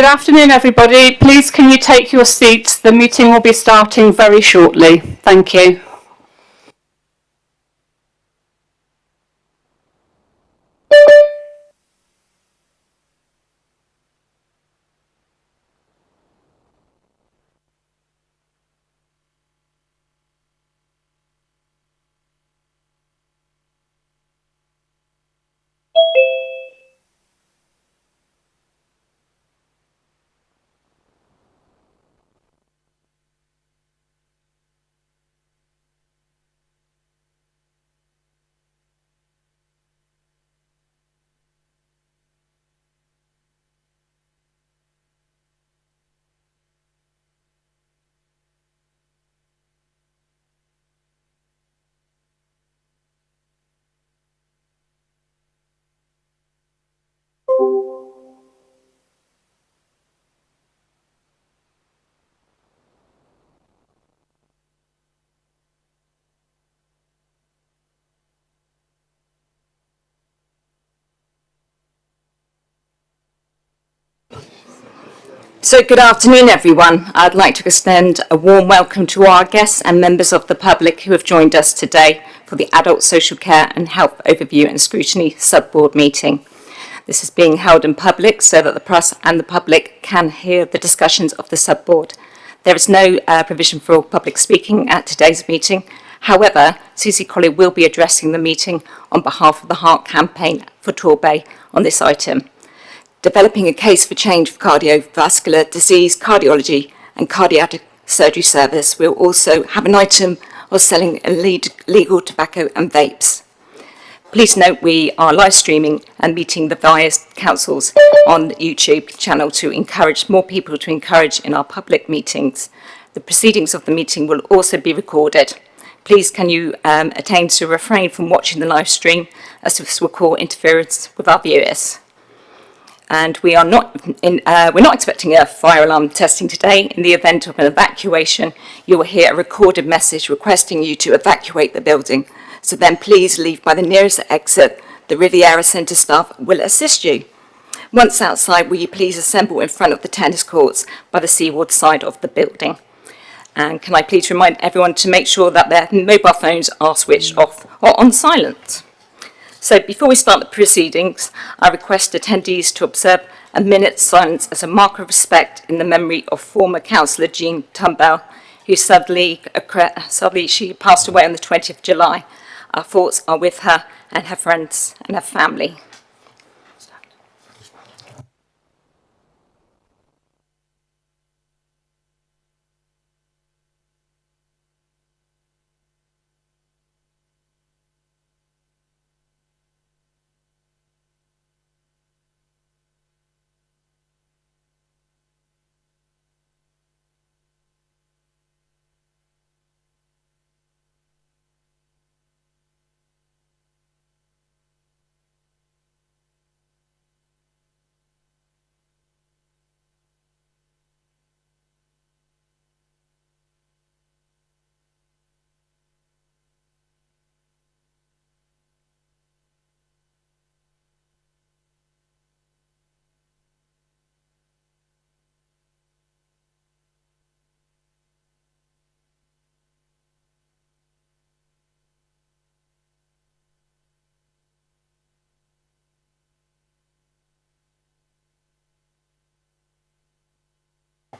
Good afternoon, everybody. Please can you take your seats? The meeting will be starting very shortly. Thank you. So good afternoon, everyone. I'd like to extend a warm welcome to our guests and members of the public who have joined us today for the Adult Social Care and Health Overview and Scrutiny Sub-Board meeting. This is being held in public so that the press and the public can hear the discussions of the Sub-Board. There is no provision for public speaking at today's meeting. However, Susie Colley will be addressing the meeting on behalf of the Heart Campaign for Torbay on this item. Developing a case for change for cardiovascular disease, cardiology and cardiac surgery service. We'll also have an item of selling illegal tobacco and vapes. Please note we are live streaming and meeting the various councils on the YouTube channel to encourage more people to encourage in our public meetings. The proceedings of the meeting will also be recorded. Please can you attain to refrain from watching the live stream as this will cause interference with our viewers. And we're not expecting a fire alarm testing today. In the event of an evacuation, you will hear a recorded message requesting you to evacuate the building. So then please leave by the nearest exit. The Riviera Centre staff will assist you. Once outside, will you please assemble in front of the tennis courts by the seaward side of the building. And can I please remind everyone to make sure that their mobile phones are switched off or on silent. So before we start the proceedings, I request attendees to observe a minute's silence as a mark of respect in the memory of former councillor Jean Torbay, who sadly she passed away on the 20th of July. Our thoughts are with her and her friends and her family.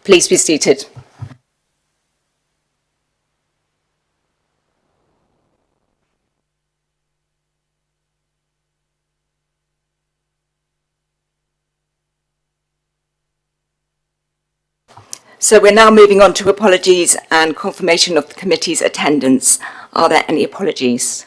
Please be seated. So we're now moving on to apologies and confirmation of the committee's attendance. Are there any apologies?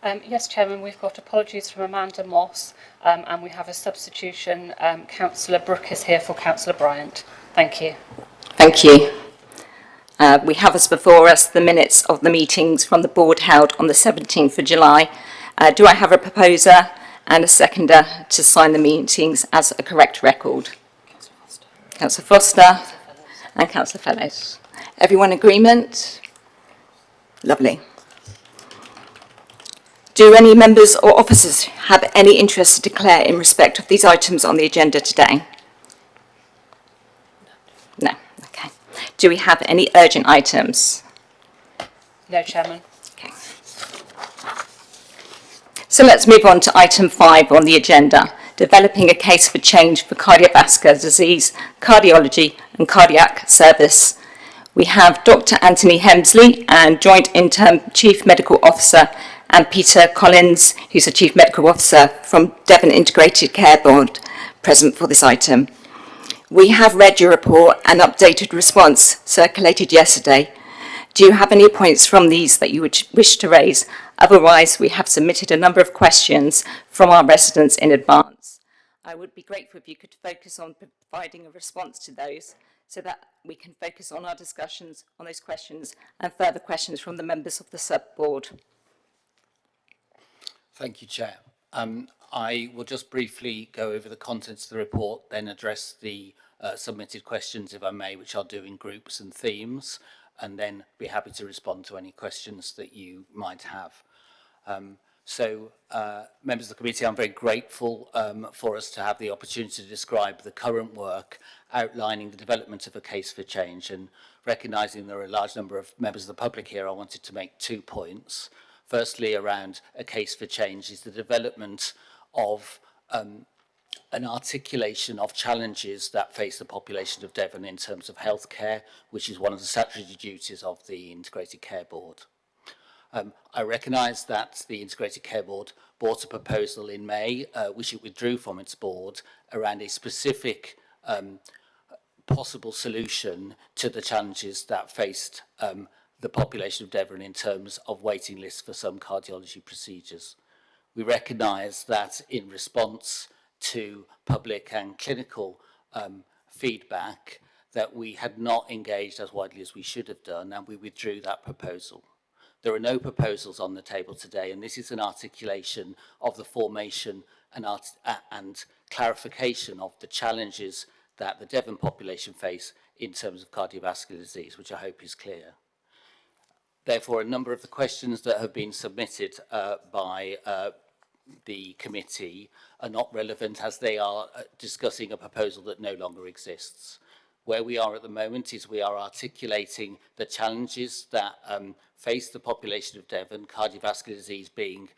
Yes, Chairman, we've got apologies from Amanda Moss and we have a substitution. Councillor Brooke is here for Councillor Bryant. Thank you. Thank you. We have as before us the minutes of the meetings from the board held on the 17th of July. Do I have a proposer and a seconder to sign the meetings as a correct record? Councillor Foster and Councillor Fellows. Everyone agreement? Lovely. Do any members or officers have any interest to declare in respect of these items on the agenda today? Do we have any urgent items? No, Chairman. Okay. So let's move on to item 5 on the agenda, developing a case for change for cardiovascular disease, cardiology and cardiac service. We have Dr. Anthony Hemsley, and Joint Interim Chief Medical Officer, and Peter Collins, who's the Chief Medical Officer from Devon Integrated Care Board, present for this item. We have read your report and updated response circulated yesterday. Do you have any points from these that you would wish to raise? Otherwise, we have submitted a number of questions from our residents in advance. I would be grateful if you could focus on providing a response to those so that we can focus on our discussions on those questions and further questions from the members of the sub-board. Thank you, Chair. I will just briefly go over the contents of the report, then address the submitted questions, if I may, which I'll do in groups and themes, and then be happy to respond to any questions that you might have. Members of the committee, I'm very grateful for us to have the opportunity to describe the current work outlining the development of a case for change, and recognising there are a large number of members of the public here, I wanted to make 2 points. Firstly, around a case for change is the development of an articulation of challenges that face the population of Devon in terms of healthcare, which is one of the statutory duties of the Integrated Care Board. I recognise that the Integrated Care Board brought a proposal in May, which it withdrew from its board, around a specific possible solution to the challenges that faced the population of Devon in terms of waiting lists for some cardiology procedures. We recognise that in response to public and clinical feedback that we had not engaged as widely as we should have done, and we withdrew that proposal. There are no proposals on the table today, and this is an articulation of the formation and clarification of the challenges that the Devon population face in terms of cardiovascular disease, which I hope is clear. Therefore, a number of the questions that have been submitted by the committee are not relevant, as they are discussing a proposal that no longer exists. Where we are at the moment is we are articulating the challenges that face the population of Devon, cardiovascular disease being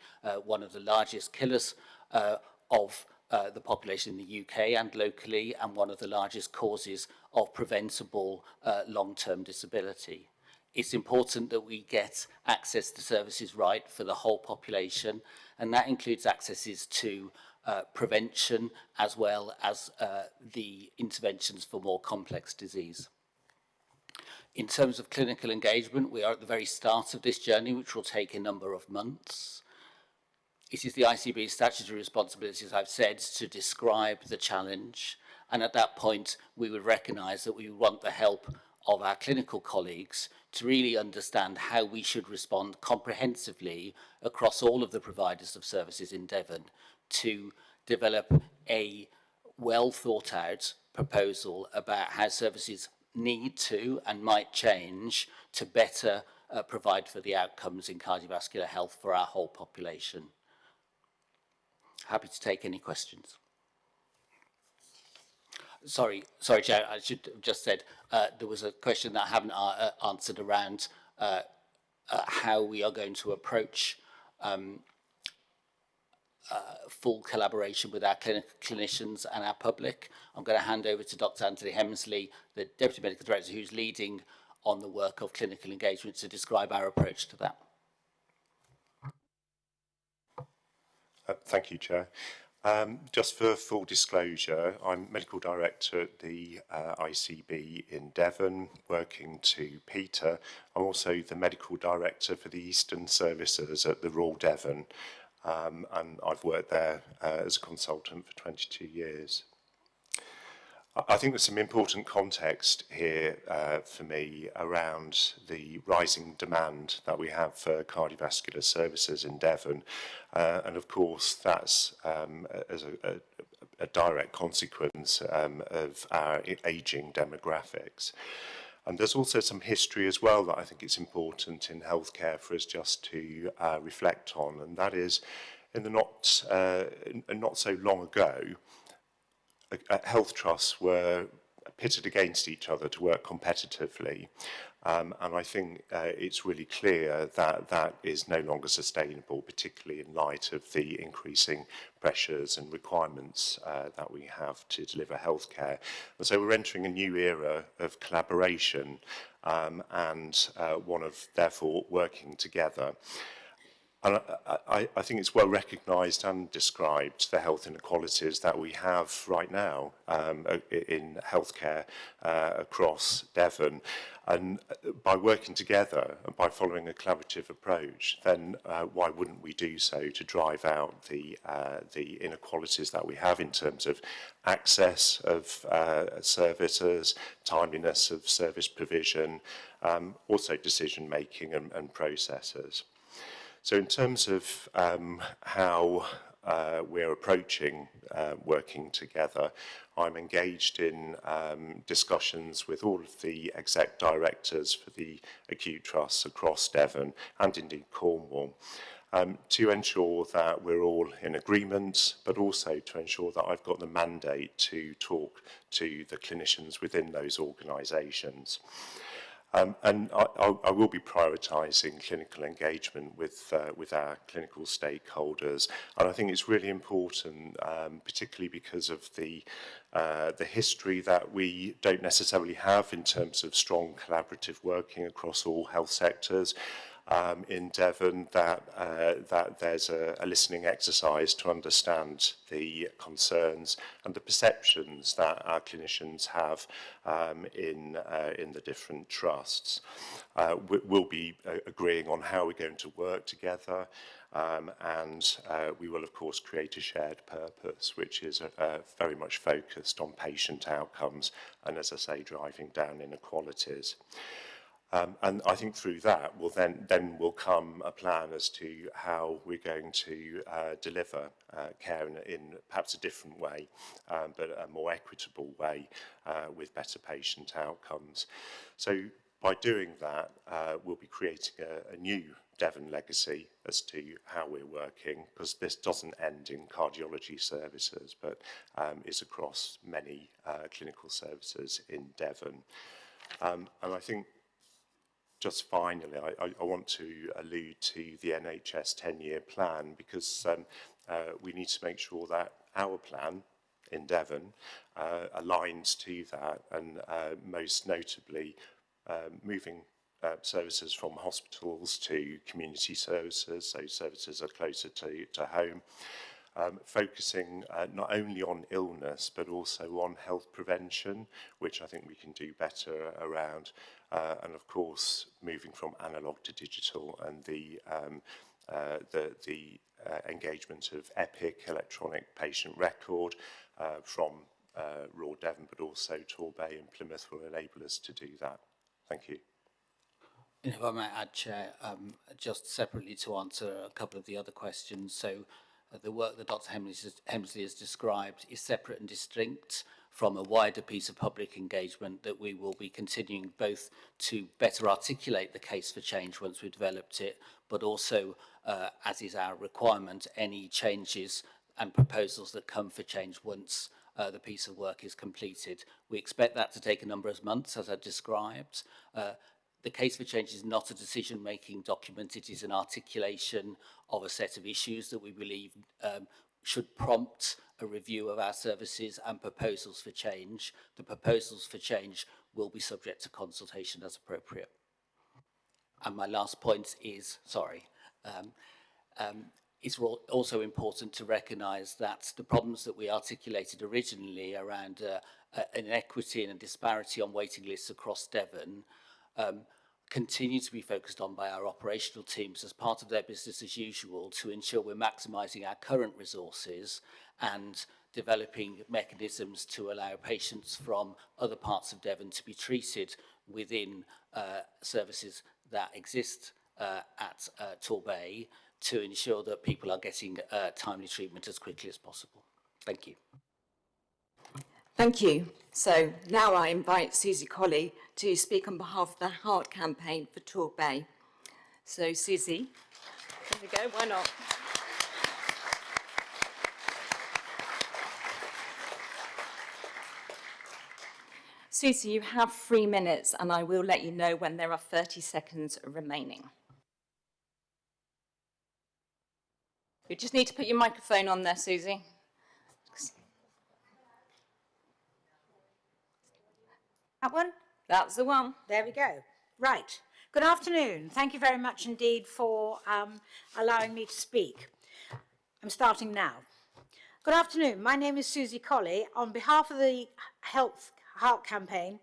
one of the largest killers of the population in the UK and locally, and one of the largest causes of preventable long-term disability. It's important that we get access to services right for the whole population, and that includes accesses to prevention as well as the interventions for more complex disease. In terms of clinical engagement, we are at the very start of this journey, which will take a number of months. It is the ICB's statutory responsibility, as I've said, to describe the challenge, and at that point we would recognise that we want the help of our clinical colleagues to really understand how we should respond comprehensively across all of the providers of services in Devon to develop a well thought out proposal about how services need to and might change to better provide for the outcomes in cardiovascular health for our whole population. Happy to take any questions. Sorry, Chair, I should have just said there was a question that I haven't answered around how we are going to approach full collaboration with our clinicians and our public. I'm going to hand over to Dr. Anthony Hemsley, the Deputy Medical Director, who's leading on the work of clinical engagement, to describe our approach to that. Thank you, Chair. Just for full disclosure, I'm Medical Director at the ICB in Devon, working to Peter. I'm also the Medical Director for the Eastern Services at the Royal Devon, and I've worked there as a consultant for 22 years. I think there's some important context here for me around the rising demand that we have for cardiovascular services in Devon, and of course that's as a direct consequence of our ageing demographics. And there's also some history as well that I think it's important in healthcare for us just to reflect on, and that is in the not so long ago, health trusts were pitted against each other to work competitively. And I think it's really clear that that is no longer sustainable, particularly in light of the increasing pressures and requirements that we have to deliver healthcare. And so we're entering a new era of collaboration and one of, therefore, working together. And I think it's well recognised and described, the health inequalities that we have right now in healthcare across Devon. And by working together and by following a collaborative approach, then why wouldn't we do so to drive out the inequalities that we have in terms of access of services, timeliness of service provision, also decision making and processes. So in terms of how we're approaching working together, I'm engaged in discussions with all of the exec directors for the acute trusts across Devon and indeed Cornwall to ensure that we're all in agreement, but also to ensure that I've got the mandate to talk to the clinicians within those organisations. And I will be prioritising clinical engagement with our clinical stakeholders, and I think it's really important, particularly because of the history that we don't necessarily have in terms of strong collaborative working across all health sectors. In Devon, that there's a listening exercise to understand the concerns and the perceptions that our clinicians have in the different trusts. We'll be agreeing on how we're going to work together, and we will, of course, create a shared purpose, which is very much focused on patient outcomes and, as I say, driving down inequalities. And I think through that will then will come a plan as to how we're going to deliver care in perhaps a different way, but a more equitable way with better patient outcomes. So by doing that, we'll be creating a new Devon legacy as to how we're working, because this doesn't end in cardiology services, but is across many clinical services in Devon. And I think just finally, I want to allude to the NHS 10-year plan, because we need to make sure that our plan in Devon aligns to that, and most notably moving services from hospitals to community services, so services are closer to home. Focusing not only on illness but also on health prevention, which I think we can do better around, and of course moving from analogue to digital, and the engagement of EPIC, electronic patient record, from Raw Devon, but also Torbay and Plymouth will enable us to do that. Thank you. If I might add, Chair, just separately to answer a couple of the other questions. So the work that Dr. Hemsley has described is separate and distinct from a wider piece of public engagement that we will be continuing, both to better articulate the case for change once we've developed it, but also, as is our requirement, any changes and proposals that come for change once the piece of work is completed. We expect that to take a number of months, as I described. The case for change is not a decision-making document. It is an articulation of a set of issues that we believe should prompt a review of our services and proposals for change. The proposals for change will be subject to consultation as appropriate. And my last point is, it's also important to recognise that the problems that we articulated originally around inequity and a disparity on waiting lists across Devon continue to be focused on by our operational teams as part of their business as usual to ensure we're maximising our current resources and developing mechanisms to allow patients from other parts of Devon to be treated within services that exist at Torbay to ensure that people are getting timely treatment as quickly as possible. Thank you. Thank you. So now I invite Susie Colley to speak on behalf of the Heart Campaign for Torbay. So Susie, there we go, why not? Susie, you have 3 minutes, and I will let you know when there are 30 seconds remaining. You just need to put your microphone on there, Susie. That one? That's the one. There we go. Right. Good afternoon. Thank you very much indeed for allowing me to speak. I'm starting now. Good afternoon. My name is Susie Colley. On behalf of the Heart Campaign,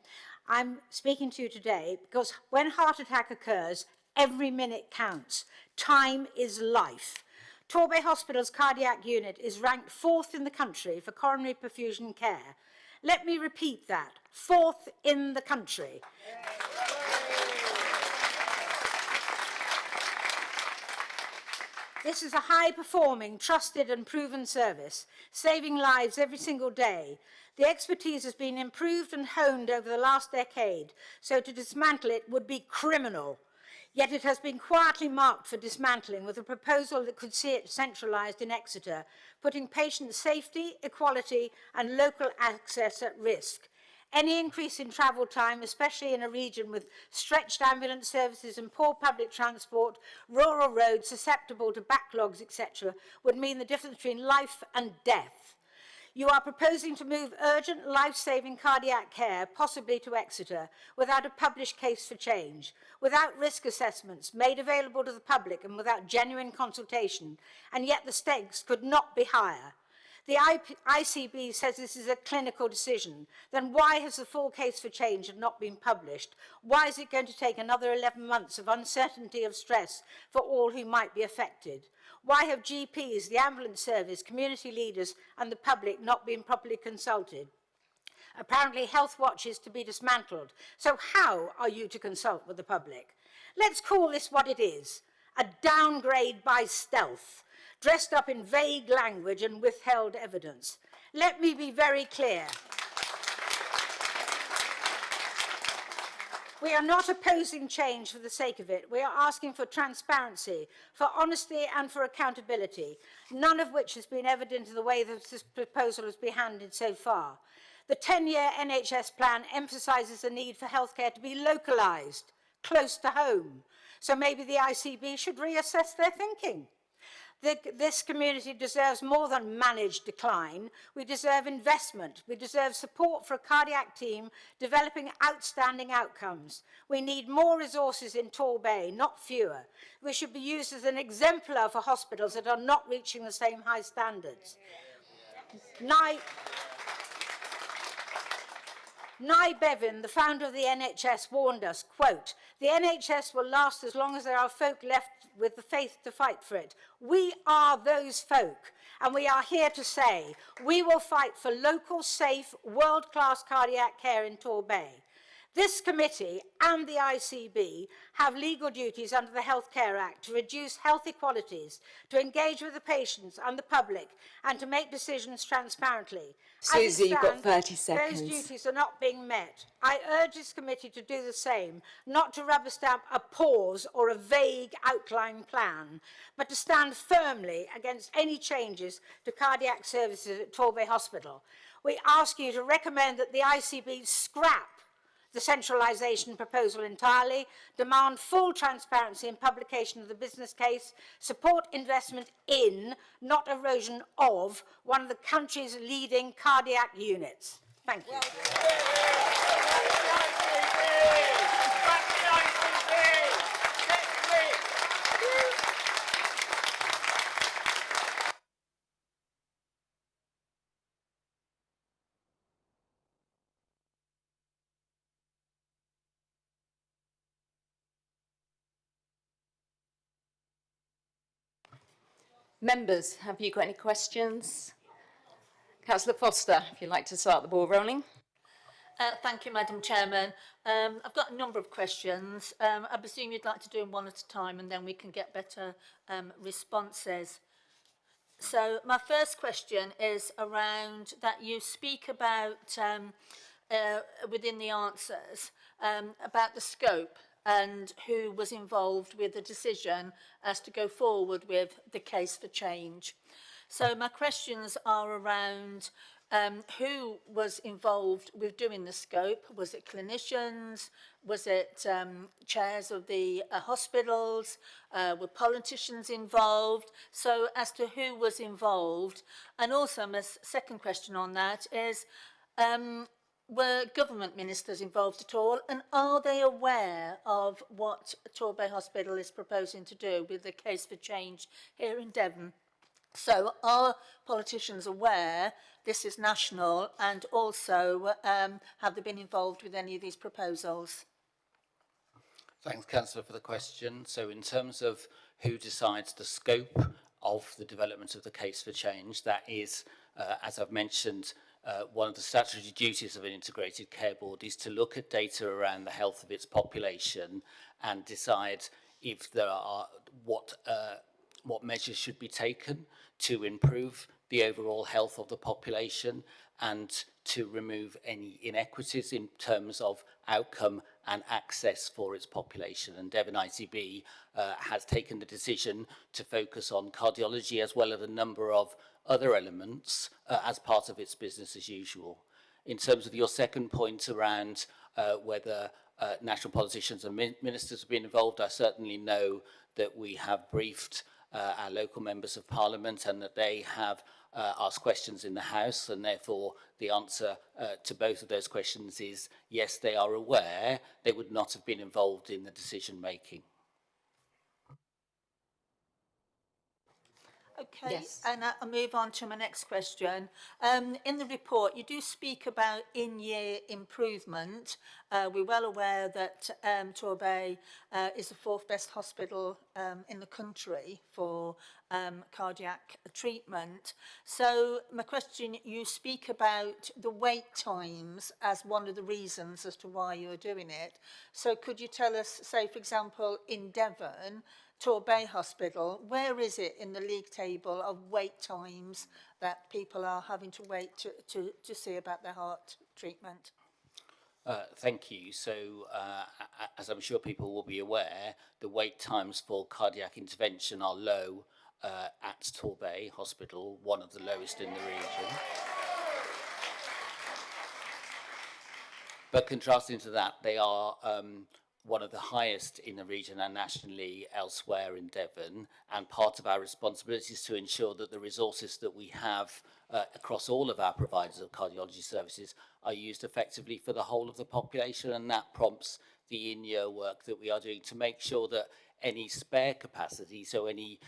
I'm speaking to you today because when heart attack occurs, every minute counts. Time is life. Torbay Hospital's cardiac unit is ranked 4th in the country for coronary perfusion care. Let me repeat that, 4th in the country. This is a high-performing, trusted and proven service, saving lives every single day. The expertise has been improved and honed over the last decade, so to dismantle it would be criminal. Yet it has been quietly marked for dismantling with a proposal that could see it centralised in Exeter, putting patient safety, equality and local access at risk. Any increase in travel time, especially in a region with stretched ambulance services and poor public transport, rural roads susceptible to backlogs, etc., would mean the difference between life and death. You are proposing to move urgent, life-saving cardiac care, possibly to Exeter, without a published case for change, without risk assessments made available to the public and without genuine consultation, and yet the stakes could not be higher. The ICB says this is a clinical decision. Then why has the full case for change not been published? Why is it going to take another 11 months of uncertainty of stress for all who might be affected? Why have GPs, the ambulance service, community leaders and the public not been properly consulted? Apparently Health Watch is to be dismantled. So how are you to consult with the public? Let's call this what it is, a downgrade by stealth, dressed up in vague language and withheld evidence. Let me be very clear. We are not opposing change for the sake of it. We are asking for transparency, for honesty and for accountability, none of which has been evident in the way that this proposal has been handled so far. The 10-year NHS plan emphasises the need for healthcare to be localised, close to home. So maybe the ICB should reassess their thinking. This community deserves more than managed decline. We deserve investment. We deserve support for a cardiac team developing outstanding outcomes. We need more resources in Torbay, not fewer. We should be used as an exemplar for hospitals that are not reaching the same high standards. Nye Bevan, the founder of the NHS, warned us, quote, "The NHS will last as long as there are folk left with the faith to fight for it." We are those folk, and we are here to say we will fight for local, safe, world-class cardiac care in Torbay. This committee and the ICB have legal duties under the Health Care Act to reduce health inequalities, to engage with the patients and the public, and to make decisions transparently. Susie, you've got 30 Those seconds. duties are not being met. I urge this committee to do the same, not to rubber stamp a pause or a vague outline plan, but to stand firmly against any changes to cardiac services at Torbay Hospital. We ask you to recommend that the ICB scrap the centralisation proposal entirely, demand full transparency and publication of the business case, support investment in, not erosion of, one of the country's leading cardiac units. Thank you. Members, have you got any questions? Councillor Foster, if you'd like to start the ball rolling. Thank you, Madam Chairman. I've got a number of questions. I presume you'd like to do them one at a time and then we can get better responses. So my first question is around that you speak about, within the answers, about the scope and who was involved with the decision as to go forward with the case for change. So my questions are around who was involved with doing the scope? Was it clinicians? Was it chairs of the hospitals? Were politicians involved? So as to who was involved. And also my second question on that is, were government ministers involved at all? And are they aware of what Torbay Hospital is proposing to do with the case for change here in Devon? So are politicians aware this is national, and also have they been involved with any of these proposals? Thanks, Councillor, for the question. So in terms of who decides the scope of the development of the case for change, that is, as I've mentioned, one of the statutory duties of an integrated care board is to look at data around the health of its population and decide if there are what measures should be taken to improve the overall health of the population and to remove any inequities in terms of outcome and access for its population. And Devon ICB has taken the decision to focus on cardiology as well as a number of other elements as part of its business as usual. In terms of your second point around whether national politicians and ministers have been involved, I certainly know that we have briefed our local members of parliament and that they have asked questions in the House, and therefore the answer to both of those questions is yes, they are aware. They would not have been involved in the decision making. Okay, Yes. and I'll move on to my next question. In the report, you do speak about in-year improvement. We're well aware that Torbay is the fourth best hospital in the country for cardiac treatment. So my question, you speak about the wait times as one of the reasons as to why you're doing it. So could you tell us, say, for example, in Devon, Torbay Hospital, where is it in the league table of wait times that people are having to wait to see about their heart treatment? Thank you. So, as I'm sure people will be aware, the wait times for cardiac intervention are low at Torbay Hospital, one of the lowest in the region. But contrasting to that, they are one of the highest in the region and nationally elsewhere in Devon, and part of our responsibility is to ensure that the resources that we have across all of our providers of cardiology services are used effectively for the whole of the population, and that prompts the in-year work that we are doing to make sure that any spare capacity, so any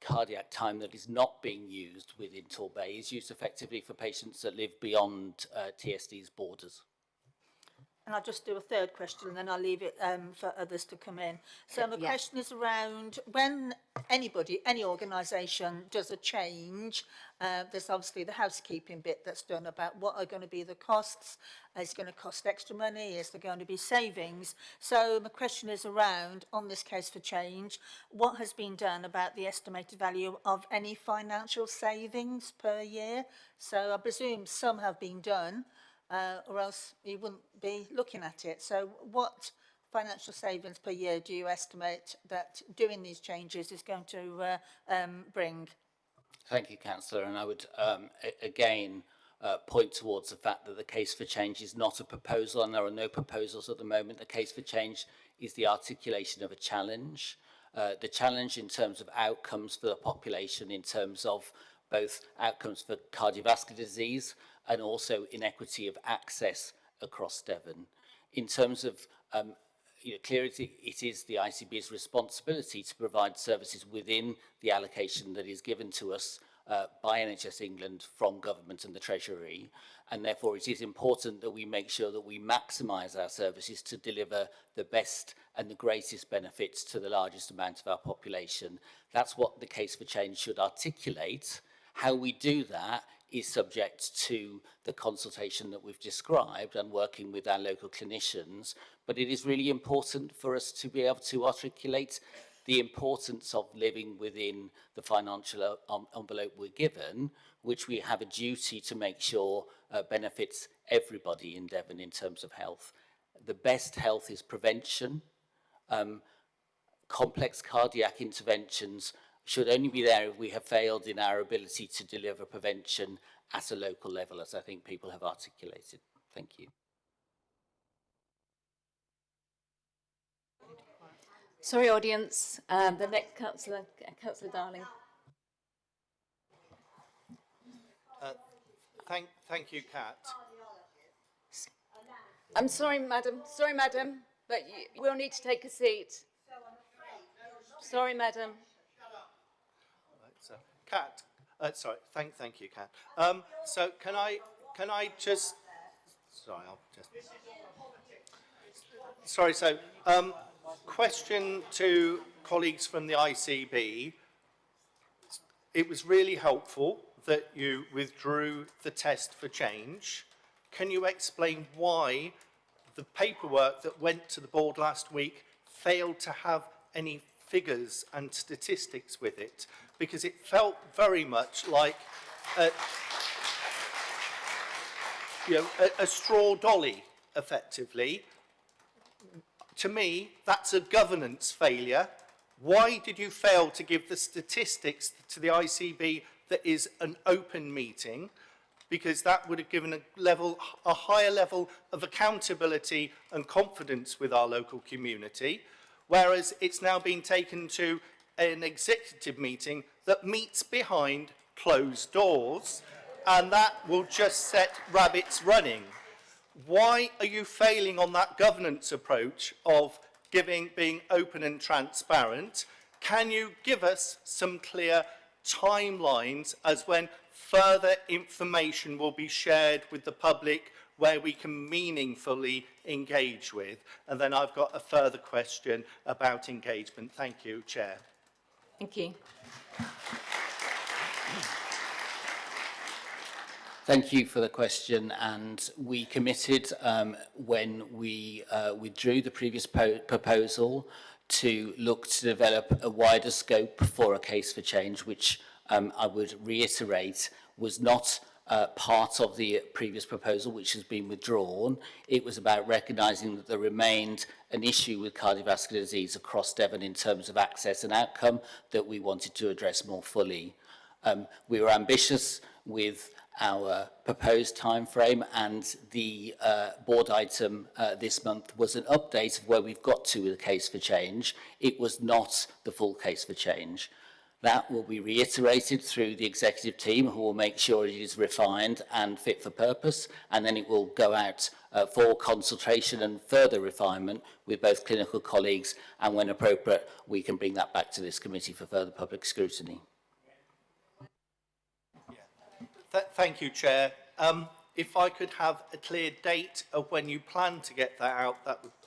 cardiac time that is not being used within Torbay is used effectively for patients that live beyond TSD's borders. And I'll just do a third question and then I'll leave it for others to come in. So my question is around when anybody, any organisation does a change, there's obviously the housekeeping bit that's done about what are going to be the costs. Is it going to cost extra money? Is there going to be savings? So my question is around, on this case for change, what has been done about the estimated value of any financial savings per year? So I presume some have been done. Or else you wouldn't be looking at it. So what financial savings per year do you estimate that doing these changes is going to bring? Thank you, Councillor. And I would again point towards the fact that the case for change is not a proposal, and there are no proposals at the moment. The case for change is the articulation of a challenge. The challenge in terms of outcomes for the population, in terms of both outcomes for cardiovascular disease and also inequity of access across Devon. In terms of, clearly it is the ICB's responsibility to provide services within the allocation that is given to us by NHS England from government and the Treasury, and therefore it is important that we make sure that we maximise our services to deliver the best and the greatest benefits to the largest amount of our population. That's what the case for change should articulate. How we do that is subject to the consultation that we've described and working with our local clinicians, but it is really important for us to be able to articulate the importance of living within the financial envelope we're given, which we have a duty to make sure benefits everybody in Devon in terms of health. The best health is prevention. Complex cardiac interventions should only be there if we have failed in our ability to deliver prevention at a local level, as I think people have articulated. Thank you. Sorry, audience. The next councillor, Councillor Darling. Thank you, Kat. I'm sorry, madam, but you will need to take a seat. Sorry, madam. Right, so, Kat, sorry, thank you, Kat. So can I just, sorry, I'll just, sorry, so, question to colleagues from the ICB. It was really helpful that you withdrew the test for change. Can you explain why the paperwork that went to the board last week failed to have any figures and statistics with it? Because it felt very much like a straw dolly, effectively. To me, that's a governance failure. Why did you fail to give the statistics to the ICB that is an open meeting? Because that would have given a higher level of accountability and confidence with our local community, whereas it's now been taken to an executive meeting that meets behind closed doors, and that will just set rabbits running. Why are you failing on that governance approach of being open and transparent? Can you give us some clear timelines as when further information will be shared with the public where we can meaningfully engage with? And then I've got a further question about engagement. Thank you, Chair. Thank you. Thank you for the question, and we committed when we withdrew the previous proposal to look to develop a wider scope for a case for change, which I would reiterate was not part of the previous proposal, which has been withdrawn. It was about recognising that there remained an issue with cardiovascular disease across Devon in terms of access and outcome that we wanted to address more fully. We were ambitious with our proposed timeframe, and the board item this month was an update of where we've got to with the case for change. It was not the full case for change. That will be reiterated through the executive team, who will make sure it is refined and fit for purpose, and then it will go out for consultation and further refinement with both clinical colleagues, and when appropriate we can bring that back to this committee for further public scrutiny. Thank you, Chair. If I could have a clear date of when you plan to get that out,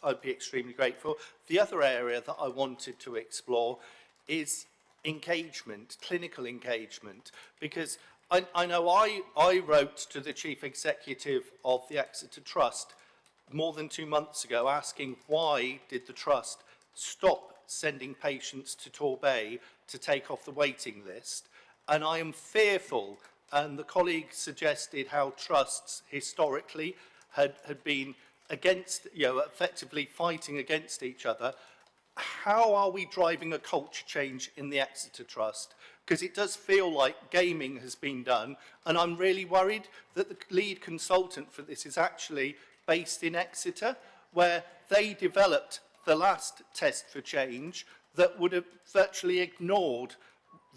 I'd be extremely grateful. The other area that I wanted to explore is engagement, clinical engagement, because I know I wrote to the Chief Executive of the Exeter Trust more than 2 months ago asking why did the Trust stop sending patients to Torbay to take off the waiting list. And I am fearful, and the colleague suggested how trusts historically had been against, effectively fighting against each other. How are we driving a culture change in the Exeter Trust? Because it does feel like gaming has been done, and I'm really worried that the lead consultant for this is actually based in Exeter, where they developed the last test for change that would have virtually ignored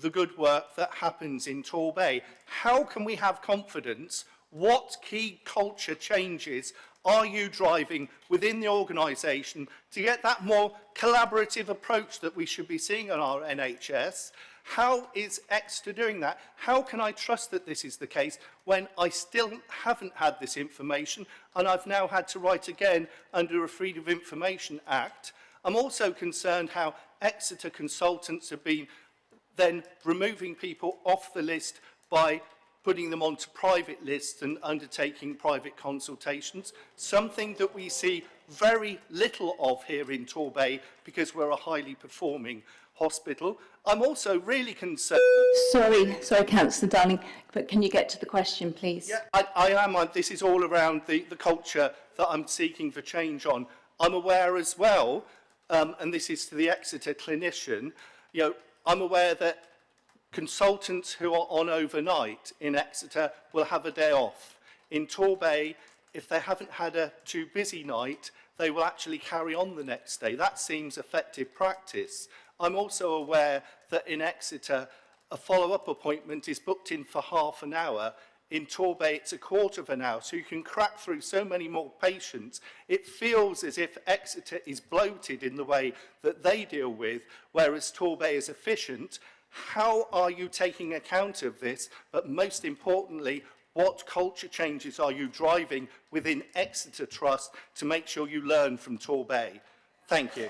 the good work that happens in Torbay. How can we have confidence? What key culture changes are you driving within the organisation to get that more collaborative approach that we should be seeing on our NHS? How is Exeter doing that? How can I trust that this is the case when I still haven't had this information and I've now had to write again under a Freedom of Information Act? I'm also concerned how Exeter consultants have been then removing people off the list by putting them onto private lists and undertaking private consultations, something that we see very little of here in Torbay because we're a highly performing hospital. I'm also really concerned... Sorry, Councillor Darling, but can you get to the question, please? Yeah, I am. This is all around the culture that I'm seeking for change on. I'm aware as well, and this is to the Exeter clinician, I'm aware that Consultants who are on overnight in Exeter will have a day off. In Torbay, if they haven't had a too busy night, they will actually carry on the next day. That seems effective practice. I'm also aware that in Exeter, a follow-up appointment is booked in for half an hour. In Torbay, it's a quarter of an hour, so you can crack through so many more patients. It feels as if Exeter is bloated in the way that they deal with, whereas Torbay is efficient. How are you taking account of this? But most importantly, what culture changes are you driving within Exeter Trust to make sure you learn from Torbay? Thank you.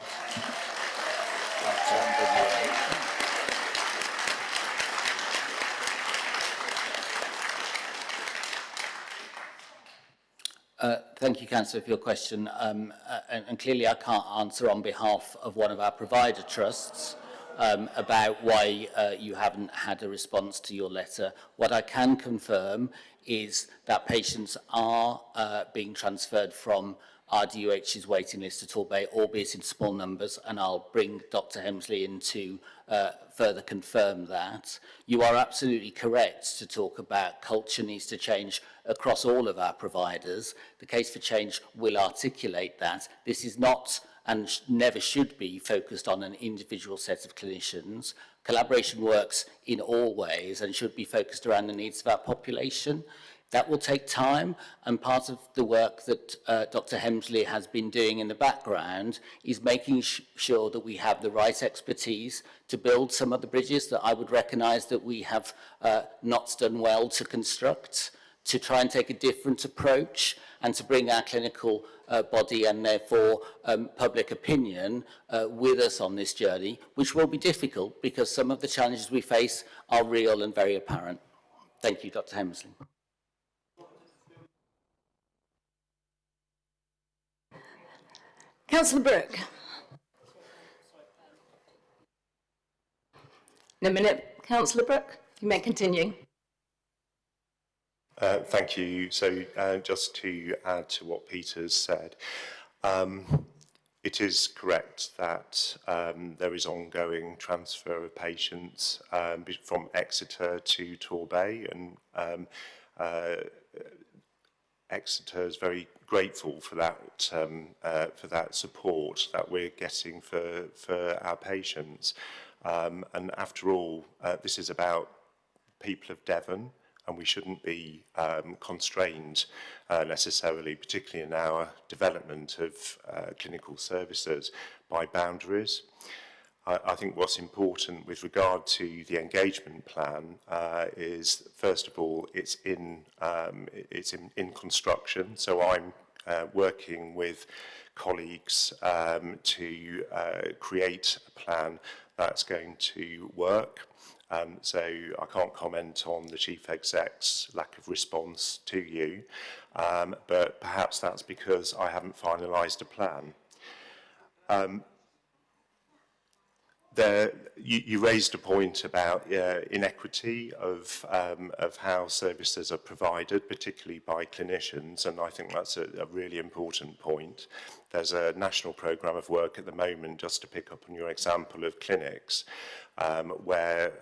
Thank you, Councillor, for your question. And clearly I can't answer on behalf of one of our provider trusts about why you haven't had a response to your letter. What I can confirm is that patients are being transferred from RDUH's waiting list to Torbay, albeit in small numbers, and I'll bring Dr. Hemsley in to further confirm that. You are absolutely correct to talk about culture needs to change across all of our providers. The Case for Change will articulate that. This is not and never should be focused on an individual set of clinicians. Collaboration works in all ways and should be focused around the needs of our population. That will take time, and part of the work that Dr. Hemsley has been doing in the background is making sure that we have the right expertise to build some of the bridges that I would recognise that we have not done well to construct, to try and take a different approach and to bring our clinical body and therefore public opinion with us on this journey, which will be difficult because some of the challenges we face are real and very apparent. Thank you, Dr. Hemsley. Councillor Brooke. In a minute, Councillor Brooke, you may continue. Thank you. So just to add to what Peter's said, it is correct that there is ongoing transfer of patients from Exeter to Torbay, and Exeter is very grateful for that support that we're getting for our patients. And after all, this is about people of Devon, and we shouldn't be constrained necessarily, particularly in our development of clinical services, by boundaries. I think what's important with regard to the engagement plan is, first of all, it's in construction. So I'm working with colleagues to create a plan that's going to work. So I can't comment on the Chief Exec's lack of response to you, but perhaps that's because I haven't finalised a plan. You raised a point about inequity of how services are provided, particularly by clinicians, and I think that's a really important point. There's a national programme of work at the moment, just to pick up on your example of clinics, where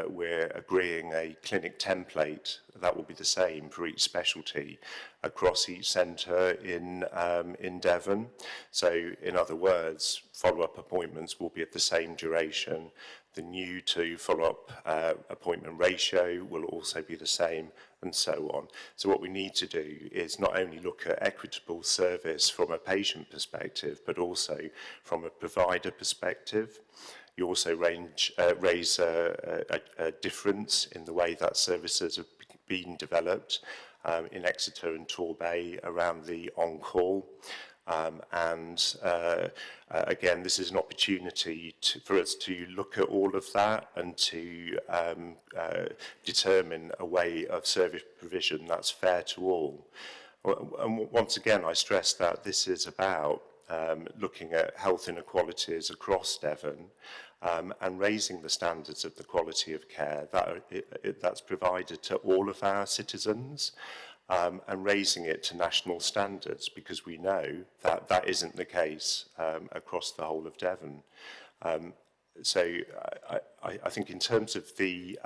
we're agreeing a clinic template that will be the same for each specialty across each centre in Devon. So, in other words, follow-up appointments will be at the same duration. The new to follow-up appointment ratio will also be the same, and so on. So what we need to do is not only look at equitable service from a patient perspective, but also from a provider perspective. You also raise a difference in the way that services have been developed in Exeter and Torbay around the on-call. Again, this is an opportunity for us to look at all of that and to determine a way of service provision that's fair to all. And once again, I stress that this is about looking at health inequalities across Devon and raising the standards of the quality of care that's provided to all of our citizens. And raising it to national standards, because we know that that isn't the case across the whole of Devon. So I think in terms of the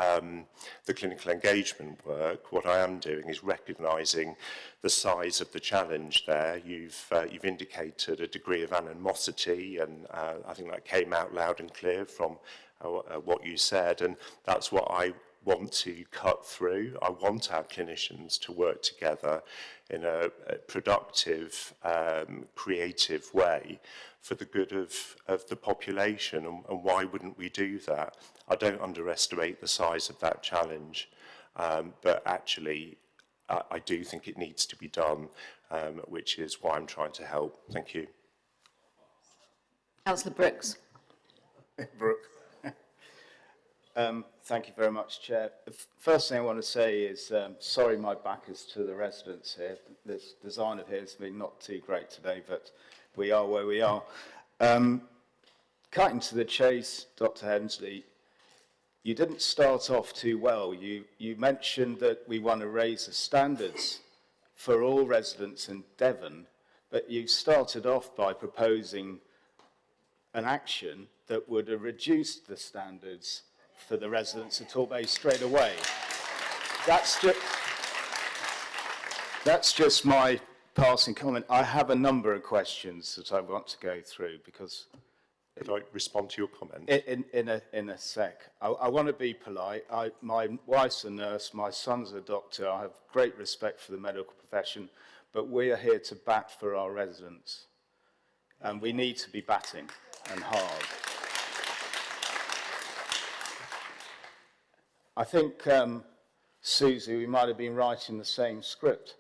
clinical engagement work, what I am doing is recognising the size of the challenge there. You've indicated a degree of animosity, and I think that came out loud and clear from what you said, and that's what I want to cut through. I want our clinicians to work together in a productive, creative way for the good of the population, and why wouldn't we do that? I don't underestimate the size of that challenge, but actually I do think it needs to be done, which is why I'm trying to help. Thank you. Councillor Brooks. Brooke. Thank you very much, Chair. The first thing I want to say is sorry my back is to the residents here. This design of here has been not too great today, but we are where we are. Cutting to the chase, Dr. Hensley, you didn't start off too well. You mentioned that we want to raise the standards for all residents in Devon, but you started off by proposing an action that would have reduced the standards for the residents of Torbay straight away. That's just my passing comment. I have a number of questions that I want to go through because... Could I respond to your comment? In a sec. I want to be polite. My wife's a nurse, my son's a doctor. I have great respect for the medical profession, but we are here to bat for our residents. And we need to be batting, and hard. I think, Susie, we might have been writing the same script.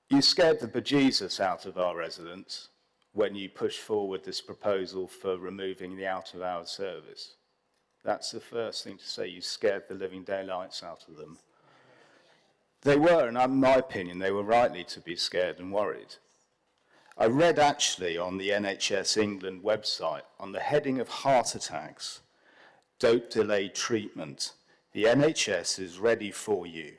You scared the bejesus out of our residents when you pushed forward this proposal for removing the out-of-hours service. That's the first thing to say. You scared the living daylights out of them. They were, and in my opinion, they were rightly to be scared and worried. I read actually on the NHS England website, on the heading of heart attacks, don't delay treatment. The NHS is ready for you.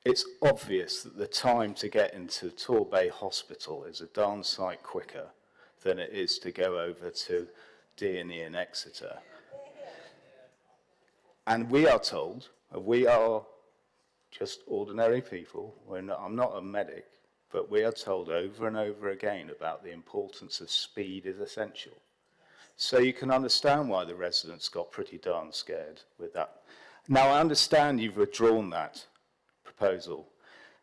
It's obvious that the time to get into Torbay Hospital is a darn sight quicker than it is to go over to D&E in Exeter. And we are told, we are just ordinary people, I'm not a medic, but we are told over and over again about the importance of speed is essential. So you can understand why the residents got pretty darn scared with that. Now, I understand you've withdrawn that proposal.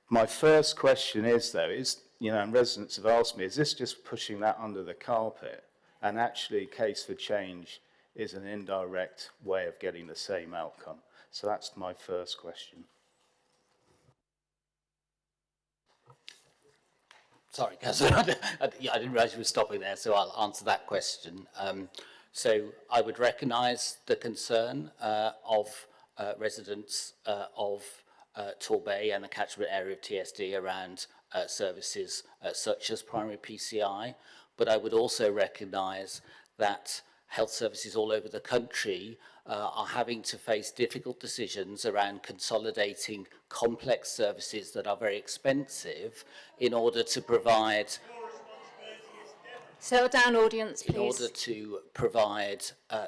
My first question is, though, and residents have asked me, is this just pushing that under the carpet? And actually, Case for Change is an indirect way of getting the same outcome. So that's my first question. Sorry, Councillor, I didn't realise you were stopping there, so I'll answer that question. So I would recognise the concern of residents of Torbay and the catchment area of TSD around services such as primary PCI, but I would also recognise that health services all over the country are having to face difficult decisions around consolidating complex services that are very expensive in order to provide... Settle down, audience, please. In order to provide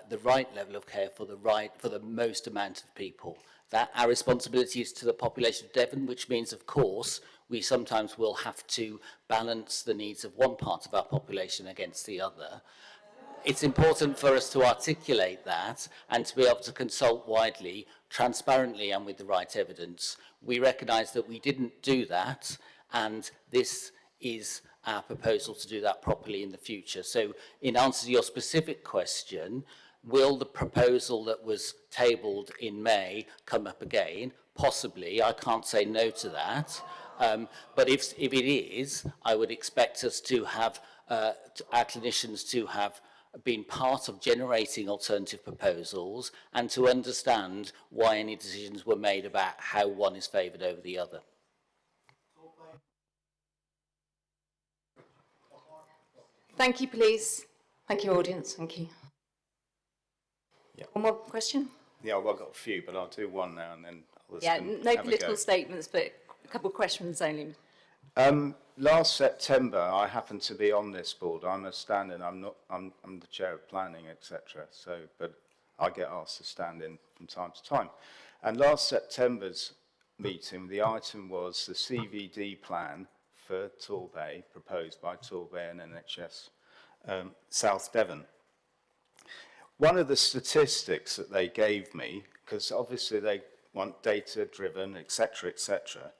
the right level of care for the most amount of people. That our responsibility is to the population of Devon, which means, of course, we sometimes will have to balance the needs of one part of our population against the other. It's important for us to articulate that and to be able to consult widely, transparently and with the right evidence. We recognise that we didn't do that, and this is our proposal to do that properly in the future. So in answer to your specific question, will the proposal that was tabled in May come up again? Possibly. I can't say no to that. But if it is, I would expect us to have, our clinicians to have been part of generating alternative proposals and to understand why any decisions were made about how one is favoured over the other. Thank you, please. Thank you, audience. Thank you. Yeah. One more question? Yeah, well, I've got a few, but I'll do one now and then others Yeah, can no have a political go. statements, but a couple of questions only. last September, I happened to be on this board. I'm a stand-in. I'm the chair of planning, etc. So, but I get asked to stand in from time to time. And last September's meeting, the item was the CVD plan for Torbay, proposed by Torbay and NHS South Devon. One of the statistics that they gave me, because obviously they want data-driven, etc., etc.,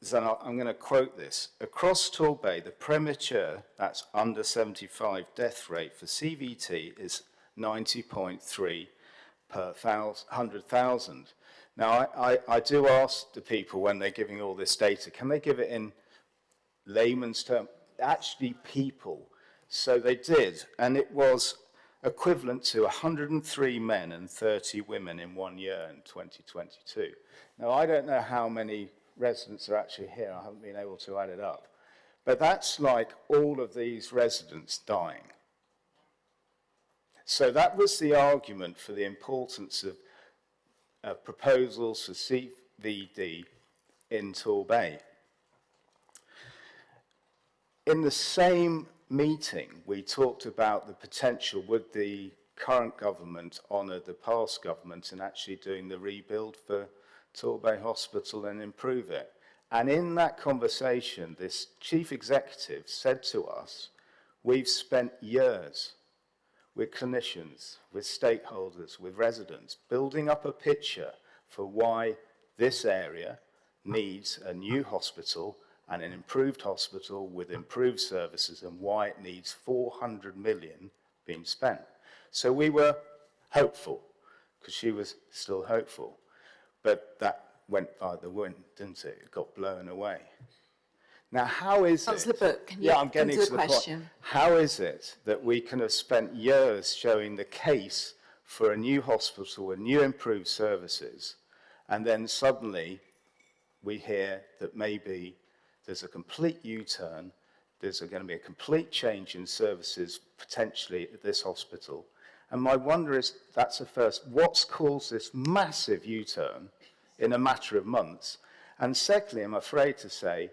so I'm going to quote this. Across Torbay, the premature, that's under 75 death rate for CVT is 90.3 per 100,000. Now, I do ask the people when they're giving all this data, can they give it in layman's terms? Actually, people. So they did, and it was equivalent to 103 men and 30 women in 1 year in 2022. Now, I don't know how many residents are actually here. I haven't been able to add it up. But that's like all of these residents dying. So that was the argument for the importance of proposals for CVD in Torbay. In the same meeting, we talked about the potential, would the current government honour the past government in actually doing the rebuild for Torbay Hospital and improve it. And in that conversation, this chief executive said to us, we've spent years with clinicians, with stakeholders, with residents, building up a picture for why this area needs a new hospital and an improved hospital with improved services and why it needs 400 million being spent. So we were hopeful, because she was still hopeful. But that went by the wind, didn't it? It got blown away. Now, how is Councillor Book, can you I'm getting to the question? point. How is it that we can have spent years showing the case for a new hospital with new improved services, and then suddenly we hear that maybe there's a complete U-turn, there's going to be a complete change in services potentially at this hospital. And my wonder is, that's the first, what's caused this massive U-turn in a matter of months? And secondly, I'm afraid to say,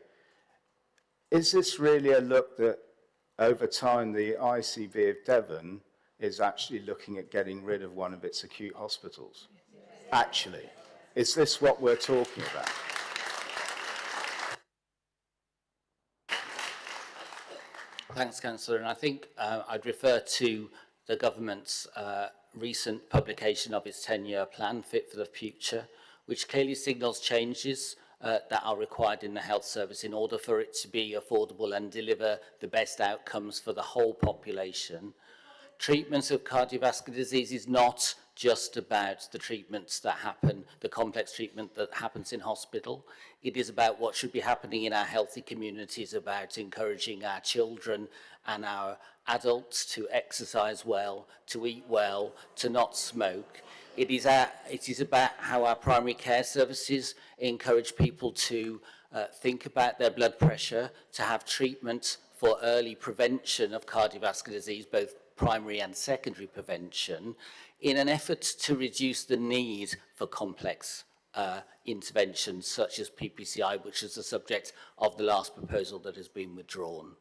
is this really a look that over time the ICB of Devon is actually looking at getting rid of one of its acute hospitals? Actually, is this what we're talking about? Thanks, Councillor. And I think I'd refer to the government's recent publication of its 10-year plan, Fit for the Future, which clearly signals changes that are required in the health service in order for it to be affordable and deliver the best outcomes for the whole population. Treatments of cardiovascular disease is not just about the treatments that happen, the complex treatment that happens in hospital. It is about what should be happening in our healthy communities, about encouraging our children and our adults to exercise well, to eat well, to not smoke. It is about how our primary care services encourage people to think about their blood pressure, to have treatment for early prevention of cardiovascular disease, both primary and secondary prevention, in an effort to reduce the need for complex interventions such as PPCI, which is the subject of the last proposal that has been withdrawn.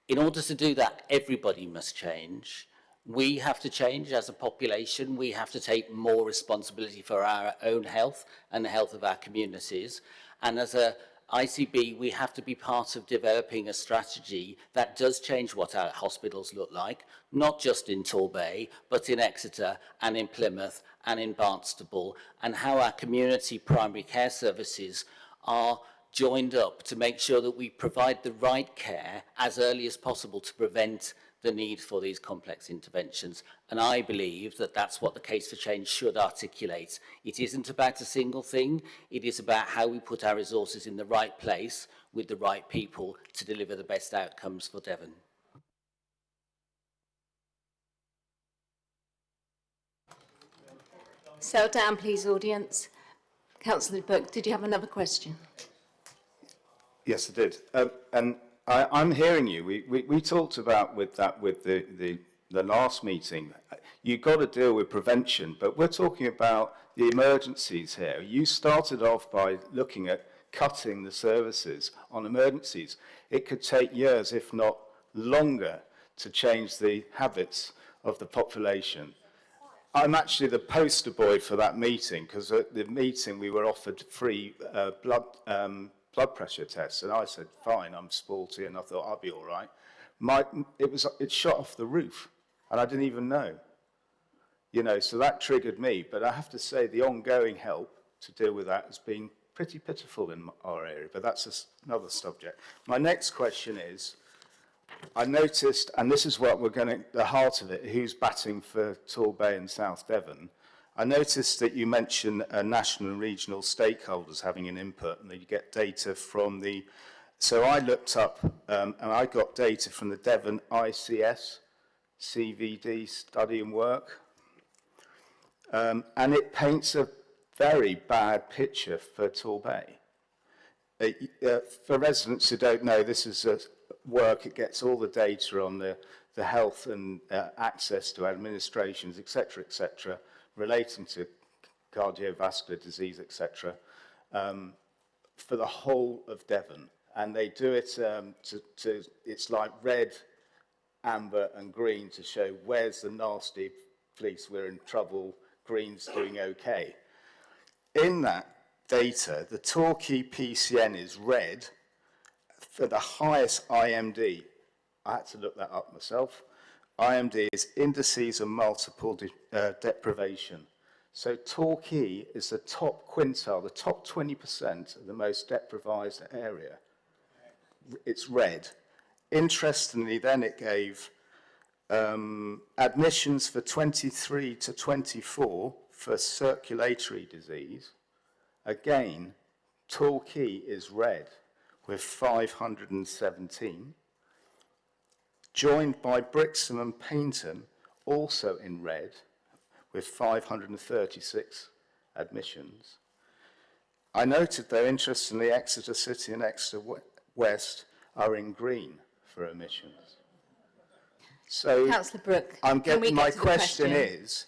In order to do that, everybody must change. We have to change as a population. We have to take more responsibility for our own health and the health of our communities. And as a ICB, we have to be part of developing a strategy that does change what our hospitals look like, not just in Torbay, but in Exeter and in Plymouth and in Barnstaple, and how our community primary care services are joined up to make sure that we provide the right care as early as possible to prevent the need for these complex interventions. And I believe that that's what the case for change should articulate. It isn't about a single thing. It is about how we put our resources in the right place with the right people to deliver the best outcomes for Devon. Settle down, please, audience. Councillor Book, did you have another question? Yes, I did. And I'm hearing you. We talked about with the last meeting. You've got to deal with prevention, but we're talking about the emergencies here. You started off by looking at cutting the services on emergencies. It could take years, if not longer, to change the habits of the population. I'm actually the poster boy for that meeting, because at the meeting we were offered free blood pressure tests, and I said, fine, I'm sporty, and I thought I'll be all right. It shot off the roof, and I didn't even know. You know, so that triggered me, but I have to say the ongoing help to deal with that has been pretty pitiful in our area, but that's another subject. My next question is, I noticed, and this is what we're going to, the heart of it, who's batting for Torbay and South Devon. I noticed that you mentioned national and regional stakeholders having an input, and that you get data from the, so I looked up, and I got data from the Devon ICS CVD study and work, and it paints a very bad picture for Torbay. For residents who don't know, this is a work, it gets all the data on the health and access to administrations, etc., relating to cardiovascular disease, etc., for the whole of Devon. And they do it it's like red, amber and green to show where's the nasty police, we're in trouble, green's doing okay. In that data, the Torquay PCN is red for the highest IMD. I had to look that up myself. IMD is indices of multiple deprivation. So Torquay is the top quintile, the top 20% of the most deprived area. It's red. Interestingly, then it gave admissions for 23 to 24 for circulatory disease. Again, Torquay is red with 517, joined by Brixham and Paynton, also in red, with 536 admissions. I noted, though, interestingly, Exeter City and Exeter West are in green for admissions. So, Councillor Brooke, my question is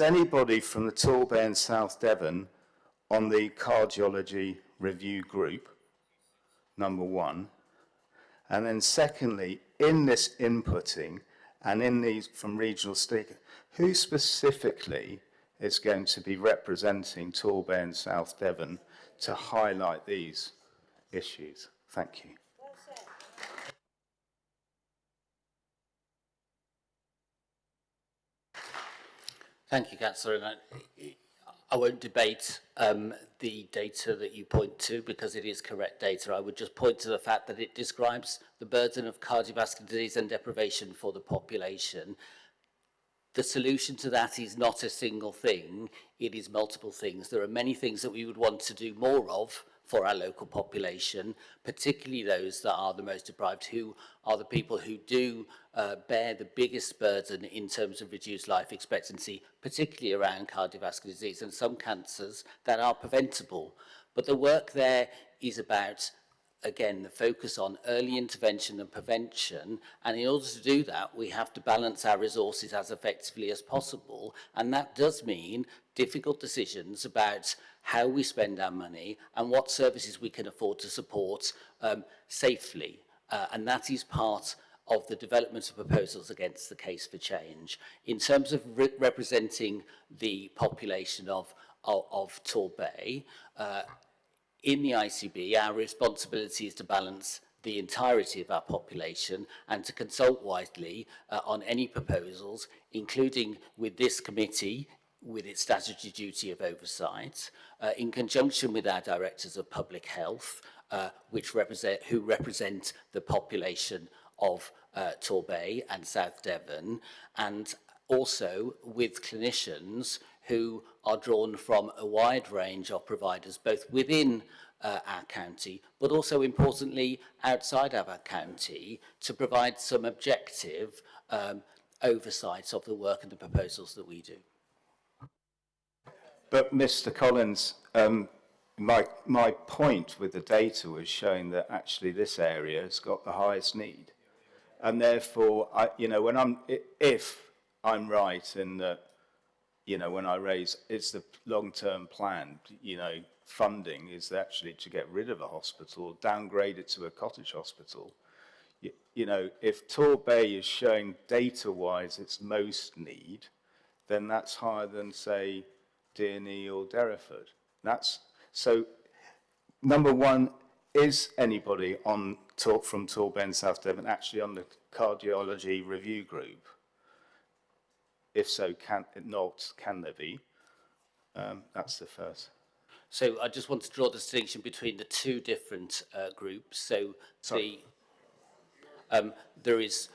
anybody from the Torbay and South Devon on the cardiology review group, number one? And then secondly, in this inputting and in these from regional stakeholders, who specifically is going to be representing Torbay and South Devon to highlight these issues? Thank you. Thank you, Councillor. And I won't debate the data that you point to because it is correct data. I would just point to the fact that it describes the burden of cardiovascular disease and deprivation for the population. The solution to that is not a single thing, it is multiple things. There are many things that we would want to do more of for our local population, particularly those that are the most deprived, who are the people who do bear the biggest burden in terms of reduced life expectancy, particularly around cardiovascular disease and some cancers that are preventable. But the work there is about, again, the focus on early intervention and prevention, and in order to do that, we have to balance our resources as effectively as possible, and that does mean difficult decisions about how we spend our money and what services we can afford to support safely, and that is part of the development of proposals against the case for change. In terms of representing the population of Torbay, in the ICB, our responsibility is to balance the entirety of our population and to consult widely on any proposals, including with this committee, with its statutory duty of oversight, in conjunction with our directors of public health, who represent the population of Torbay and South Devon, and also with clinicians who are drawn from a wide range of providers, both within our county, but also importantly outside of our county, to provide some objective oversight of the work and the proposals that we do. But Mr. Collins, my point with the data was showing that actually this area has got the highest need. And therefore, if I'm right in that, when I raise, it's the long-term plan, funding is actually to get rid of a hospital or downgrade it to a cottage hospital. You know, if Torbay is showing data-wise its most need, then that's higher than, say, Dearney or Derriford. So, number one, is anybody from Torbay and South Devon actually on the cardiology review group? If so, can there be? That's the first. So I just want to draw the distinction between the two different groups. So there is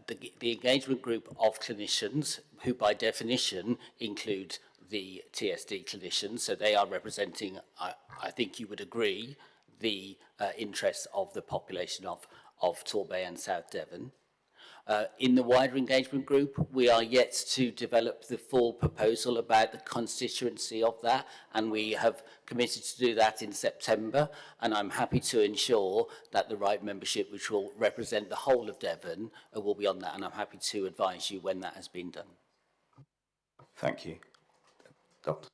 the engagement group of clinicians who by definition include the TSD clinicians. So they are representing, I think you would agree, the interests of the population of Torbay and South Devon. In the wider engagement group, we are yet to develop the full proposal about the constituency of that, and we have committed to do that in September, and I'm happy to ensure that the right membership, which will represent the whole of Devon, will be on that, and I'm happy to advise you when that has been done. Thank you. Doctor.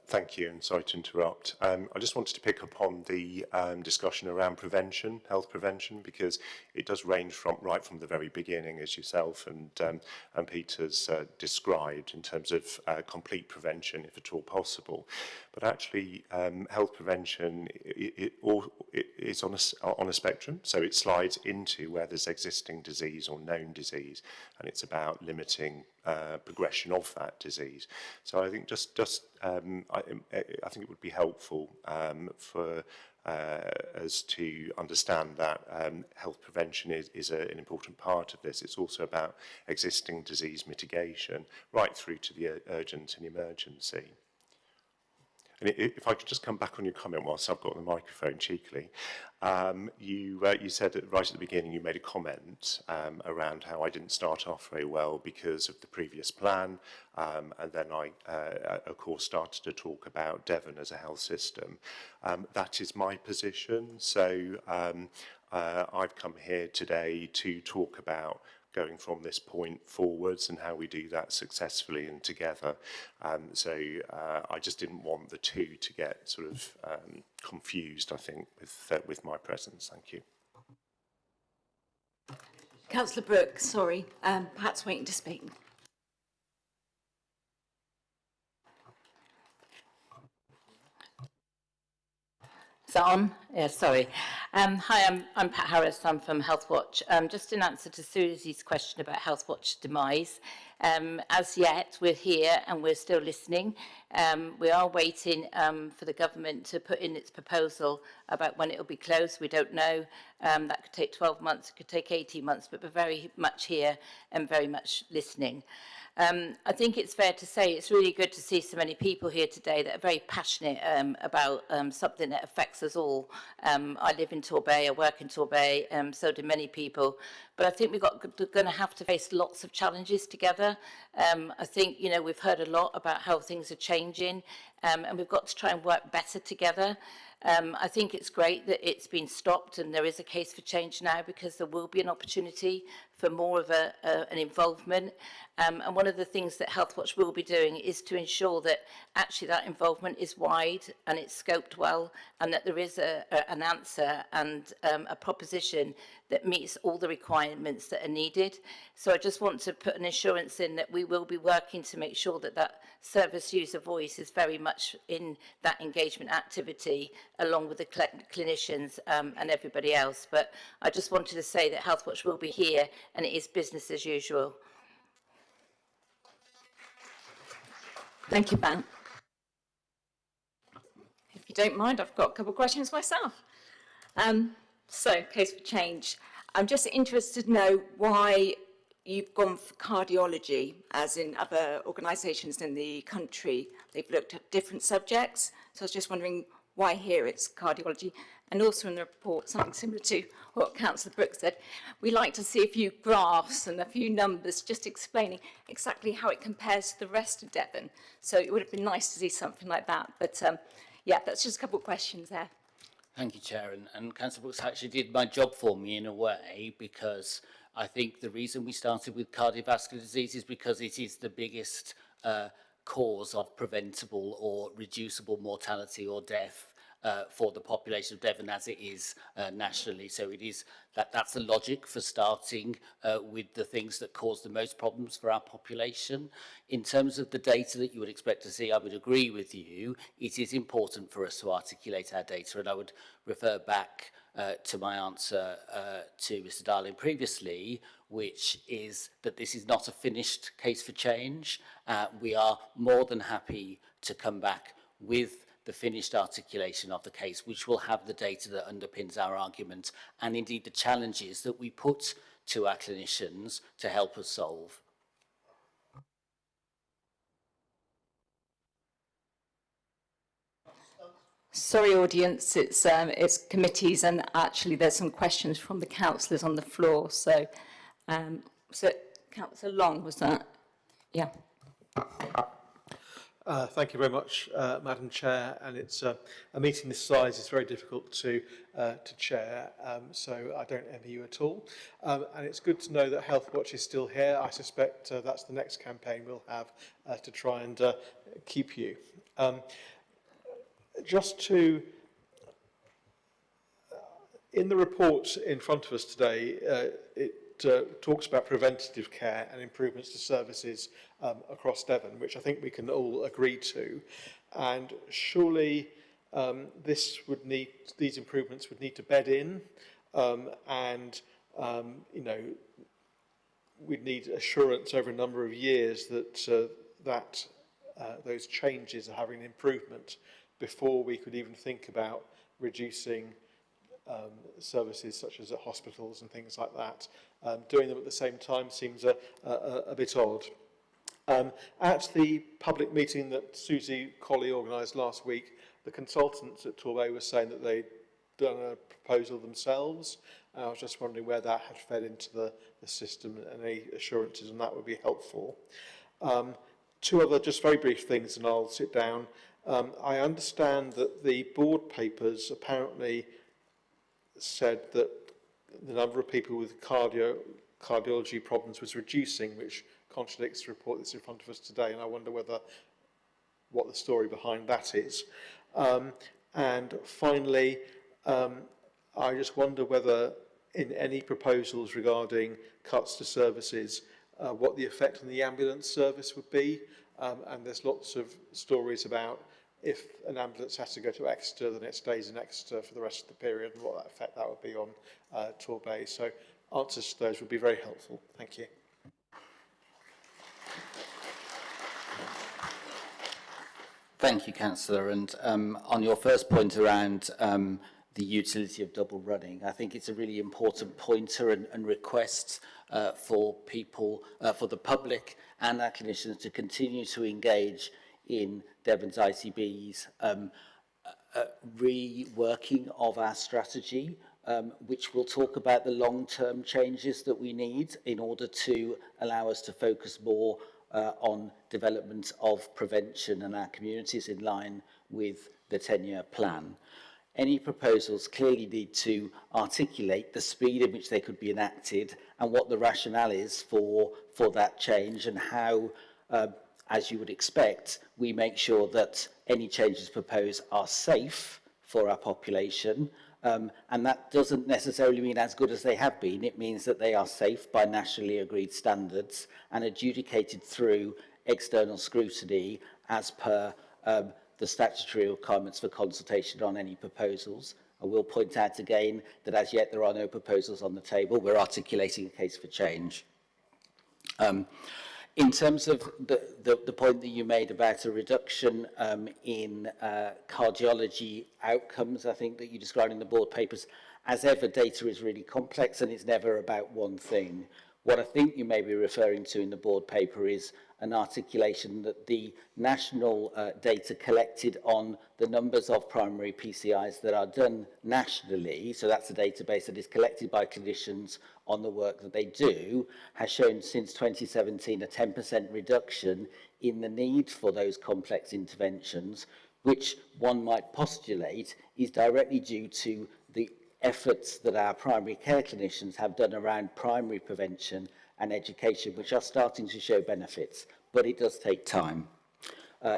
Thank you, and sorry to interrupt. I just wanted to pick up on the discussion around prevention, health prevention, because it does range right from the very beginning, as yourself and Peter's described, in terms of complete prevention, if at all possible. But actually, health prevention is on a spectrum, so it slides into where there's existing disease or known disease, and it's about limiting progression of that disease. So I think I think it would be helpful for us to understand that health prevention is an important part of this. It's also about existing disease mitigation right through to the urgent and emergency. And if I could just come back on your comment whilst I've got the microphone cheekily, you said that right at the beginning you made a comment around how I didn't start off very well because of the previous plan, and then I, of course, started to talk about Devon as a health system. That is my position, so I've come here today to talk about going from this point forwards and how we do that successfully and together. So I just didn't want the two to get sort of confused, I think, with my presence. Thank you. Councillor Brooke, sorry, perhaps waiting to speak. Is that on? Yeah, sorry. Hi, I'm Pat Harris. I'm from Health Watch. Just in answer to Susie's question about Health Watch demise, as yet we're here and we're still listening. We are waiting for the government to put in its proposal about when it will be closed. We don't know. That could take 12 months, it could take 18 months, but we're very much here and very much listening. I think it's fair to say it's really good to see so many people here today that are very passionate about something that affects us all. I live in Torbay, I work in Torbay, so do many people. But I think we're going to have to face lots of challenges together. I think, you know, we've heard a lot about how things are changing, and we've got to try and work better together. I think it's great that it's been stopped and there is a case for change now, because there will be an opportunity for more of an involvement. And one of the things that Health Watch will be doing is to ensure that actually that involvement is wide and it's scoped well, and that there is an answer and a proposition that meets all the requirements that are needed. So I just want to put an assurance in that we will be working to make sure that that service user voice is very much in that engagement activity, along with the clinicians and everybody else. But I just wanted to say that Health Watch will be here and it is business as usual. Thank you, Ben. If you don't mind, I've got a couple of questions myself. So, case for change. I'm just interested to know why you've gone for cardiology, as in other organisations in the country. They've looked at different subjects. So I was just wondering why here it's cardiology. And also in the report, something similar to what Councillor Brooks said, we like to see a few graphs and a few numbers just explaining exactly how it compares to the rest of Devon. So it would have been nice to see something like that. But yeah, that's just a couple of questions there. Thank you, Chair. And Councillor Brooks actually did my job for me in a way, because I think the reason we started with cardiovascular disease is because it is the biggest cause of preventable or reducible mortality or death for the population of Devon as it is nationally. So it is that's the logic for starting with the things that cause the most problems for our population. In terms of the data that you would expect to see, I would agree with you. It is important for us to articulate our data, and I would refer back to my answer to Mr. Darling previously, which is that this is not a finished case for change. We are more than happy to come back with the finished articulation of the case, which will have the data that underpins our argument and indeed the challenges that we put to our clinicians to help us solve. Sorry, audience, it's committees, and actually there's some questions from the councillors on the floor. So Councillor Long, was that? Yeah. Thank you very much, Madam Chair. And it's a meeting this size is very difficult to chair, so I don't envy you at all. And it's good to know that Health Watch is still here. I suspect that's the next campaign we'll have to try and keep you. Just to, in the report in front of us today, it talks about preventative care and improvements to services across Devon, which I think we can all agree to. And surely these improvements would need to bed in, and you know, we'd need assurance over a number of years that those changes are having an improvement before we could even think about reducing services such as at hospitals and things like that. Doing them at the same time seems a bit odd. At the public meeting that Susie Colley organised last week, the consultants at Torbay were saying that they'd done a proposal themselves. I was just wondering where that had fed into the system, and any assurances on that would be helpful. Two other just very brief things, and I'll sit down. I understand that the board papers apparently said that the number of people with cardiology problems was reducing, which contradicts the report that's in front of us today, and I wonder what the story behind that is. And finally, I just wonder whether in any proposals regarding cuts to services, what the effect on the ambulance service would be. And there's lots of stories about if an ambulance has to go to Exeter, then it stays in Exeter for the rest of the period, and what that effect that would be on Torbay. So answers to those would be very helpful. Thank you. Thank you, Councillor. And on your first point around the utility of double running, I think it's a really important pointer and request for people, for the public and our clinicians to continue to engage in Devon's ICB's reworking of our strategy, which will talk about the long-term changes that we need in order to allow us to focus more on development of prevention and our communities in line with the 10-year plan. Any proposals clearly need to articulate the speed in which they could be enacted and what the rationale is for that change, and how, as you would expect, we make sure that any changes proposed are safe for our population. And that doesn't necessarily mean as good as they have been. It means that they are safe by nationally agreed standards and adjudicated through external scrutiny as per the statutory requirements for consultation on any proposals. I will point out again that as yet there are no proposals on the table. We're articulating a case for change. In terms of the point that you made about a reduction in cardiology outcomes, I think that you described in the board papers, as ever, data is really complex and it's never about one thing. What I think you may be referring to in the board paper is an articulation that the national data collected on the numbers of primary PCIs that are done nationally, so that's a database that is collected by clinicians on the work that they do, has shown since 2017 a 10% reduction in the need for those complex interventions, which one might postulate is directly due to the efforts that our primary care clinicians have done around primary prevention and education, which are starting to show benefits, but it does take time.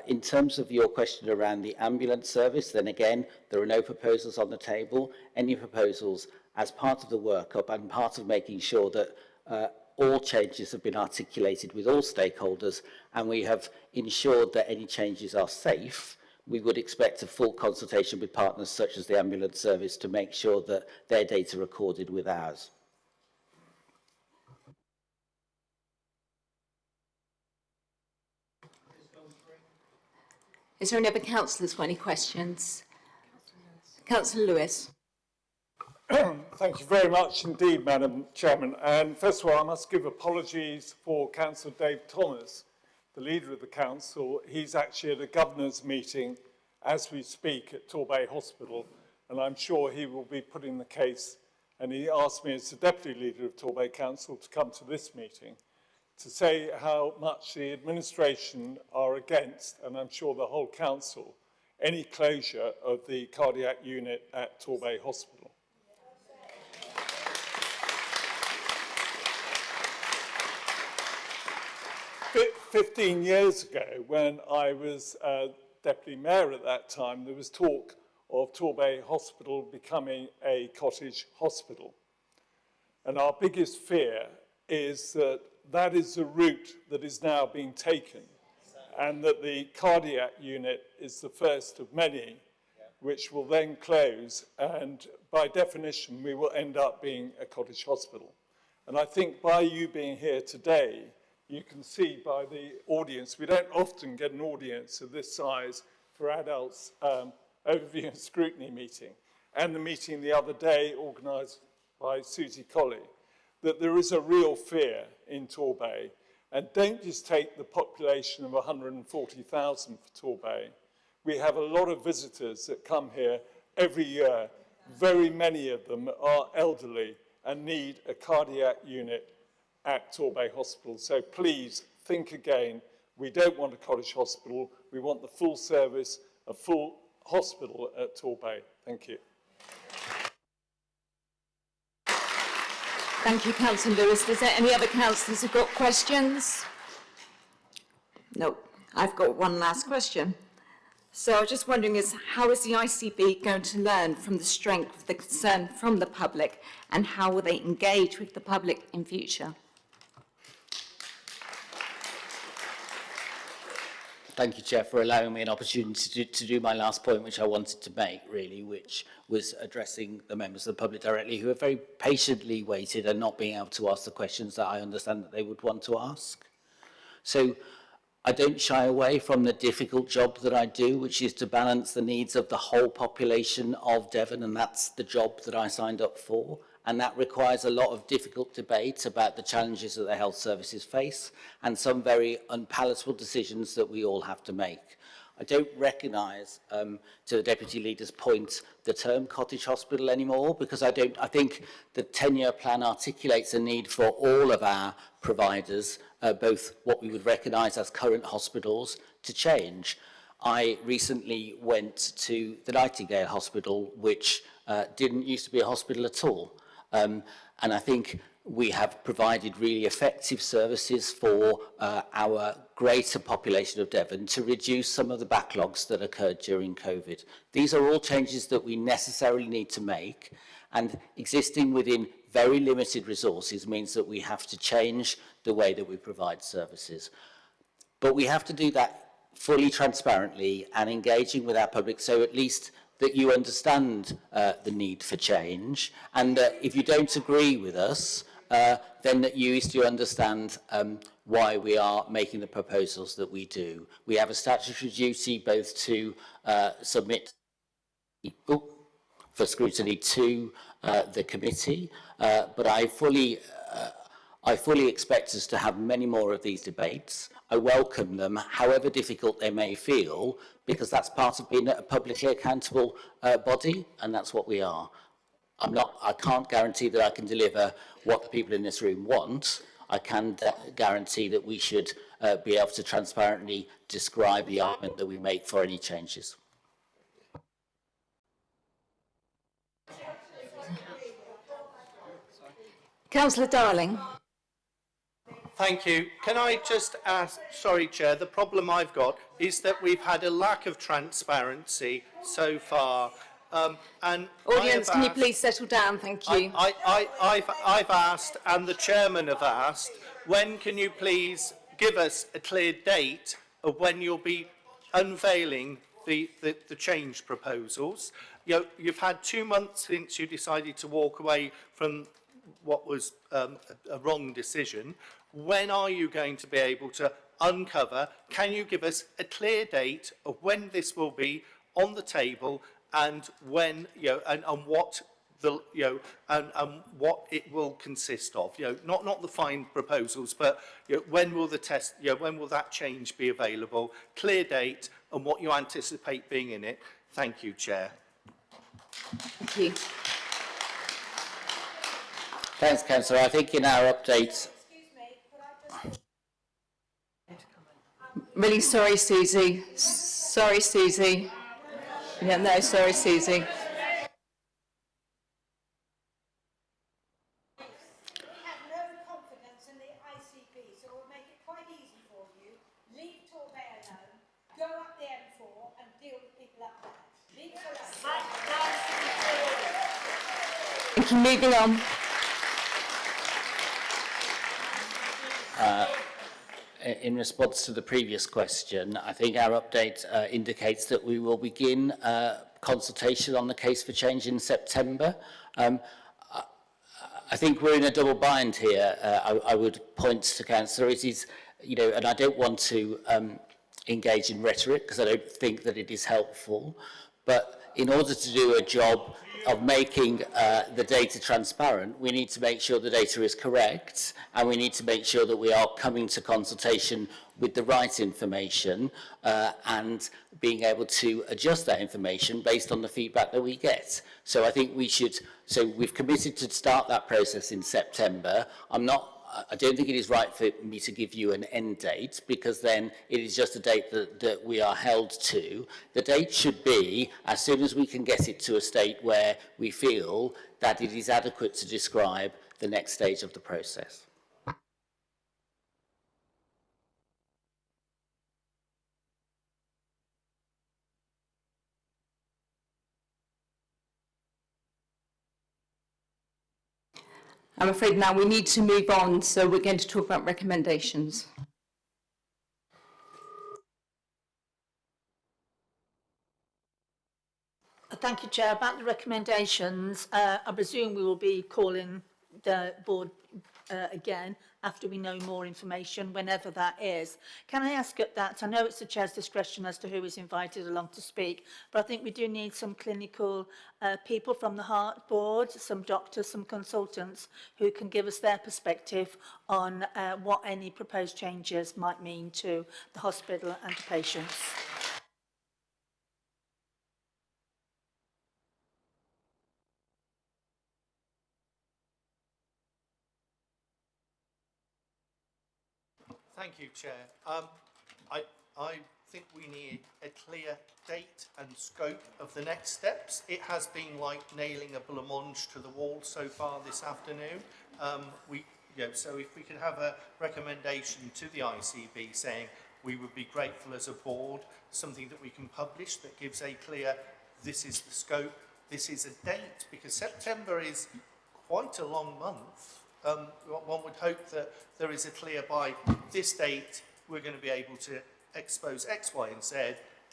In terms of your question around the ambulance service, then again, there are no proposals on the table. Any proposals as part of the workup and part of making sure that all changes have been articulated with all stakeholders and we have ensured that any changes are safe, we would expect a full consultation with partners such as the ambulance service to make sure that their data are recorded with ours. Is there any other councillors for any questions? Councillor Lewis. Thank you very much indeed, Madam Chairman. And first of all, I must give apologies for Councillor Dave Thomas, the leader of the council. He's actually at a governor's meeting as we speak at Torbay Hospital, and I'm sure he will be putting the case. And he asked me as the deputy leader of Torbay Council to come to this meeting to say how much the administration are against, and I'm sure the whole council, any closure of the cardiac unit at Torbay Hospital. But 15 years ago, when I was deputy mayor at that time, there was talk of Torbay Hospital becoming a cottage hospital. And our biggest fear is that that is the route that is now being taken, and that the cardiac unit is the first of many, which will then close, and by definition, we will end up being a cottage hospital. And I think by you being here today, you can see by the audience, we don't often get an audience of this size for adults overview and scrutiny meeting, and the meeting the other day organised by Susie Colley, that there is a real fear in Torbay. And don't just take the population of 140,000 for Torbay. We have a lot of visitors that come here every year. Very many of them are elderly and need a cardiac unit at Torbay Hospital. So please think again. We don't want a cottage hospital. We want the full service, a full hospital at Torbay. Thank you. Thank you, Councillor Lewis. Is there any other councillors who've got questions? No, I've got one last question. So I was just wondering how is the ICB going to learn from the strength of the concern from the public, and how will they engage with the public in future? Thank you, Chair, for allowing me an opportunity to do my last point, which I wanted to make, really, which was addressing the members of the public directly who have very patiently waited and not being able to ask the questions that I understand that they would want to ask. So I don't shy away from the difficult job that I do, which is to balance the needs of the whole population of Devon, and that's the job that I signed up for. And that requires a lot of difficult debate about the challenges that the health services face and some very unpalatable decisions that we all have to make. I don't recognise, to the Deputy Leader's point, the term cottage hospital anymore, because I think the 10-year plan articulates a need for all of our providers, both what we would recognise as current hospitals, to change. I recently went to the Nightingale Hospital, which didn't used to be a hospital at all. And I think we have provided really effective services for our greater population of Devon to reduce some of the backlogs that occurred during COVID. These are all changes that we necessarily need to make, and existing within very limited resources means that we have to change the way that we provide services. But we have to do that fully transparently and engaging with our public, so at least that you understand the need for change, and that if you don't agree with us, then that you used to understand why we are making the proposals that we do. We have a statutory duty both to submit for scrutiny to the committee, but I fully expect us to have many more of these debates. I welcome them, however difficult they may feel, because that's part of being a publicly accountable body, and that's what we are. I can't guarantee that I can deliver what the people in this room want. I can guarantee that we should be able to transparently describe the argument that we make for any changes. Councillor Darling. Thank you. Can I just ask, sorry, Chair, the problem I've got is that we've had a lack of transparency so far. And Audience, can you please settle down? Thank you. I've asked, and the chairman have asked, when can you please give us a clear date of when you'll be unveiling the change proposals? You know, you've had 2 months since you decided to walk away from what was a wrong decision. When are you going to be able to uncover? Can you give us a clear date of when this will be on the table and when, you know, and what the, you know, and what it will consist of? You know, not the fine proposals, but, you know, when will the test, you know, when will that change be available? Clear date and what you anticipate being in it. Thank you, Chair. Thank you. Thanks, Councillor. I think in our updates... Really sorry, Susie. Sorry, Susie. Yeah, no, sorry, Susie. We have no confidence in the ICB, so we'll make it quite easy for you. Leave Torbay alone, go up the M4 and deal with people up there. Leave us alone. Thank you. Moving on. In response to the previous question, I think our update indicates that we will begin consultation on the case for change in September. I think we're in a double bind here. I would point to Councillor, it is, you know, and I don't want to engage in rhetoric because I don't think that it is helpful, but in order to do a job of making the data transparent, we need to make sure the data is correct, and we need to make sure that we are coming to consultation with the right information and being able to adjust that information based on the feedback that we get. So I think we should, so we've committed to start that process in September. I don't think it is right for me to give you an end date, because then it is just a date that we are held to. The date should be as soon as we can get it to a state where we feel that it is adequate to describe the next stage of the process. I'm afraid now we need to move on, so we're going to talk about recommendations. Thank you, Chair. About the recommendations, I presume we will be calling the board again after we know more information, whenever that is. Can I ask at that, I know it's the Chair's discretion as to who is invited along to speak, but I think we do need some clinical people from the Heart Board, some doctors, some consultants who can give us their perspective on what any proposed changes might mean to the hospital and to patients. Thank you, Chair. I think we need a clear date and scope of the next steps. It has been like nailing a blancmange to the wall so far this afternoon. So if we could have a recommendation to the ICB saying we would be grateful as a board, something that we can publish that gives a clear, this is the scope, this is a date, because September is quite a long month. One would hope that there is a clear, by this date we're going to be able to expose X, Y and Z,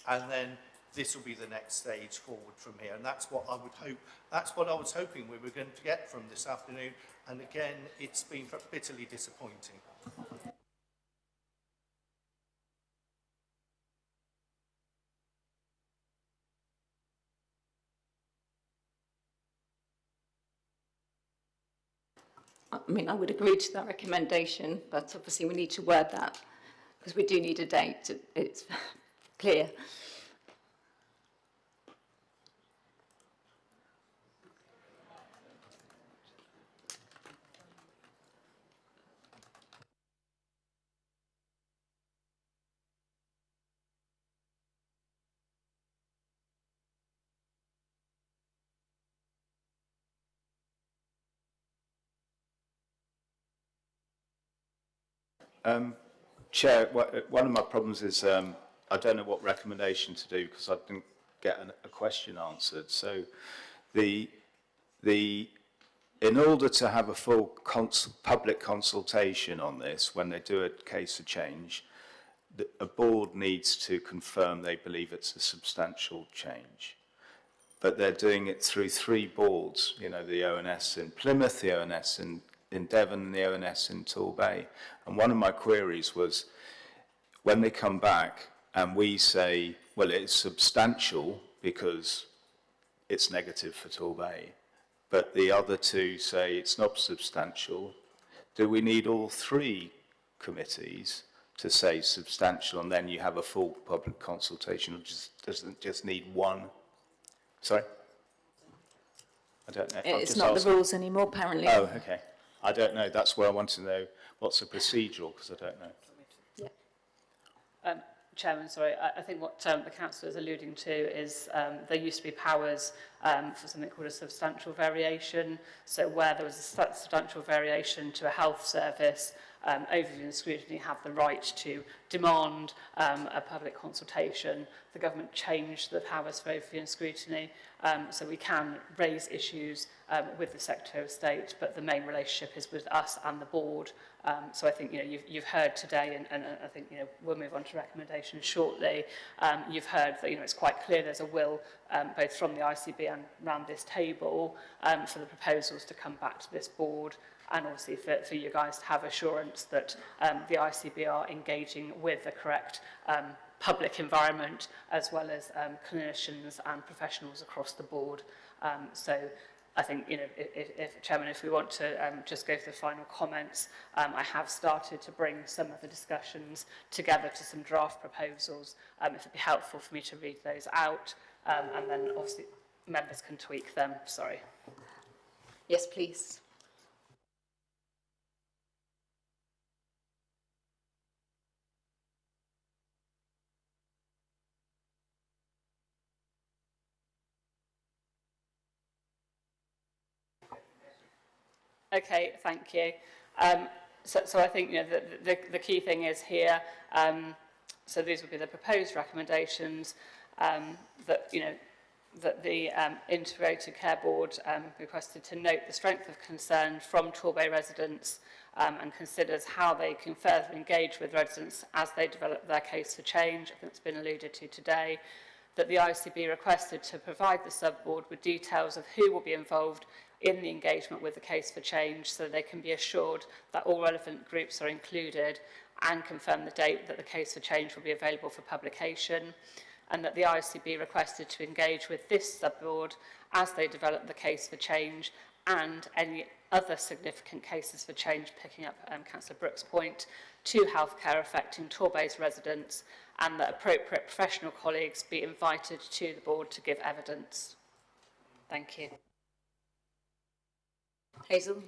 and then this will be the next stage forward from here. And that's what I would hope, that's what I was hoping we were going to get from this afternoon, and again it's been bitterly disappointing. I mean, I would agree to that recommendation, but obviously we need to word that because we do need a date. It's clear. Chair, one of my problems is I don't know what recommendation to do because I didn't get a question answered. So in order to have a full public consultation on this, when they do a case of change, a board needs to confirm they believe it's a substantial change. But they're doing it through 3 boards, you know, the ONS in Plymouth, the ONS in Devon, and the ONS in Torbay. And one of my queries was, when they come back and we say, well, it's substantial because it's negative for Torbay, but the other 2 say it's not substantial, do we need all 3 committees to say substantial and then you have a full public consultation, or doesn't just need 1? Sorry? I don't know. It's not the rules anymore, apparently. Oh, okay. I don't know. That's where I want to know what's the procedural, because I don't know. Yeah. Chairman, sorry, I think what the councillor is alluding to is there used to be powers for something called a substantial variation. So where there was a substantial variation to a health service, overview and scrutiny have the right to demand a public consultation. The government changed the powers for overview and scrutiny, so we can raise issues with the Secretary of State, but the main relationship is with us and the board. So I think, you know, you've heard today, and I think, you know, we'll move on to recommendations shortly. You've heard that, you know, it's quite clear there's a will both from the ICB and around this table for the proposals to come back to this board, and obviously for you guys to have assurance that the ICB are engaging with the correct public environment, as well as clinicians and professionals across the board. So I think, you know, if Chairman, if we want to just go to the final comments, I have started to bring some of the discussions together to some draft proposals. If it'd be helpful for me to read those out, and then obviously members can tweak them. Sorry. Yes, please. Okay, thank you. So I think, you know, the key thing is here, so these would be the proposed recommendations, that, you know, that the Integrated Care Board requested to note the strength of concern from Torbay residents and considers how they can further engage with residents as they develop their case for change. I think it's been alluded to today. That the ICB requested to provide the sub-board with details of who will be involved in the engagement with the case for change, so they can be assured that all relevant groups are included, and confirm the date that the case for change will be available for publication, and that the ICB requested to engage with this sub-board as they develop the case for change and any other significant cases for change, picking up Councillor Brooks' point, to healthcare affecting Torbay's residents, and that appropriate professional colleagues be invited to the board to give evidence. Thank you. Hazel?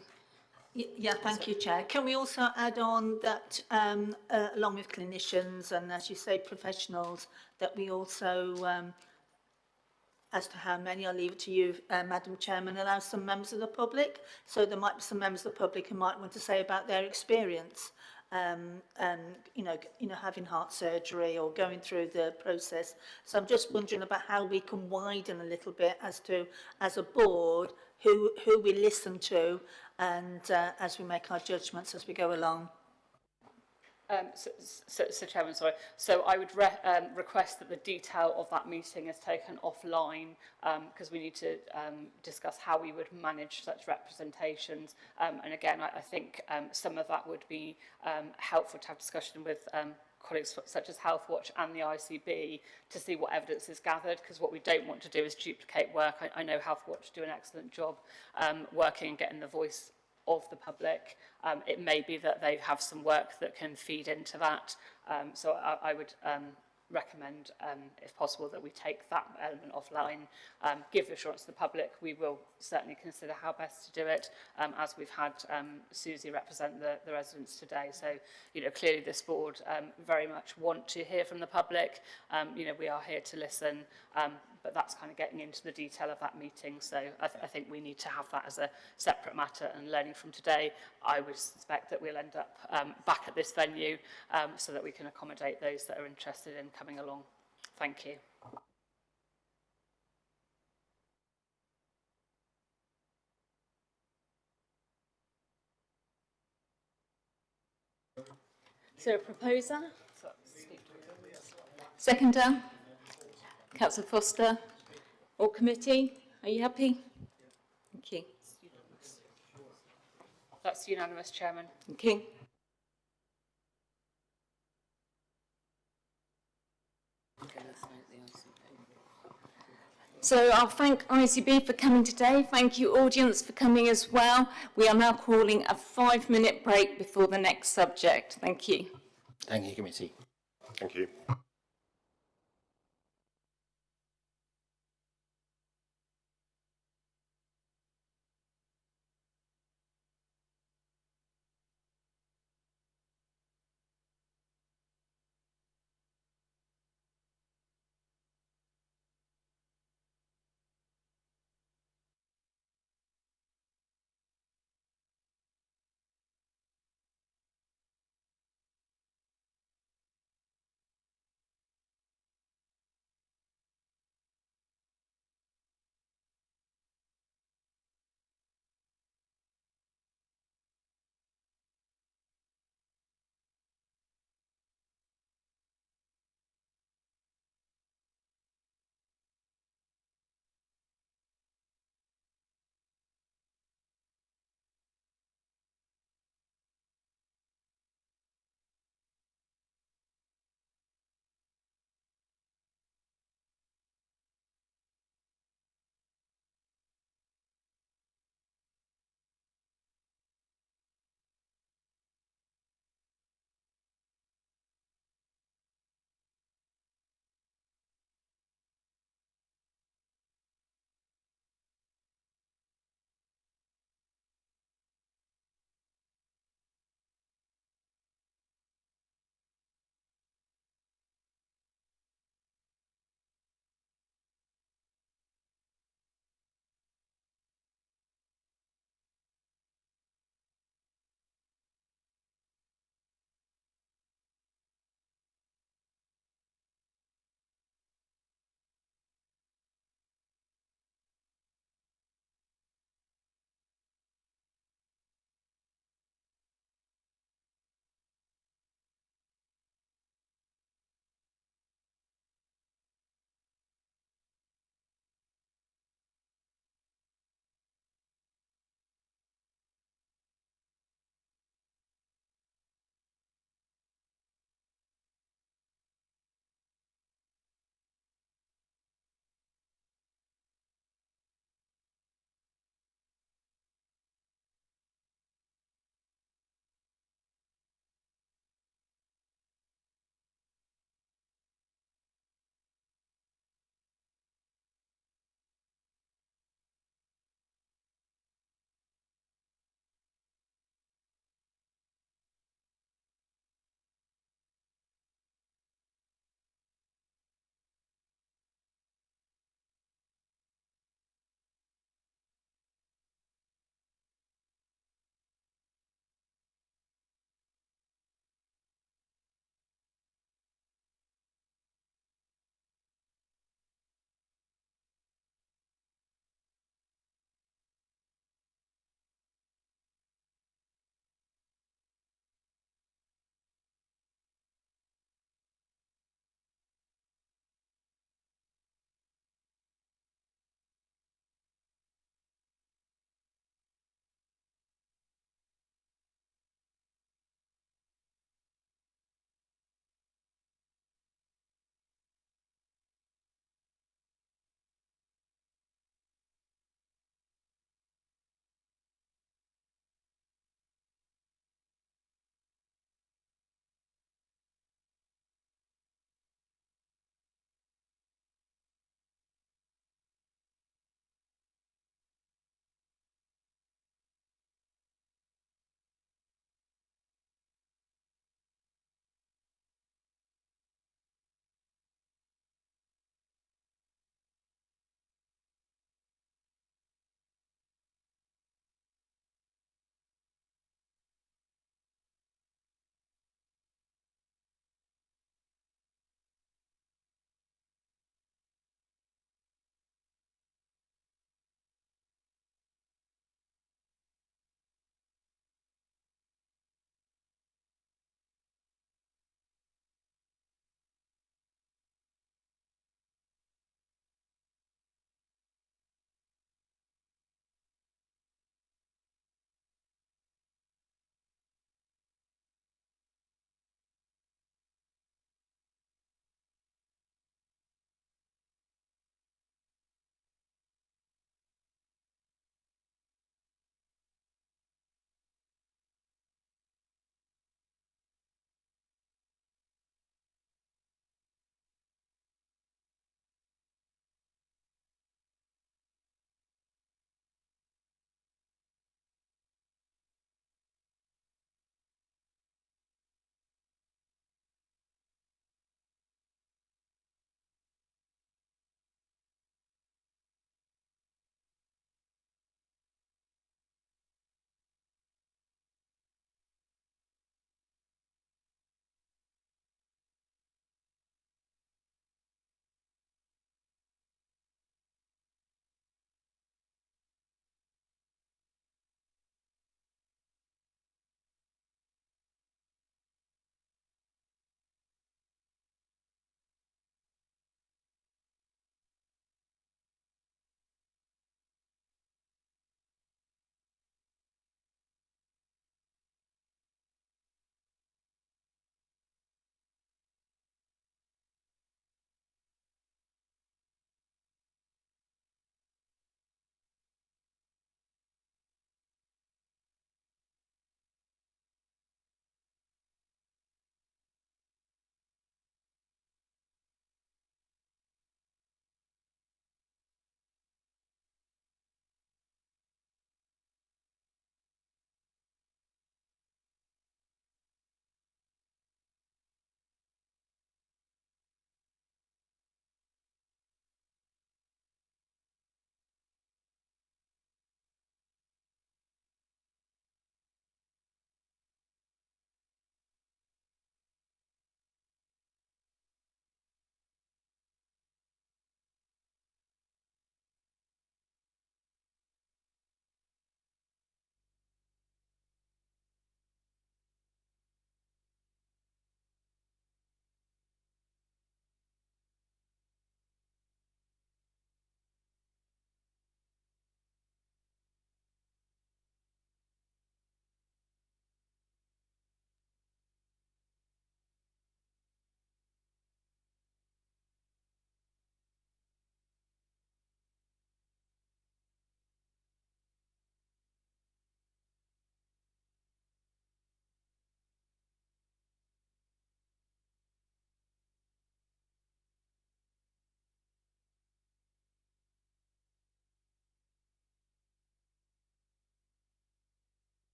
Yeah, thank you, Chair. Can we also add on that, along with clinicians and, as you say, professionals, that we also, as to how many, I'll leave it to you, Madam Chairman, allow some members of the public. So there might be some members of the public who might want to say about their experience, and you know, having heart surgery or going through the process. So I'm just wondering about how we can widen a little bit as to, as a board, who we listen to, and as we make our judgments as we go along. So Chairman, sorry. So I would request that the detail of that meeting is taken offline, because we need to discuss how we would manage such representations. And again, I think some of that would be helpful to have discussion with colleagues such as Healthwatch and the ICB to see what evidence is gathered, because what we don't want to do is duplicate work. I know Healthwatch do an excellent job working and getting the voice of the public. It may be that they have some work that can feed into that. So I would recommend, if possible, that we take that element offline, give assurance to the public. We will certainly consider how best to do it, as we've had Susie represent the residents today. So, you know, clearly this board very much want to hear from the public. You know, we are here to listen, but that's kind of getting into the detail of that meeting. So I think we need to have that as a separate matter, and learning from today, I would suspect that we'll end up back at this venue so that we can accommodate those that are interested in coming along. Thank you. Is there a proposer? Seconder? Councillor Foster? All committee? Are you happy? Thank you. That's unanimous, Chairman. Thank you. So I'll thank ICB for coming today. Thank you, audience, for coming as well. We are now calling a 5-minute break before the next subject. Thank you. Thank you, committee. Thank you.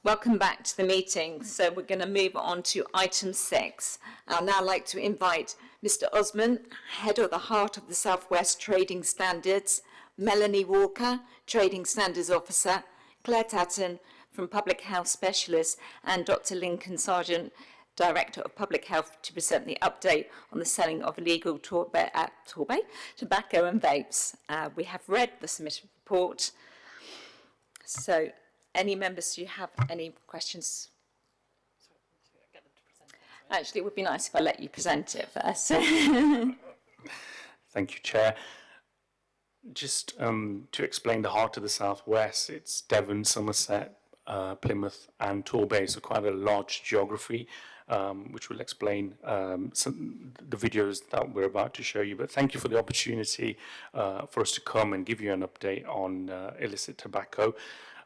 Welcome back to the meeting. So we're going to move on to item 6. I'd now like to invite Mr. Osman, Head of the Heart of the Southwest Trading Standards, Melanie Walker, Trading Standards Officer, Claire Tatton from Public Health Specialist, and Dr. Lincoln Sargent, Director of Public Health, to present the update on the selling of illegal Torbay tobacco and vapes. We have read the submitted report. So, any members, do you have any questions? Actually, it would be nice if I let you present it first. Thank you, Chair. Just to explain the heart of the Southwest, it's Devon, Somerset, Plymouth and Torbay, so quite a large geography, which will explain the videos that we're about to show you. But thank you for the opportunity for us to come and give you an update on illicit tobacco.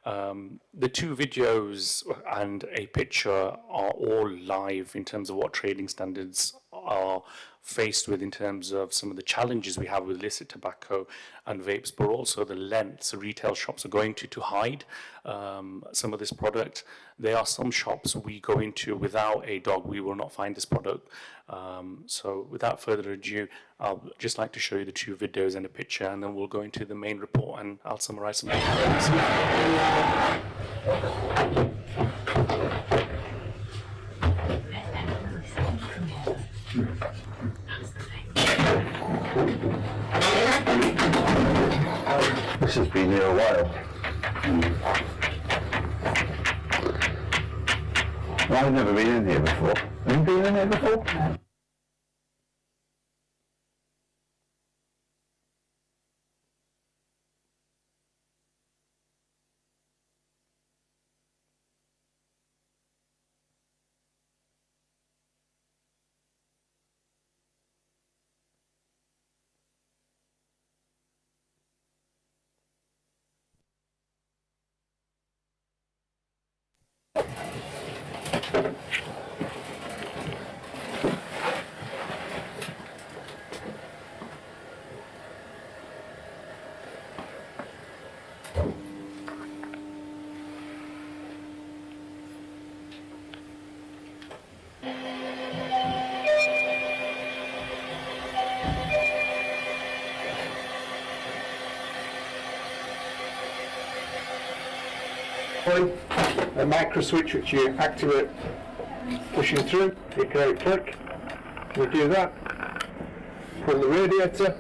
The 2 videos and a picture are all live in terms of what trading standards are faced with in terms of some of the challenges we have with illicit tobacco and vapes, but also the lengths retail shops are going to hide some of this product. There are some shops we go into without a dog, we will not find this product. So without further ado, I'll just like to show you the 2 videos and a picture, and then we'll go into the main report and I'll summarize some of the comments. This has been here a while. Well, I've never been in here before. Have you been in here before? A micro switch which you activate pushing through, you can click, we do that, pull the radiator,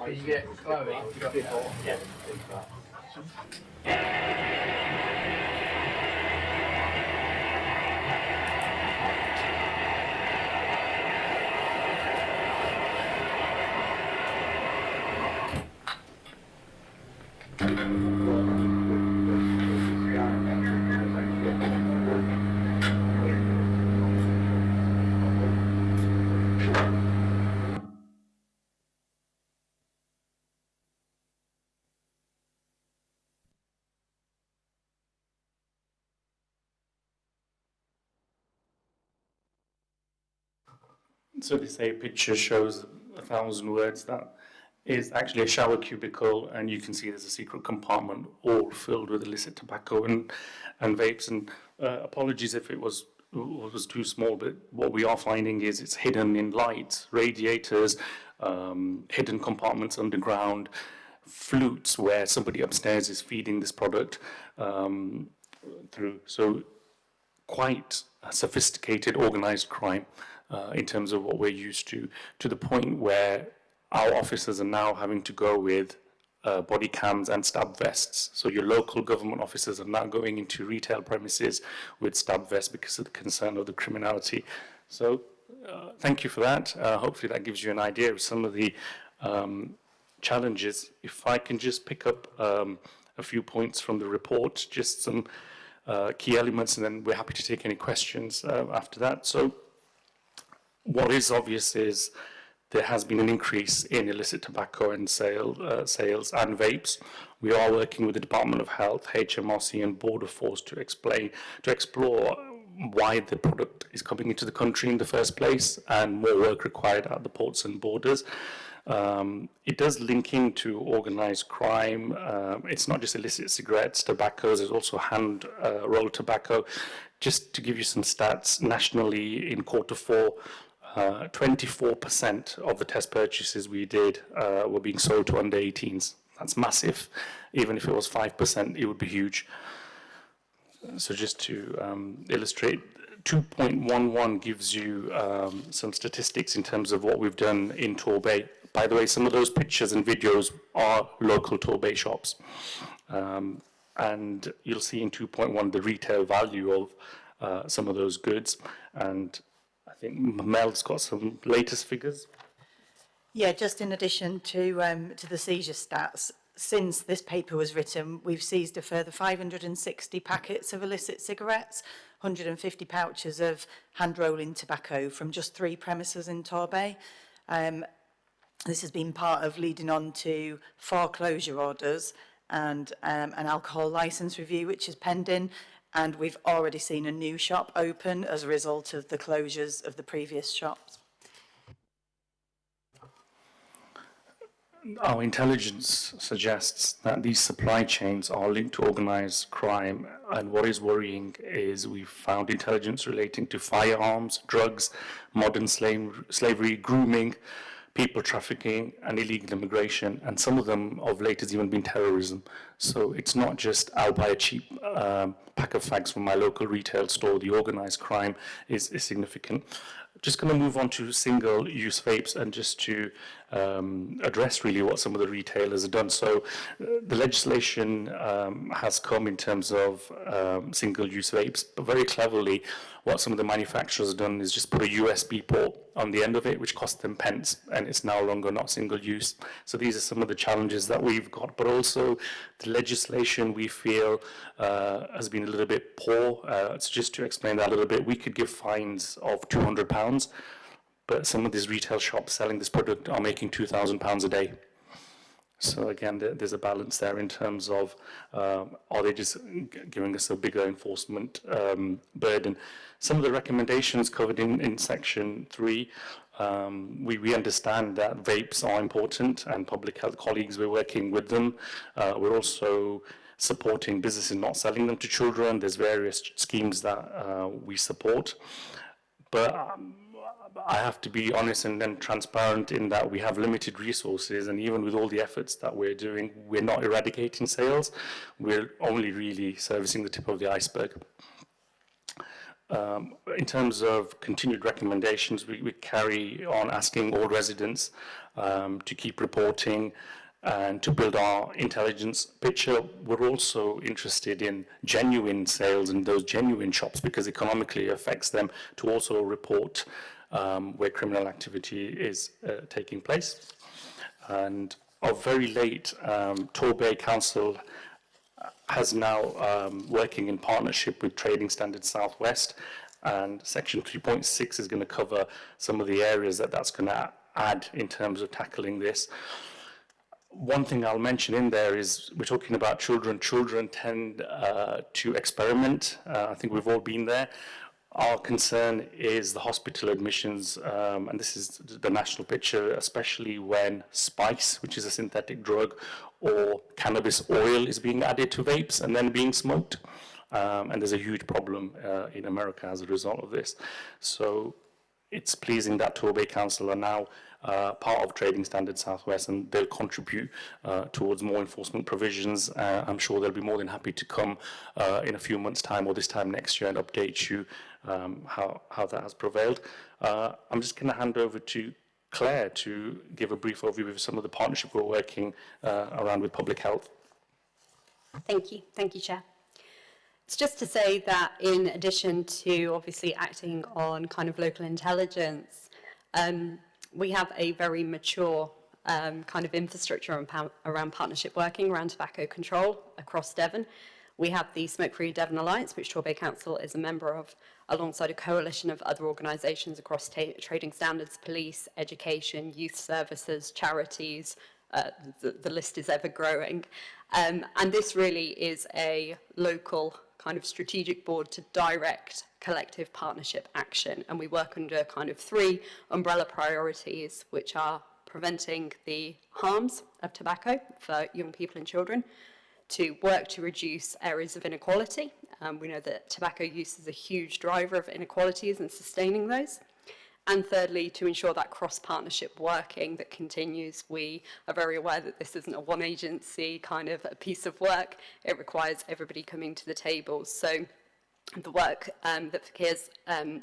You get Chloe. Yeah. So they say a picture shows 1,000 words. That is actually a shower cubicle, and you can see there's a secret compartment all filled with illicit tobacco and vapes. And apologies if it was too small, but what we are finding is it's hidden in lights, radiators, hidden compartments underground, flutes where somebody upstairs is feeding this product through. So quite a sophisticated, organized crime in terms of what we're used to the point where our officers are now having to go with body cams and stab vests. So your local government officers are now going into retail premises with stab vests because of the concern of the criminality. So thank you for that. Hopefully that gives you an idea of some of the challenges. If I can just pick up a few points from the report, just some key elements, and then we're happy to take any questions after that. So what is obvious is there has been an increase in illicit tobacco and sales and vapes. We are working with the Department of Health, HMRC and Border Force to explore why the product is coming into the country in the first place, and more work required at the ports and borders. It does link into organised crime. It's not just illicit cigarettes, tobaccos, there's also hand-rolled tobacco. Just to give you some stats, nationally in Q4, 24% of the test purchases we did were being sold to under 18s. That's massive. Even if it was 5%, it would be huge. So just to illustrate, 2.11 gives you some statistics in terms of what we've done in Torbay. By the way, some of those pictures and videos are local Torbay shops. And you'll see in 2.1 the retail value of some of those goods. And I think Mel's got some latest figures. Yeah, just in addition to the seizure stats, since this paper was written, we've seized a further 560 packets of illicit cigarettes, 150 pouches of hand-rolling tobacco from just 3 premises in Torbay. This has been part of leading on to 4 closure orders and an alcohol licence review, which is pending. And we've already seen a new shop open as a result of the closures of the previous shops. Our intelligence suggests that these supply chains are linked to organised crime, and what is worrying is we've found intelligence relating to firearms, drugs, modern slavery, grooming, people trafficking and illegal immigration, and some of them of late has even been terrorism. So it's not just I'll buy a cheap pack of fags from my local retail store. The organised crime is significant. Just going to move on to single-use vapes and just to address really what some of the retailers have done. So the legislation has come in terms of single-use vapes, but very cleverly what some of the manufacturers have done is just put a USB port on the end of it, which cost them pence, and it's no longer not single-use. So these are some of the challenges that we've got, but also the legislation we feel has been a little bit poor. So just to explain that a little bit, we could give fines of £200, but some of these retail shops selling this product are making £2,000 a day. So again, there's a balance there in terms of are they just giving us a bigger enforcement burden. Some of the recommendations covered in section 3, we understand that vapes are important, and public health colleagues, we're working with them. We're also supporting businesses not selling them to children. There's various schemes that we support. But I have to be honest and transparent in that we have limited resources, and even with all the efforts that we're doing, we're not eradicating sales. We're only really servicing the tip of the iceberg. In terms of continued recommendations, we carry on asking all residents to keep reporting and to build our intelligence picture. We're also interested in genuine sales in those genuine shops, because economically it affects them to also report where criminal activity is taking place. And of very late, Torbay Council has now working in partnership with Trading Standards Southwest, and section 3.6 is going to cover some of the areas that's going to add in terms of tackling this. One thing I'll mention in there is we're talking about children. Children tend to experiment. I think we've all been there. Our concern is the hospital admissions, and this is the national picture, especially when spice, which is a synthetic drug, or cannabis oil is being added to vapes and then being smoked. And there's a huge problem in America as a result of this. So it's pleasing that Torbay Council are now part of Trading Standards Southwest, and they'll contribute towards more enforcement provisions. I'm sure they'll be more than happy to come in a few months' time or this time next year and update you how that has prevailed. I'm just going to hand over to Claire to give a brief overview of some of the partnership we're working around with public health. Thank you, Chair. It's just to say that in addition to obviously acting on kind of local intelligence, we have a very mature kind of infrastructure around partnership working around tobacco control across Devon. We have the Smoke Free Devon Alliance, which Torbay Council is a member of, alongside a coalition of other organisations across trading standards, police, education, youth services, charities. The list is ever growing. And this really is a local kind of strategic board to direct collective partnership action. And we work under kind of 3 umbrella priorities, which are preventing the harms of tobacco for young people and children, to work to reduce areas of inequality. We know that tobacco use is a huge driver of inequalities and sustaining those. And thirdly, to ensure that cross-partnership working that continues. We are very aware that this isn't a one-agency kind of a piece of work. It requires everybody coming to the table. So the work that Fakir's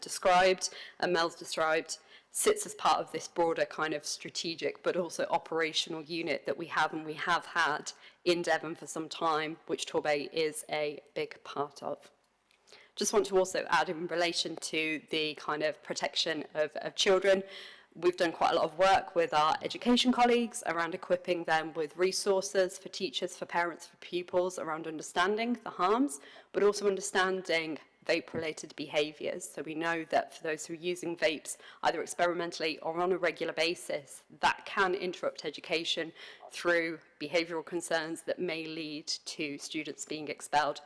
described and Mel's described sits as part of this broader kind of strategic but also operational unit that we have and we have had in Devon for some time, which Torbay is a big part of. Just want to also add in relation to the kind of protection of children, we've done quite a lot of work with our education colleagues around equipping them with resources for teachers, for parents, for pupils around understanding the harms, but also understanding vape-related behaviours. So we know that for those who are using vapes, either experimentally or on a regular basis, that can interrupt education through behavioural concerns that may lead to students being expelled.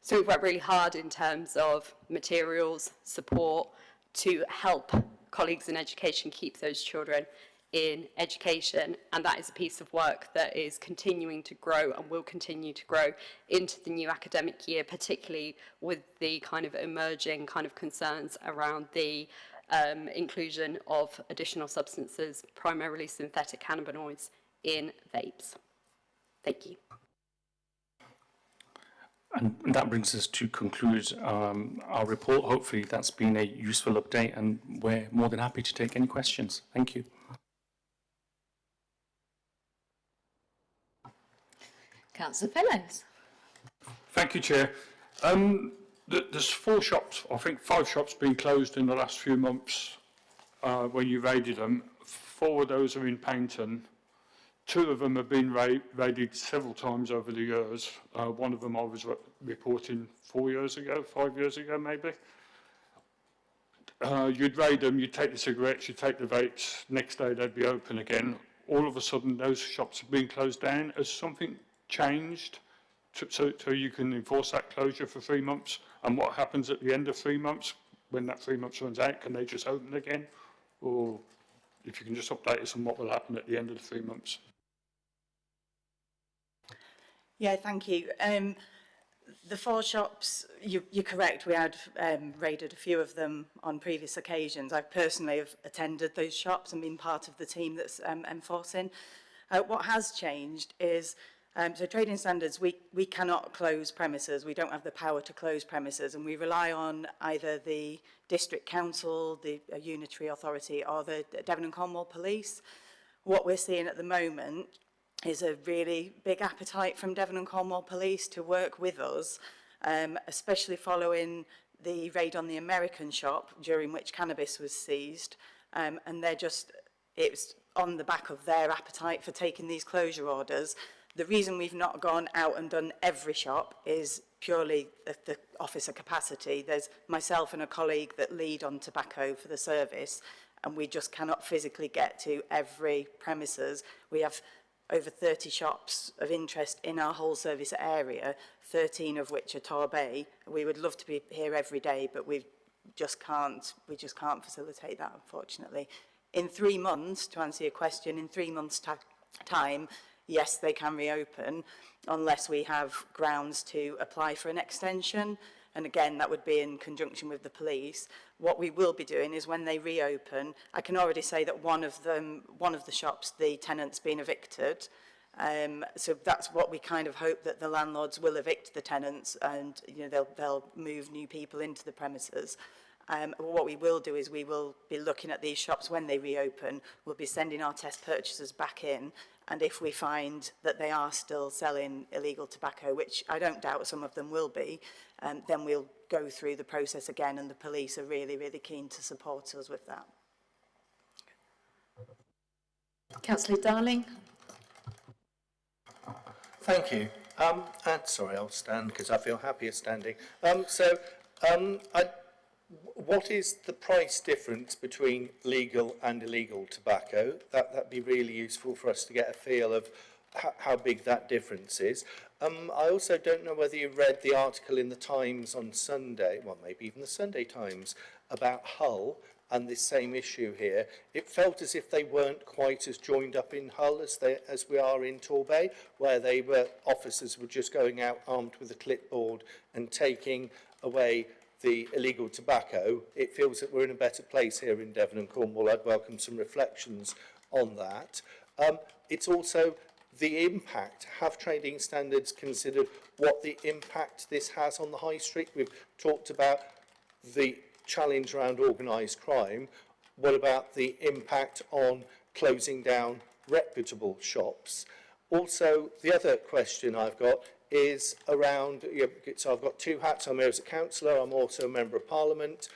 So we've worked really hard in terms of materials, support, to help colleagues in education keep those children in education, and that is a piece of work that is continuing to grow and will continue to grow into the new academic year, particularly with the kind of emerging kind of concerns around the inclusion of additional substances, primarily synthetic cannabinoids, in vapes. Thank you. And that brings us to conclude our report. Hopefully that's been a useful update, and we're more than happy to take any questions. Thank you. Councillor Fellows. Thank you, Chair. There's 4 shops, I think 5 shops being closed in the last few months when you raided them. 4 of those are in Paynton. 2 of them have been raided several times over the years. One of them I was reporting 4 years ago, 5 years ago maybe. You'd raid them, you'd take the cigarettes, you'd take the vapes, next day they'd be open again. All of a sudden those shops have been closed down. Has something changed so you can enforce that closure for 3 months? And what happens at the end of 3 months? When that 3 months runs out, can they just open again? Or if you can just update us on what will happen at the end of the 3 months. Yeah, thank you. The 4 shops, you're correct, we had raided a few of them on previous occasions. I personally have attended those shops and been part of the team that's enforcing. What has changed is, so trading standards, we cannot close premises. We don't have the power to close premises, and we rely on either the district council, the unitary authority, or the Devon and Cornwall police. What we're seeing at the moment is a really big appetite from Devon and Cornwall police to work with us, especially following the raid on the American shop, during which cannabis was seized. And it's on the back of their appetite for taking these closure orders. The reason we've not gone out and done every shop is purely the officer capacity. There's myself and a colleague that lead on tobacco for the service, and we just cannot physically get to every premises. We have over 30 shops of interest in our whole service area, 13 of which are Torbay. We would love to be here every day, but we just can't facilitate that, unfortunately. In 3 months, to answer your question, in 3 months' time, yes, they can reopen, unless we have grounds to apply for an extension. And again, that would be in conjunction with the police. What we will be doing is when they reopen, I can already say that one of the shops, the tenant's been evicted. So that's what we kind of hope, that the landlords will evict the tenants, and they'll move new people into the premises. What we will do is we will be looking at these shops when they reopen. We'll be sending our test purchasers back in, and if we find that they are still selling illegal tobacco, which I don't doubt some of them will be, then we'll go through the process again, and the police are really, really keen to support us with that. Councillor Darling. Thank you. And sorry, I'll stand because I feel happier standing. What is the price difference between legal and illegal tobacco? That'd be really useful for us to get a feel of how big that difference is. I also don't know whether you read the article in the Times on Sunday, well, maybe even the Sunday Times, about Hull and this same issue here. It felt as if they weren't quite as joined up in Hull as we are in Torbay, where officers were just going out armed with a clipboard and taking away the illegal tobacco. It feels that we're in a better place here in Devon and Cornwall. I'd welcome some reflections on that. It's also the impact. Have trading standards considered what the impact this has on the high street? We've talked about the challenge around organised crime. What about the impact on closing down reputable shops? Also, the other question I've got is around, so I've got two hats. I'm here as a councillor, I'm also a Member of Parliament.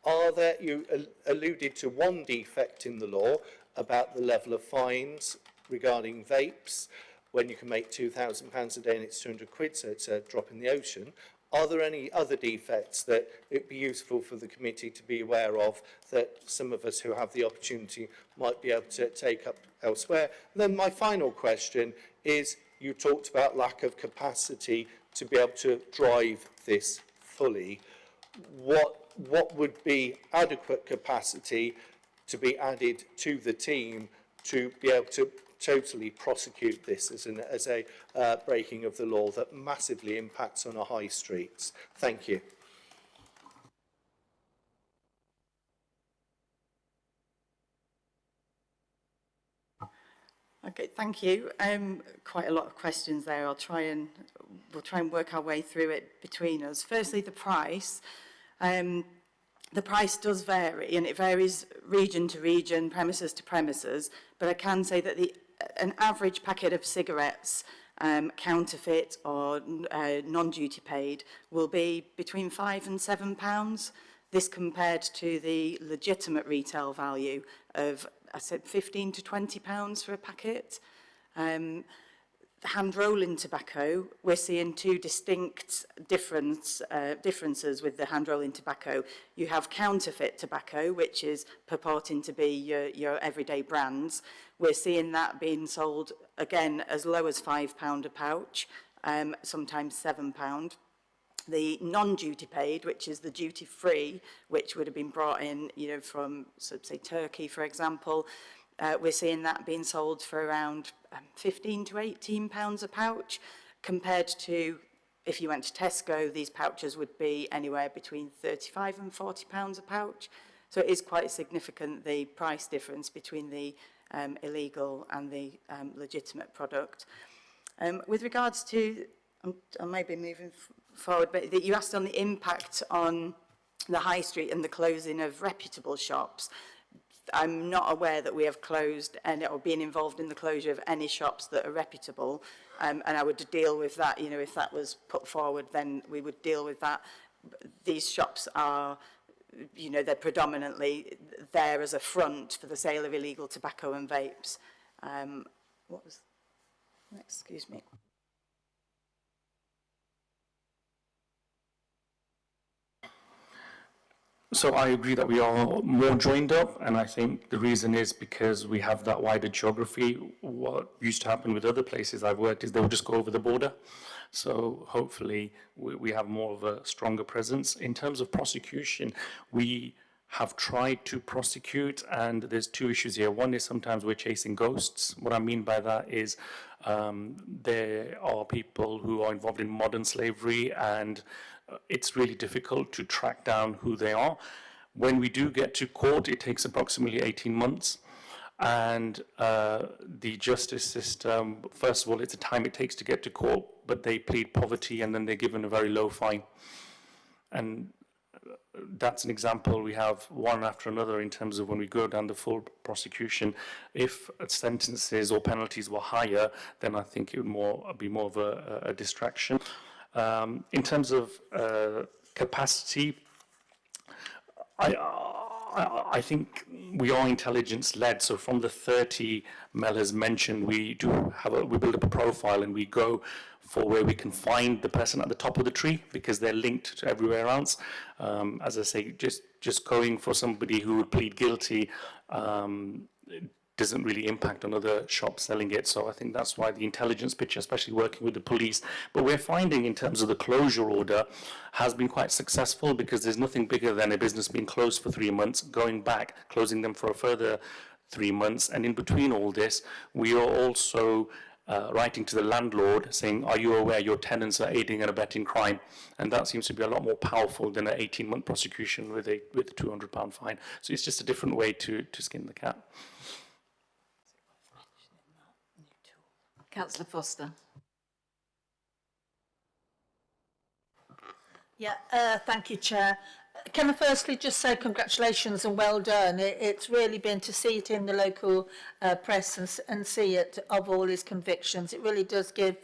You alluded to one defect in the law about the level of fines regarding vapes, when you can make £2,000 a day and it's 200 quid, so it's a drop in the ocean. Are there any other defects that it'd be useful for the committee to be aware of that some of us who have the opportunity might be able to take up elsewhere? And then my final question is, you talked about lack of capacity to be able to drive this fully. What would be adequate capacity to be added to the team to be able to totally prosecute this as a breaking of the law that massively impacts on our high streets? Thank you. Okay, thank you. Quite a lot of questions there. We'll try and work our way through it between us. Firstly, the price. The price does vary, and it varies region to region, premises to premises, but I can say that an average packet of cigarettes, counterfeit or non-duty paid, will be between £5 and £7. This compared to the legitimate retail value of, I said, £15 to £20 for a packet. Hand-rolling tobacco, we're seeing two distinct differences with the hand-rolling tobacco. You have counterfeit tobacco, which is purporting to be your everyday brands. We're seeing that being sold, again, as low as £5 a pouch, sometimes £7. The non-duty paid, which is the duty-free, which would have been brought in, from, say, Turkey, for example, we're seeing that being sold for around £15 to £18 a pouch, compared to, if you went to Tesco, these pouches would be anywhere between £35 and £40 a pouch. So it is quite significant, the price difference between the illegal and the legitimate product. With regards to, I may be moving forward, but you asked on the impact on the high street and the closing of reputable shops. I'm not aware that we have closed or been involved in the closure of any shops that are reputable, and I would deal with that. If that was put forward, then we would deal with that. These shops are, they're predominantly there as a front for the sale of illegal tobacco and vapes. Excuse me. So I agree that we are more joined up, and I think the reason is because we have that wider geography. What used to happen with other places I've worked is they would just go over the border. So hopefully we have more of a stronger presence. In terms of prosecution, we have tried to prosecute, and there's two issues here. One is sometimes we're chasing ghosts. What I mean by that is there are people who are involved in modern slavery, and it's really difficult to track down who they are. When we do get to court, it takes approximately 18 months. And the justice system, first of all, it's the time it takes to get to court, but they plead poverty and then they're given a very low fine. And that's an example. We have one after another in terms of when we go down the full prosecution. If sentences or penalties were higher, then I think it would be more of a distraction. In terms of capacity, I think we are intelligence-led. So from the 30 Mel has mentioned, we build up a profile and we go for where we can find the person at the top of the tree because they're linked to everywhere else. As I say, just just going for somebody who would plead guilty doesn't really impact on other shops selling it. So I think that's why the intelligence picture, especially working with the police. But we're finding in terms of the closure order has been quite successful, because there's nothing bigger than a business being closed for 3 months, going back, closing them for a further 3 months. And in between all this, we are also writing to the landlord saying, are you aware your tenants are aiding and abetting crime? And that seems to be a lot more powerful than an 18-month prosecution with a £200 fine. So it's just a different way to skin the cat. Councillor Foster. Yeah, thank you, Chair. Can I firstly just say congratulations and well done. It's really been to see it in the local press and see it of all his convictions. It really does give,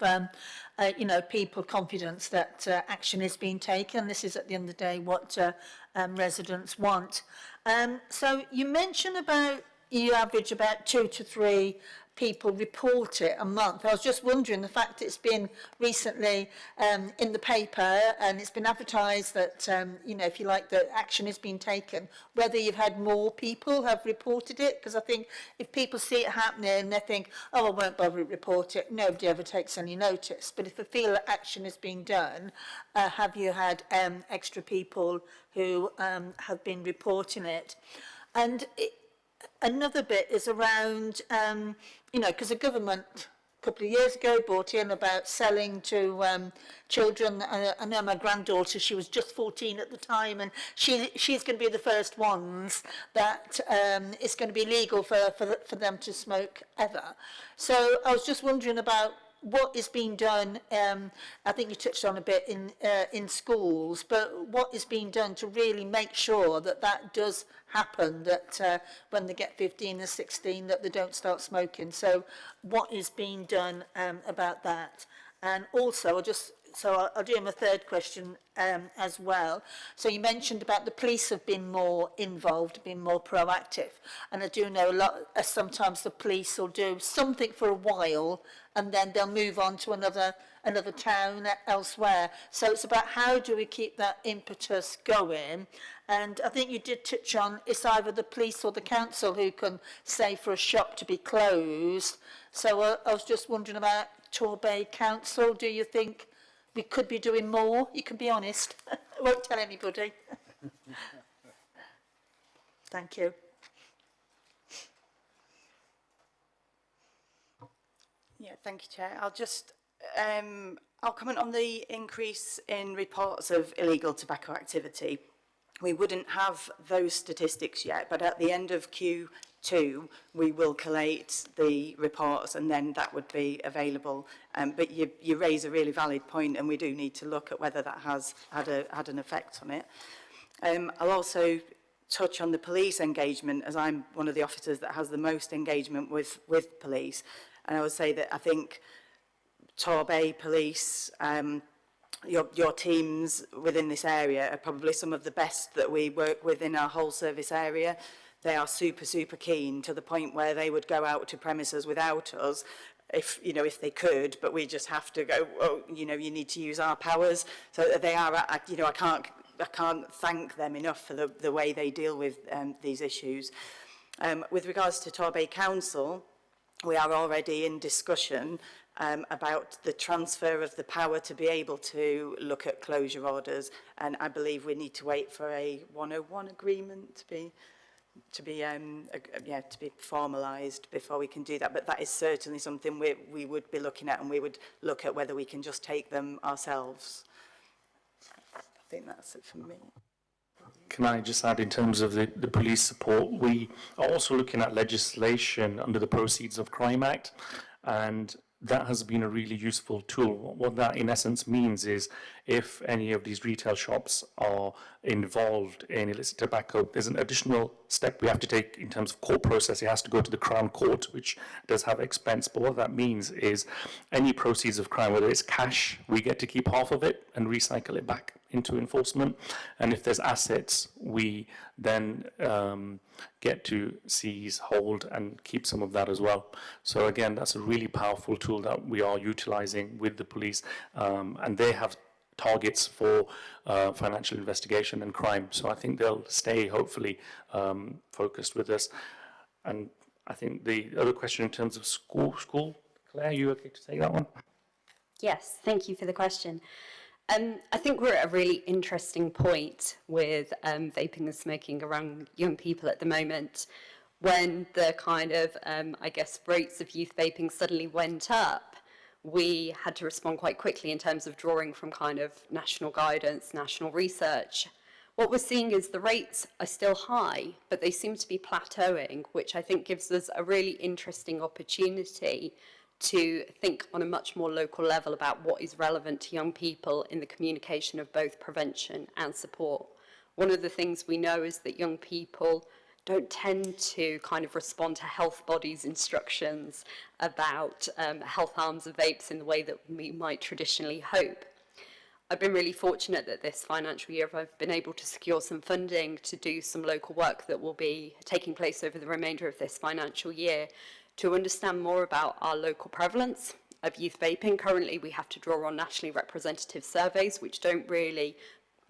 you know, people confidence that action is being taken. This is at the end of the day what residents want. So you mentioned about you average about 2 to 3 people report it a month. I was just wondering, the fact it's been recently in the paper and it's been advertised that, you know, if you like, that action is being taken, whether you've had more people have reported it, because I think if people see it happening, they think, oh, I won't bother to report it, nobody ever takes any notice. But if they feel that action is being done, have you had extra people who have been reporting it? And another bit is around, you know, because the government a couple of years ago brought in about selling to children. I know my granddaughter, she was just 14 at the time, and she's going to be the first ones that it's going to be legal for them to smoke ever. So I was just wondering about what is being done. I think you touched on a bit in schools, but what is being done to really make sure that that does happen, that when they get 15 or 16 that they don't start smoking. So what is being done about that? And also I'll do my third question as well. So you mentioned about the police have been more involved, been more proactive, and I do know a lot. Sometimes the police will do something for a while, and then they'll move on to another town elsewhere. So it's about how do we keep that impetus going. And I think you did touch on it's either the police or the council who can say for a shop to be closed. So I was just wondering about Torbay Council. Do you think we could be doing more? You can be honest. I won't tell anybody. Thank you. Yeah, thank you, Chair. I'll just, I'll comment on the increase in reports of illegal tobacco activity. We wouldn't have those statistics yet, but at the end of Q2, we will collate the reports and then that would be available. But you raise a really valid point, and we do need to look at whether that has had an effect on it. I'll also touch on the police engagement, as I'm one of the officers that has the most engagement with police. And I would say that I think Torbay police, your teams within this area are probably some of the best that we work with in our whole service area. They are super, super keen, to the point where they would go out to premises without us if they could, but we just have to go, oh, you need to use our powers. So they are, I can't thank them enough for the way they deal with these issues. With regards to Torbay Council, we are already in discussion about the transfer of the power to be able to look at closure orders, and I believe we need to wait for a 101 agreement to be formalised before we can do that. But that is certainly something we would be looking at, and we would look at whether we can just take them ourselves. I think that's it for me. Can I just add, in terms of the police support, we are also looking at legislation under the Proceeds of Crime Act, and that has been a really useful tool. What that in essence means is, if any of these retail shops are involved in illicit tobacco, there's an additional step we have to take in terms of court process. It has to go to the Crown Court, which does have expense. But what that means is any proceeds of crime, whether it's cash, we get to keep half of it and recycle it back into enforcement. And if there's assets, we then get to seize, hold, and keep some of that as well. So again, that's a really powerful tool that we are utilizing with the police, and they have targets for financial investigation and crime. So I think they'll stay, hopefully, focused with us. And I think the other question in terms of school, Claire, you okay to take that one? Yes, thank you for the question. I think we're at a really interesting point with vaping and smoking around young people at the moment, when the kind of, I guess, rates of youth vaping suddenly went up. We had to respond quite quickly in terms of drawing from kind of national guidance, national research. What we're seeing is the rates are still high, but they seem to be plateauing, which I think gives us a really interesting opportunity to think on a much more local level about what is relevant to young people in the communication of both prevention and support. One of the things we know is that young people don't tend to kind of respond to health bodies' instructions about health harms of vapes in the way that we might traditionally hope. I've been really fortunate that this financial year I've been able to secure some funding to do some local work that will be taking place over the remainder of this financial year to understand more about our local prevalence of youth vaping. Currently, we have to draw on nationally representative surveys, which don't really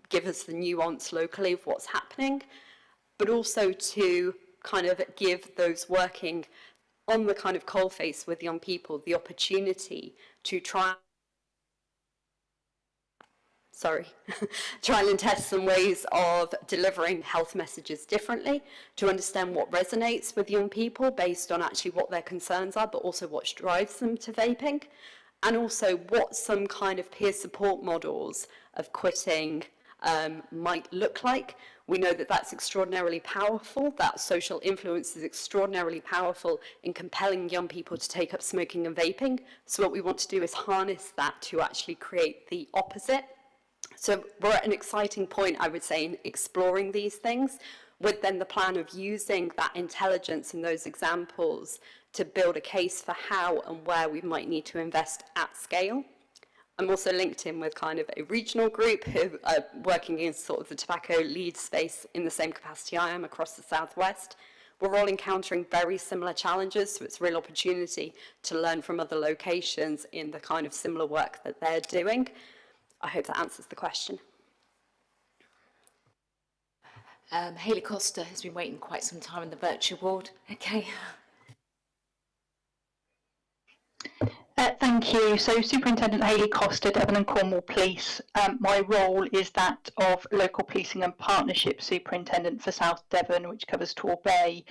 give us the nuance locally of what's happening, but also to kind of give those working on the kind of coalface with young people the opportunity to trial and test some ways of delivering health messages differently, to understand what resonates with young people based on actually what their concerns are, but also what drives them to vaping, and also what some kind of peer support models of quitting might look like. We know that that's extraordinarily powerful, that social influence is extraordinarily powerful in compelling young people to take up smoking and vaping. So what we want to do is harness that to actually create the opposite. So we're at an exciting point, I would say, in exploring these things, with then the plan of using that intelligence and those examples to build a case for how and where we might need to invest at scale. I'm also linked in with kind of a regional group who are working in sort of the tobacco lead space in the same capacity I am across the southwest. We're all encountering very similar challenges, so it's a real opportunity to learn from other locations in the kind of similar work that they're doing. I hope that answers the question. Hayley Costa has been waiting quite some time in the virtual ward. Okay. Thank you. So Superintendent Hayley Costa, Devon and Cornwall Police. My role is that of Local Policing and Partnership Superintendent for South Devon, which covers Torbay.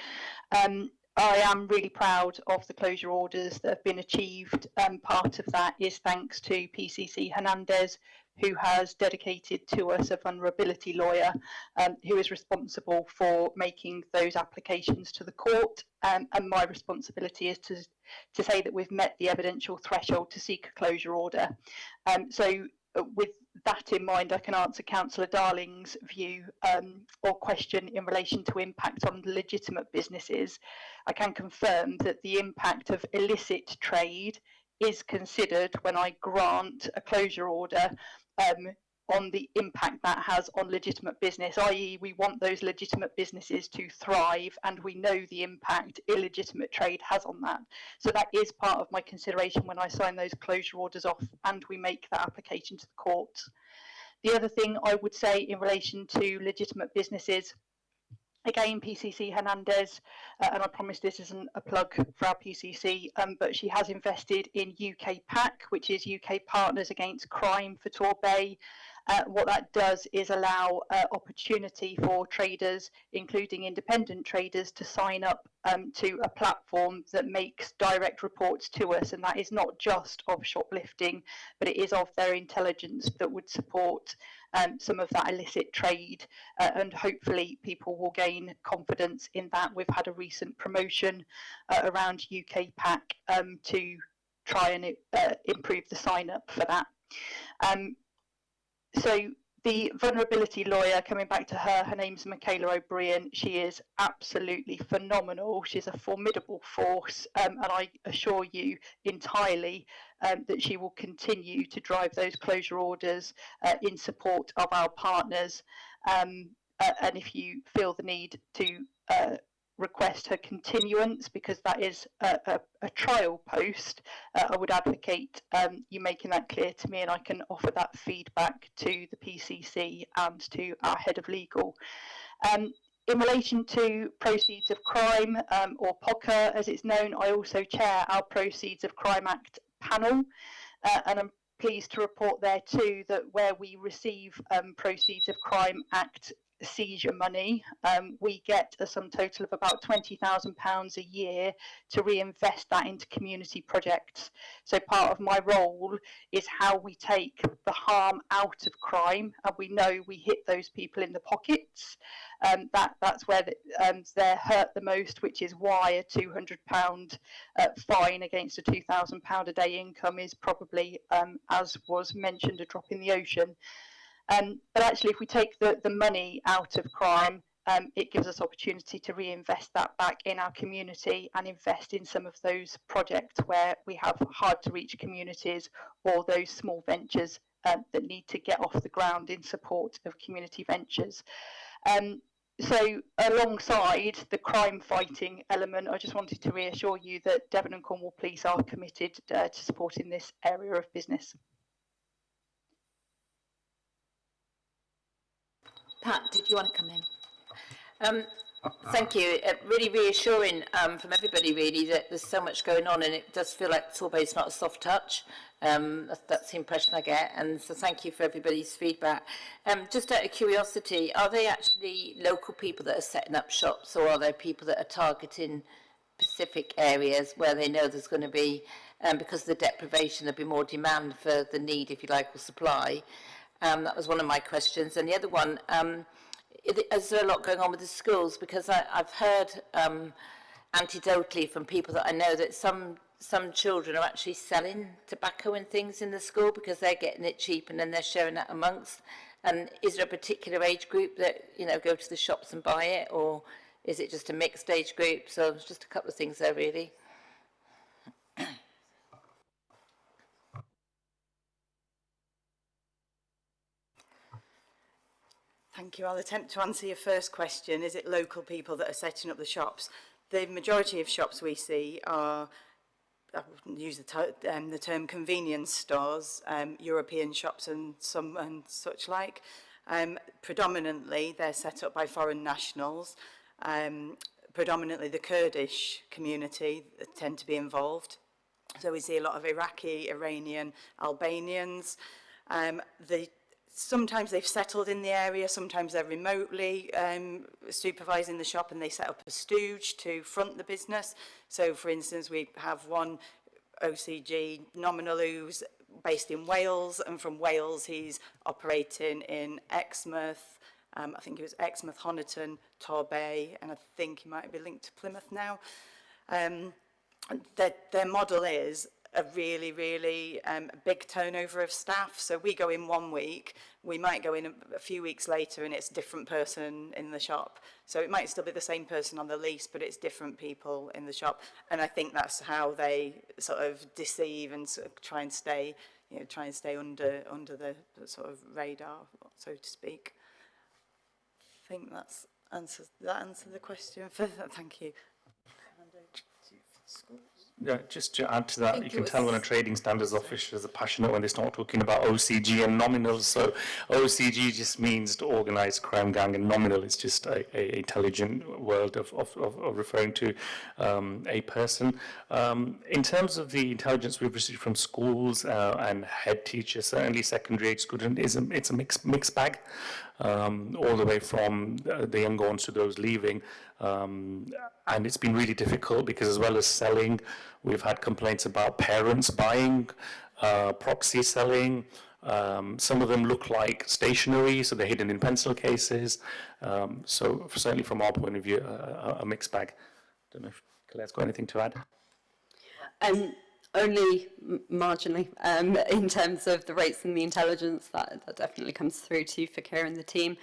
I am really proud of the closure orders that have been achieved. Part of that is thanks to PCC Hernandez, who has dedicated to us a vulnerability lawyer who is responsible for making those applications to the court. And my responsibility is to say that we've met the evidential threshold to seek a closure order. So with that in mind, I can answer Councillor Darling's view or question in relation to impact on legitimate businesses. I can confirm that the impact of illicit trade is considered when I grant a closure order on the impact that has on legitimate business, i.e. we want those legitimate businesses to thrive, and we know the impact illegitimate trade has on that. So that is part of my consideration when I sign those closure orders off and we make that application to the court. The other thing I would say in relation to legitimate businesses, again, PCC Hernandez, and I promise this isn't a plug for our PCC, but she has invested in UK PAC, which is UK Partners Against Crime for Torbay. What that does is allow opportunity for traders, including independent traders, to sign up to a platform that makes direct reports to us, and that is not just of shoplifting, but it is of their intelligence that would support some of that illicit trade, and hopefully people will gain confidence in that. We've had a recent promotion around UK PAC to try and improve the sign up for that. So the vulnerability lawyer, coming back to her, her name's Michaela O'Brien. She is absolutely phenomenal. She's a formidable force, and I assure you entirely that she will continue to drive those closure orders in support of our partners. And if you feel the need to request her continuance because that is a trial post. I would advocate you making that clear to me, and I can offer that feedback to the PCC and to our head of legal. In relation to Proceeds of Crime, or POCA as it's known, I also chair our Proceeds of Crime Act panel, and I'm pleased to report there too that where we receive Proceeds of Crime Act seizure money, we get a sum total of about £20,000 a year to reinvest that into community projects. So part of my role is how we take the harm out of crime, and we know we hit those people in the pockets. That's where they're hurt the most, which is why a £200 fine against a £2,000 a day income is probably, as was mentioned, a drop in the ocean. But actually, if we take the money out of crime, it gives us opportunity to reinvest that back in our community and invest in some of those projects where we have hard to reach communities or those small ventures that need to get off the ground in support of community ventures. So alongside the crime fighting element, I just wanted to reassure you that Devon and Cornwall Police are committed to supporting this area of business. Pat, did you want to come in? Thank you. Really reassuring from everybody, really, that there's so much going on, and it does feel like Torbay's not a soft touch. That's the impression I get, and so thank you for everybody's feedback. Just out of curiosity, are they actually local people that are setting up shops, or are they people that are targeting specific areas where they know there's going to be, because of the deprivation, there'll be more demand for the need, if you like, or supply? That was one of my questions. And the other one, is there a lot going on with the schools? Because I've heard anecdotally from people that I know that some children are actually selling tobacco and things in the school because they're getting it cheap and then they're sharing that amongst. And is there a particular age group that, you know, go to the shops and buy it, or is it just a mixed age group? So it's just a couple of things there, really. Thank you. I'll attempt to answer your first question. Is it local people that are setting up the shops? The majority of shops we see are, I wouldn't use the term convenience stores, European shops and such like. Predominantly, they're set up by foreign nationals. Predominantly, the Kurdish community tend to be involved. So we see a lot of Iraqi, Iranian, Albanians. Sometimes they've settled in the area, sometimes they're remotely supervising the shop, and they set up a stooge to front the business. So, for instance, we have one OCG nominal who's based in Wales, and from Wales he's operating in Exmouth, I think it was Exmouth, Honiton, Torbay, and I think he might be linked to Plymouth now. Their model is a really, really big turnover of staff. So we go in 1 week, we might go in a few weeks later and it's a different person in the shop. So it might still be the same person on the lease, but it's different people in the shop. And I think that's how they sort of deceive and sort of try and stay under the sort of radar, so to speak. I think that answers the question. Thank you. Yeah, just to add to that, you can tell when a trading standards officers are passionate when they start talking about OCG and nominals. So OCG just means to organised crime gang, and nominal is just a intelligent word of referring to a person. In terms of the intelligence we've received from schools and head teachers, certainly secondary age students, it's a mixed bag. All the way from the young ones to those leaving. And it's been really difficult because, as well as selling, we've had complaints about parents buying, proxy selling. Some of them look like stationery, so they're hidden in pencil cases. So certainly from our point of view, a mixed bag. Don't know if Claire's got anything to add. Only marginally in terms of the rates and the intelligence that definitely comes through to Fakir and the team.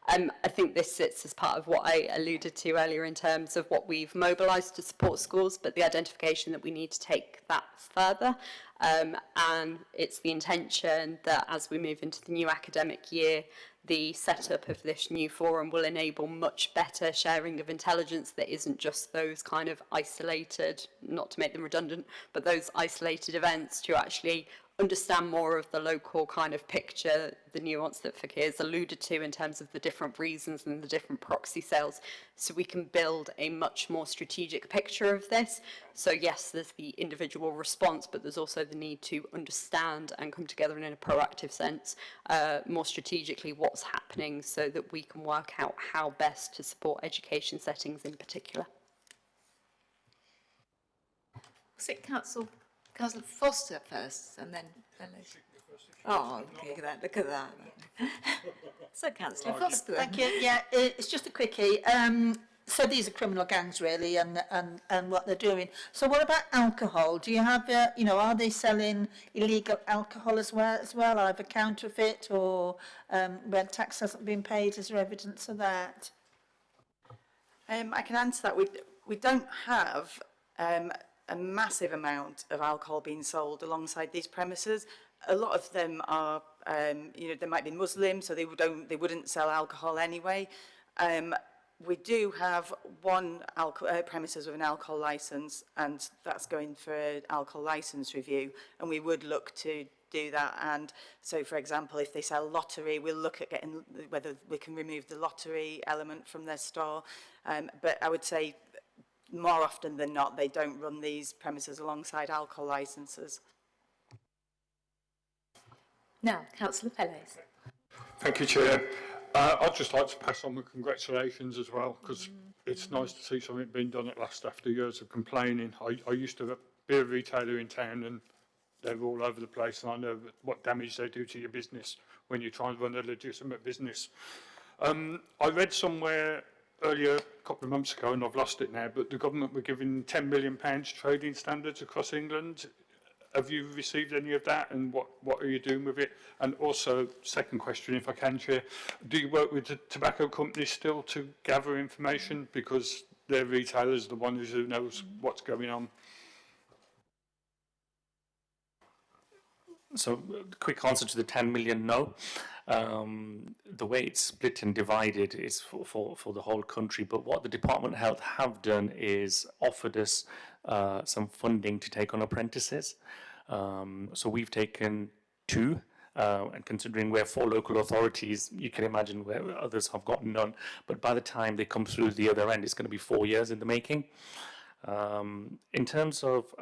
I think this sits as part of what I alluded to earlier in terms of what we've mobilised to support schools, but the identification that we need to take that further. And it's the intention that as we move into the new academic year, the setup of this new forum will enable much better sharing of intelligence that isn't just those kind of isolated, not to make them redundant, but those isolated events, to actually understand more of the local kind of picture, the nuance that Fakir's alluded to in terms of the different reasons and the different proxy sales, so we can build a much more strategic picture of this. So yes, there's the individual response, but there's also the need to understand and come together in a proactive sense, more strategically what's happening, so that we can work out how best to support education settings in particular. Was it Councillor Foster first, and then Fellows? Oh, look at that. So, Councillor Foster. Thank you. Yeah, it's just a quickie. So these are criminal gangs, really, and what they're doing. So what about alcohol? Do you have, are they selling illegal alcohol as well, either counterfeit or where tax hasn't been paid? Is there evidence of that? I can answer that. We don't have a massive amount of alcohol being sold alongside these premises. A lot of them are, they might be Muslim, so they wouldn't sell alcohol anyway. We do have one premises with an alcohol licence, and that's going for an alcohol licence review, and we would look to do that. And so, for example, if they sell lottery, we'll look at getting whether we can remove the lottery element from their store. But I would say, more often than not, they don't run these premises alongside alcohol licences. Now, Councillor Fellows. Thank you, Chair. I'd just like to pass on my congratulations as well, because it's nice to see something being done at last after years of complaining. I used to be a retailer in town, and they're all over the place, and I know what damage they do to your business when you try and run a legitimate business. I read somewhere earlier, a couple of months ago, and I've lost it now, but the government were giving £10 million trading standards across England. Have you received any of that, and what are you doing with it? And also, second question, if I can, Chair, do you work with the tobacco companies still to gather information, because their retailers are the ones who knows what's going on? So, quick answer to the 10 million, no. The way it's split and divided is for the whole country, but what the Department of Health have done is offered us some funding to take on apprentices. So we've taken 2, and considering we're 4 local authorities, you can imagine where others have got none, but by the time they come through the other end, it's going to be 4 years in the making. In terms of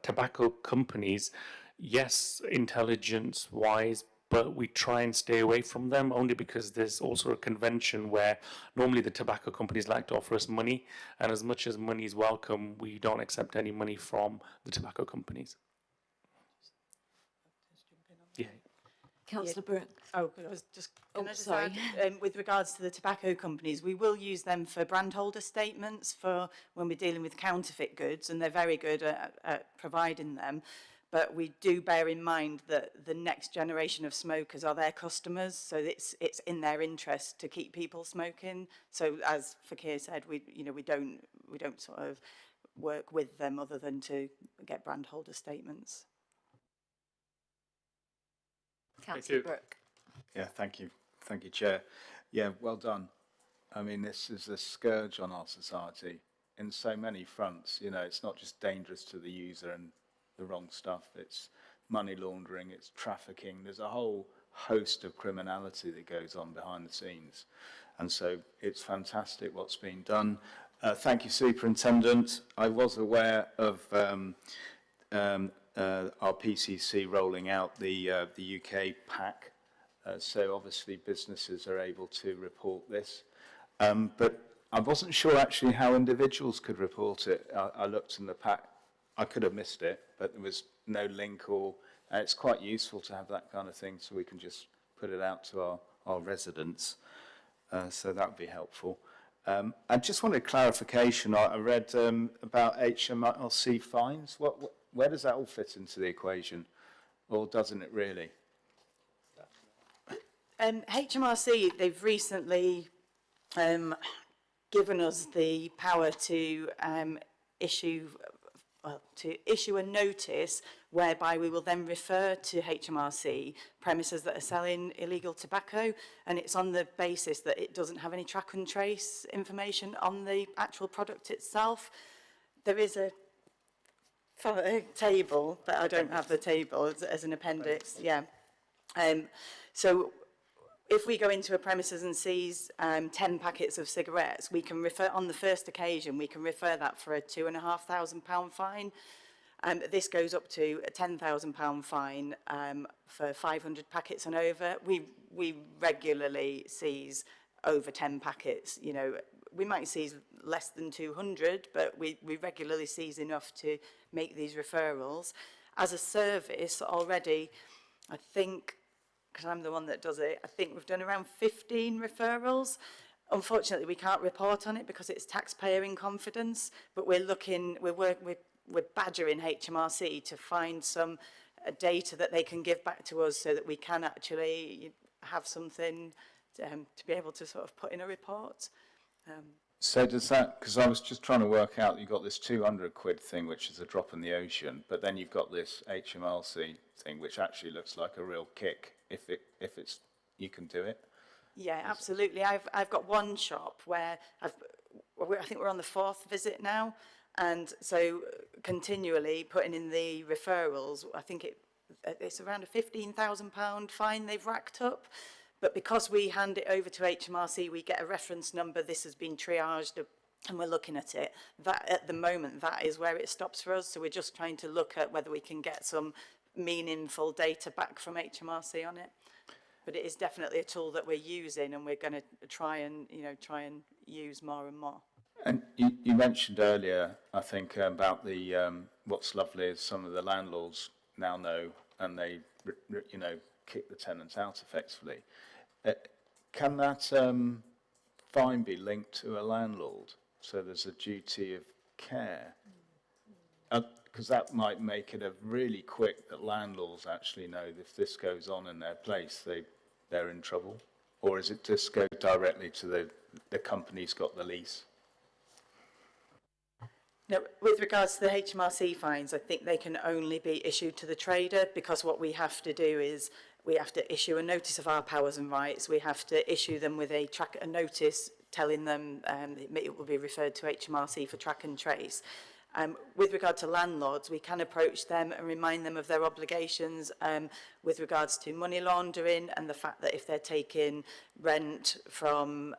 tobacco companies, yes, intelligence-wise, but we try and stay away from them, only because there's also a convention where normally the tobacco companies like to offer us money, and as much as money is welcome, we don't accept any money from the tobacco companies. Yeah. Councillor Brooke. Oh, I was just. Can I just sorry. add, with regards to the tobacco companies, we will use them for brand holder statements for when we're dealing with counterfeit goods, and they're very good at providing them. But we do bear in mind that the next generation of smokers are their customers, so it's in their interest to keep people smoking. So, as Fakir said, we don't sort of work with them other than to get brand holder statements. Councillor Brooke. Yeah, thank you, Chair. Yeah, well done. I mean, this is a scourge on our society in so many fronts. It's not just dangerous to the user and the wrong stuff, it's money laundering, it's trafficking, there's a whole host of criminality that goes on behind the scenes, and so it's fantastic what's been done. Thank you, Superintendent. I was aware of our PCC rolling out the UK pack, so obviously businesses are able to report this, but I wasn't sure actually how individuals could report it. I looked in the pack, I could have missed it, but there was no link, or it's quite useful to have that kind of thing, so we can just put it out to our residents. So that would be helpful. I just wanted clarification. I read about HMRC fines. Where does that all fit into the equation, or doesn't it really? HMRC, they've recently given us the power to issue to issue a notice whereby we will then refer to HMRC premises that are selling illegal tobacco, and it's on the basis that it doesn't have any track and trace information on the actual product itself. There is a table, but I don't have the table as an appendix. Yeah. So if we go into a premises and seize 10 packets of cigarettes, we can refer, on the first occasion, we can refer that for a £2,500 fine. This goes up to a £10,000 fine for 500 packets and over. We regularly seize over 10 packets. You know, we might seize less than 200, but we regularly seize enough to make these referrals. As a service already, I think, because I'm the one that does it, I think we've done around 15 referrals. Unfortunately, we can't report on it because it's taxpayer in confidence, but we're badgering HMRC to find some data that they can give back to us so that we can actually have something to be able to sort of put in a report. So does that, because I was just trying to work out, you've got this 200 quid thing, which is a drop in the ocean, but then you've got this HMRC thing, which actually looks like a real kick if it's, you can do it. Yeah, absolutely. I've got one shop where I think we're on the 4th visit now, and so continually putting in the referrals, I think it's around a £15,000 fine they've racked up. But because we hand it over to HMRC, we get a reference number, this has been triaged, and we're looking at it. That, at the moment, that is where it stops for us. So we're just trying to look at whether we can get some meaningful data back from HMRC on it. But it is definitely a tool that we're using, and we're going to try and use more and more. And you mentioned earlier, I think, about the what's lovely is some of the landlords now know, and they, kick the tenants out effectively. Can that fine be linked to a landlord? So there's a duty of care? Because that might make it a really quick that landlords actually know that if this goes on in their place, they're in trouble. Or is it just go directly to the company's got the lease? No, with regards to the HMRC fines, I think they can only be issued to the trader, because what we have to do is we have to issue a notice of our powers and rights. We have to issue them with a notice telling them it will be referred to HMRC for track and trace. With regard to landlords, we can approach them and remind them of their obligations with regards to money laundering, and the fact that if they're taking rent from,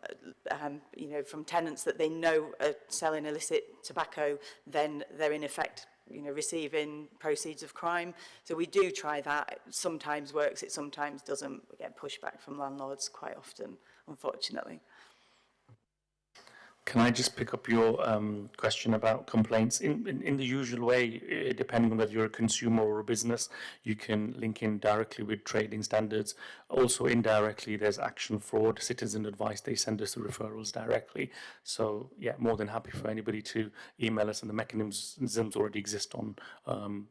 from tenants that they know are selling illicit tobacco, then they're in effect, receiving proceeds of crime. So we do try that. It sometimes works, it sometimes doesn't. We get pushback from landlords quite often, unfortunately. Can I just pick up your question about complaints? In the usual way, depending on whether you're a consumer or a business, you can link in directly with trading standards. Also, indirectly, there's action fraud, citizen advice. They send us the referrals directly. So, yeah, more than happy for anybody to email us, and the mechanisms already exist on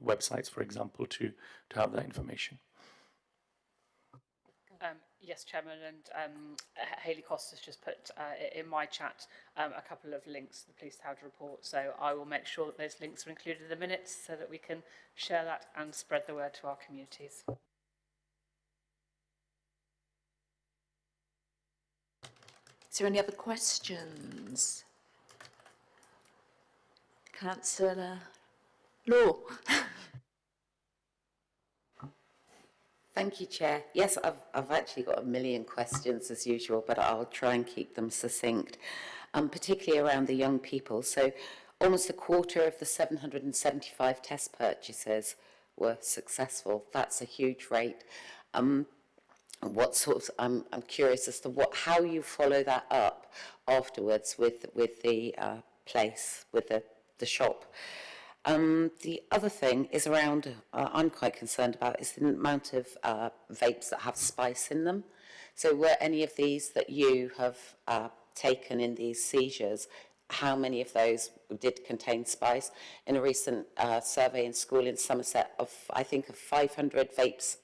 websites, for example, to have that information. Yes, Chairman, and Hayley Cost has just put in my chat a couple of links to the Police Tower report, so I will make sure that those links are included in the minutes so that we can share that and spread the word to our communities. Is there any other questions? Councillor Law. Thank you, Chair. Yes, I've actually got a million questions as usual, but I'll try and keep them succinct, particularly around the young people. So almost a quarter of the 775 test purchases were successful. That's a huge rate. What sorts? I'm curious as to how you follow that up afterwards with the place, with the shop. The other thing is around, I'm quite concerned about, is the amount of vapes that have spice in them. So were any of these that you have taken in these seizures, how many of those did contain spice? In a recent survey in school in Somerset, I think of 500 vapes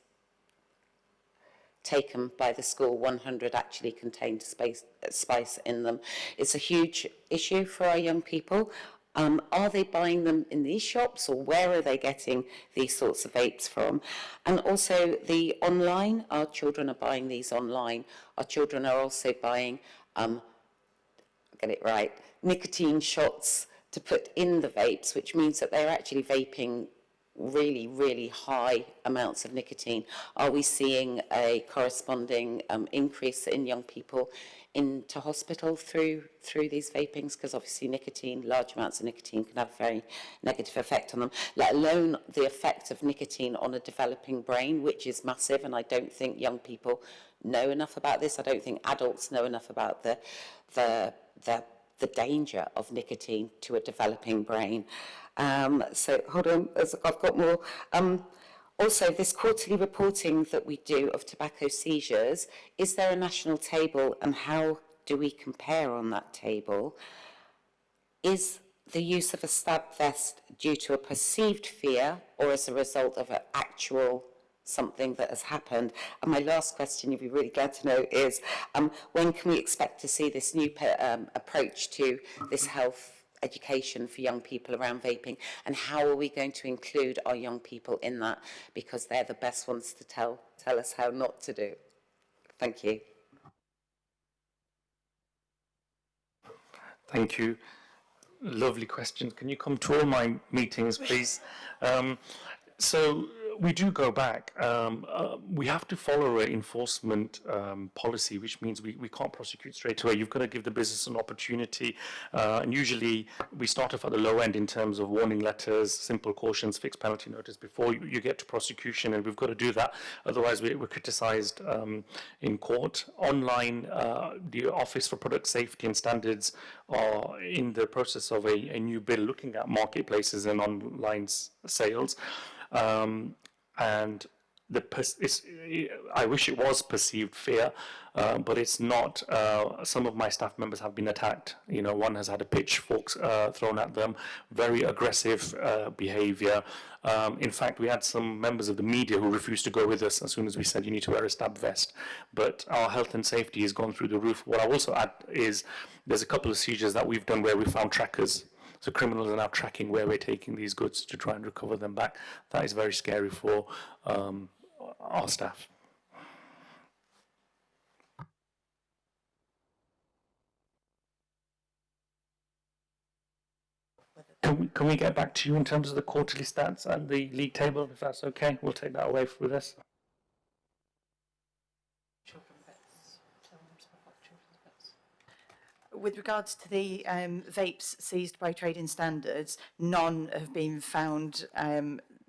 taken by the school, 100 actually contained spice in them. It's a huge issue for our young people. Are they buying them in these shops, or where are they getting these sorts of vapes from? And also the online, our children are buying these online. Our children are also buying, get it right, nicotine shots to put in the vapes, which means that they're actually vaping really, really high amounts of nicotine. Are we seeing a corresponding increase in young people into hospital through these vapings? Because obviously nicotine, large amounts of nicotine can have a very negative effect on them, let alone the effect of nicotine on a developing brain, which is massive. And I don't think young people know enough about this. I don't think adults know enough about the danger of nicotine to a developing brain. So hold on, I've got more. Also, this quarterly reporting that we do of tobacco seizures, is there a national table, and how do we compare on that table? Is the use of a stab vest due to a perceived fear or as a result of an actual something that has happened? And my last question, you'd be really glad to know, is when can we expect to see this new approach to this health education for young people around vaping, and how are we going to include our young people in that, because they're the best ones to tell us how not to do? Thank you. Thank you. Lovely question. Can you come to all my meetings, please? So we do go back. We have to follow an enforcement policy, which means we can't prosecute straight away. You've got to give the business an opportunity. And usually we start off at the low end in terms of warning letters, simple cautions, fixed penalty notice before you get to prosecution, and we've got to do that. Otherwise, we're criticised in court. Online, the Office for Product Safety and Standards are in the process of a new bill looking at marketplaces and online sales. And I wish it was perceived fear, but it's not. Some of my staff members have been attacked. You know, one has had a pitchfork thrown at them, very aggressive behaviour. In fact, we had some members of the media who refused to go with us as soon as we said you need to wear a stab vest. But our health and safety has gone through the roof. What I also add is there's a couple of seizures that we've done where we found trackers. So criminals are now tracking where we're taking these goods to try and recover them back. That is very scary for our staff. Can we get back to you in terms of the quarterly stats and the league table, if that's okay? We'll take that away with us. With regards to the vapes seized by trading standards, none have been found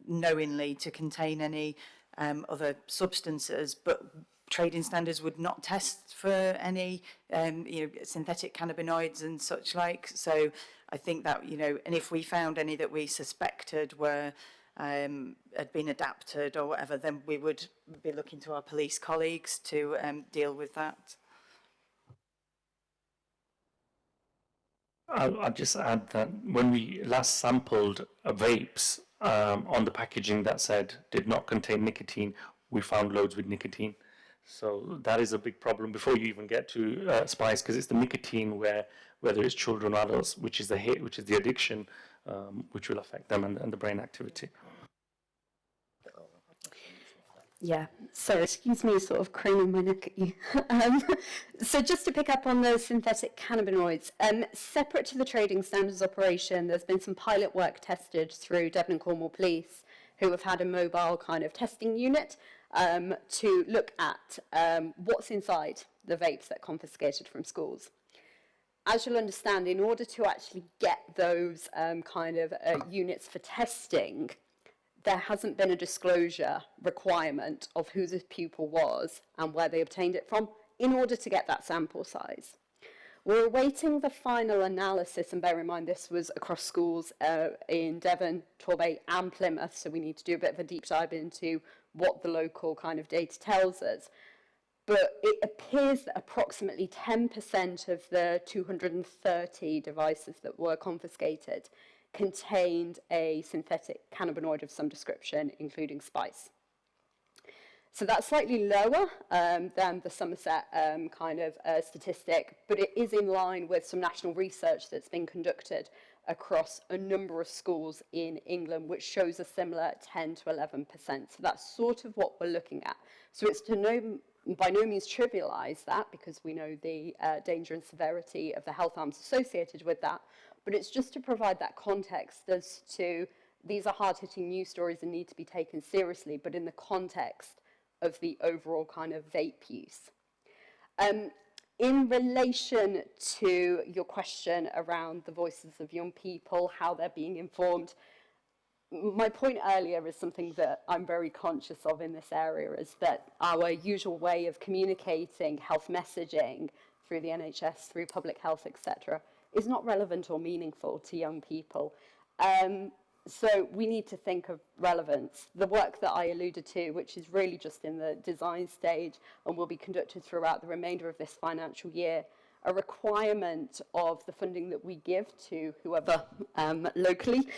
knowingly to contain any other substances, but trading standards would not test for any synthetic cannabinoids and such like. So I think that, and if we found any that we suspected were had been adapted or whatever, then we would be looking to our police colleagues to deal with that. I'll just add that when we last sampled vapes on the packaging that said did not contain nicotine, we found loads with nicotine. So that is a big problem before you even get to spice, because it's the nicotine where, whether it's children or adults, which is the hit, which is the addiction, which will affect them and the brain activity. Yeah, so excuse me sort of craning my neck at you. So just to pick up on those synthetic cannabinoids, separate to the trading standards operation, there's been some pilot work tested through Devon and Cornwall Police, who have had a mobile kind of testing unit to look at what's inside the vapes that are confiscated from schools. As you'll understand, in order to actually get those units for testing, there hasn't been a disclosure requirement of who the pupil was and where they obtained it from in order to get that sample size. We're awaiting the final analysis, and bear in mind this was across schools in Devon, Torbay and Plymouth, so we need to do a bit of a deep dive into what the local kind of data tells us. But it appears that approximately 10% of the 230 devices that were confiscated contained a synthetic cannabinoid of some description, including spice. So that's slightly lower than the Somerset statistic, but it is in line with some national research that's been conducted across a number of schools in England, which shows a similar 10 to 11%. So that's sort of what we're looking at. So it's by no means trivialise that, because we know the danger and severity of the health harms associated with that, but it's just to provide that context as to these are hard-hitting news stories and need to be taken seriously, but in the context of the overall kind of vape use. In relation to your question around the voices of young people, how they're being informed, my point earlier is something that I'm very conscious of in this area, is that our usual way of communicating health messaging through the NHS, through public health, etc., is not relevant or meaningful to young people. So we need to think of relevance. The work that I alluded to, which is really just in the design stage and will be conducted throughout the remainder of this financial year, a requirement of the funding that we give to whoever locally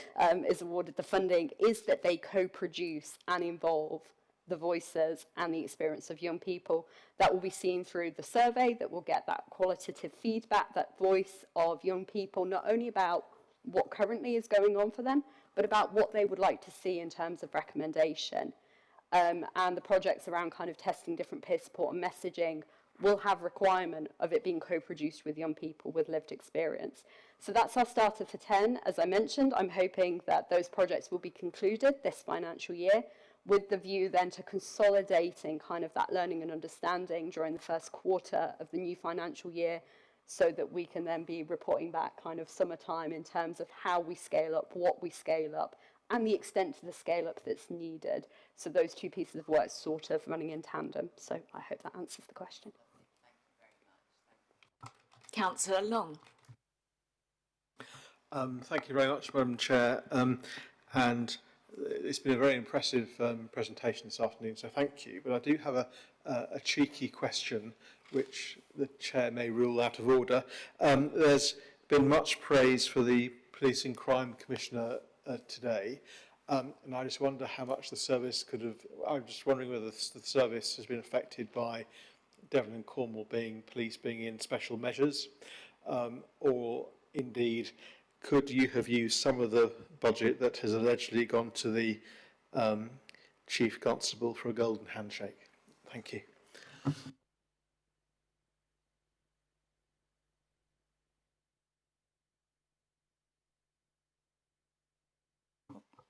is awarded the funding is that they co-produce and involve the voices and the experience of young people. That will be seen through the survey, that will get that qualitative feedback, that voice of young people, not only about what currently is going on for them, but about what they would like to see in terms of recommendation. And the projects around kind of testing different peer support and messaging will have requirement of it being co-produced with young people with lived experience. So that's our starter for 10. As I mentioned, I'm hoping that those projects will be concluded this financial year, with the view then to consolidating kind of that learning and understanding during the first quarter of the new financial year, so that we can then be reporting back kind of summertime in terms of how we scale up, what we scale up, and the extent to the scale up that's needed. So those two pieces of work sort of running in tandem. So I hope that answers the question. Councillor Long. Thank you very much, Madam Chair. And it's been a very impressive presentation this afternoon, so thank you. But I do have a cheeky question, which the Chair may rule out of order. There's been much praise for the Police and Crime Commissioner today, and I just wonder how much the service could have... I'm just wondering whether the service has been affected by Devon and Cornwall police being in special measures, or indeed, could you have used some of the budget that has allegedly gone to the Chief Constable for a golden handshake? Thank you.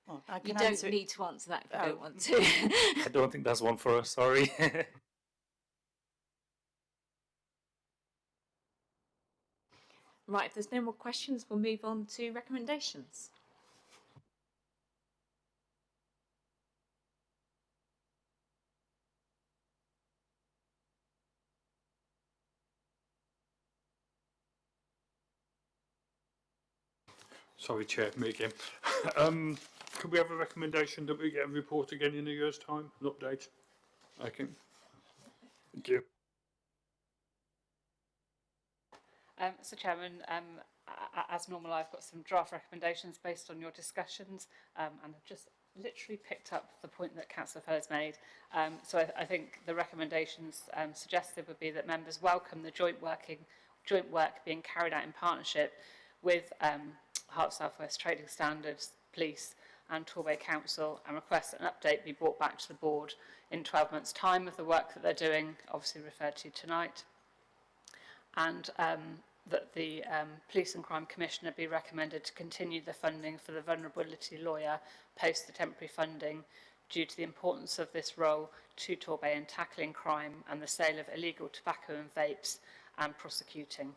Well, you don't need to answer that if you don't want to. I don't think that's one for us, sorry. Right, if there's no more questions, we'll move on to recommendations. Sorry, Chair, me again. Could we have a recommendation that we get a report again in a year's time, an update? Okay. Thank you. So, Chairman, as normal, I've got some draft recommendations based on your discussions, and I've just literally picked up the point that Councillor Feller's made. So I think the recommendations suggested would be that members welcome the joint work being carried out in partnership with Hearts South West Trading Standards, Police and Torbay Council, and request an update be brought back to the board in 12 months' time of the work that they're doing, obviously referred to tonight. And that the Police and Crime Commissioner be recommended to continue the funding for the vulnerability lawyer post the temporary funding, due to the importance of this role to Torbay in tackling crime and the sale of illegal tobacco and vapes and prosecuting.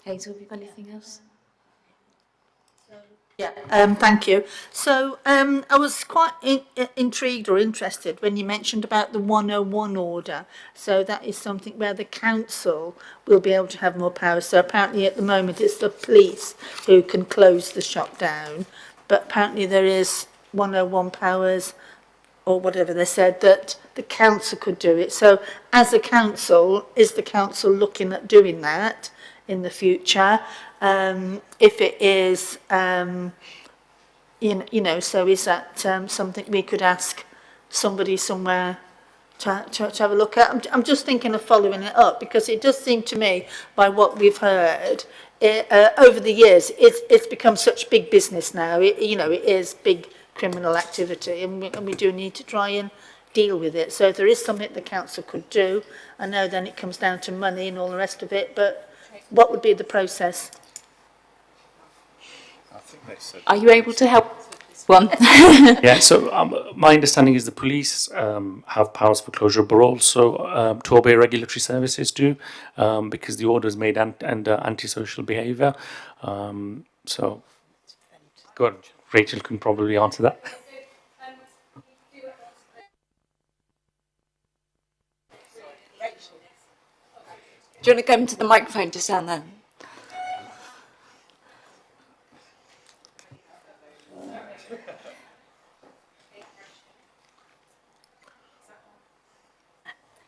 Hazel, have you got anything else? Yeah, thank you. So I was quite intrigued or interested when you mentioned about the 101 order. So that is something where the council will be able to have more power. So apparently at the moment it's the police who can close the shop down, but apparently there is 101 powers or whatever they said that the council could do it. So as a council, is the council looking at doing that in the future? If it is, you know, so is that something we could ask somebody somewhere to have a look at? I'm just thinking of following it up, because it does seem to me, by what we've heard, over the years, it's become such big business now. It is big criminal activity, and we do need to try and deal with it. So if there is something the council could do, I know then it comes down to money and all the rest of it, but what would be the process? Are you able to help? One. Yeah, so my understanding is the police have powers for closure, but also Torbay Regulatory Services do, because the order is made under antisocial behaviour. So, go on, Rachel can probably answer that. Do you want to come to the microphone to stand there?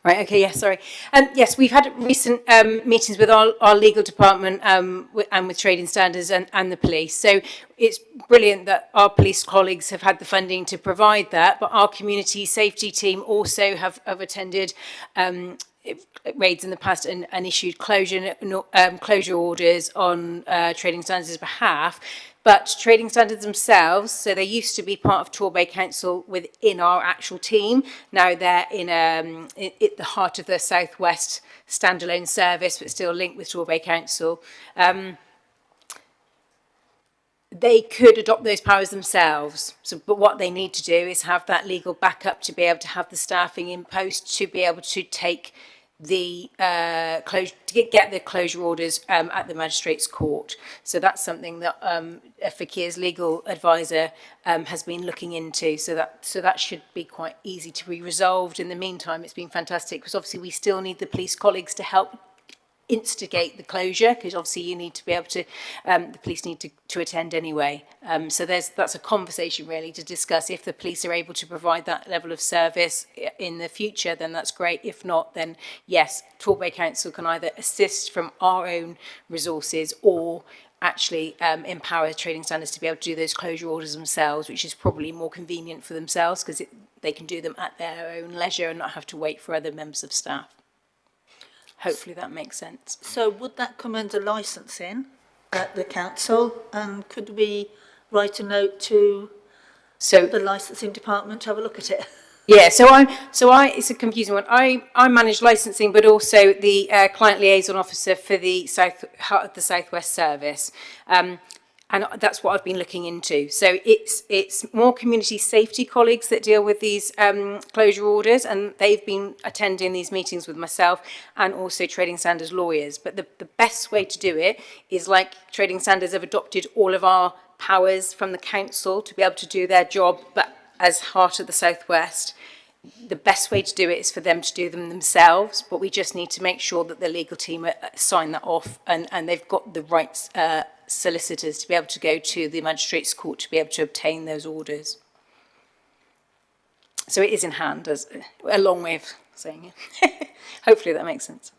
Right, okay, yes, sorry. Yes, we've had recent meetings with our legal department and with trading standards and the police. So it's brilliant that our police colleagues have had the funding to provide that, but our community safety team also have attended raids in the past and issued closure orders on trading standards' behalf. But trading standards themselves, so they used to be part of Torbay Council within our actual team. Now they're in the heart of the South West standalone service, but still linked with Torbay Council. They could adopt those powers themselves. So, but what they need to do is have that legal backup to be able to have the staffing in post to be able to take the get the closure orders at the magistrates' court. So that's something that Fakir's legal advisor has been looking into. So that should be quite easy to be resolved. In the meantime, it's been fantastic because obviously we still need the police colleagues to help instigate the closure, because obviously you need to be able to, the police need to attend anyway. So that's a conversation really to discuss. If the police are able to provide that level of service in the future, then that's great. If not, then yes, Torbay Council can either assist from our own resources or actually empower trading standards to be able to do those closure orders themselves, which is probably more convenient for themselves because they can do them at their own leisure and not have to wait for other members of staff. Hopefully that makes sense. So would that come under licensing at the council, and could we write a note to the licensing department to have a look at it? Yeah, so it's a confusing one. I manage licensing, but also the client liaison officer for the South West service. And that's what I've been looking into. So it's more community safety colleagues that deal with these closure orders, and they've been attending these meetings with myself and also trading standards lawyers. But the best way to do it is, like trading standards have adopted all of our powers from the council to be able to do their job, but as heart of the South West, the best way to do it is for them to do them themselves, but we just need to make sure that the legal team sign that off and they've got the right solicitors to be able to go to the magistrates' court to be able to obtain those orders. So it is in hand, as a long way of saying it. Hopefully that makes sense.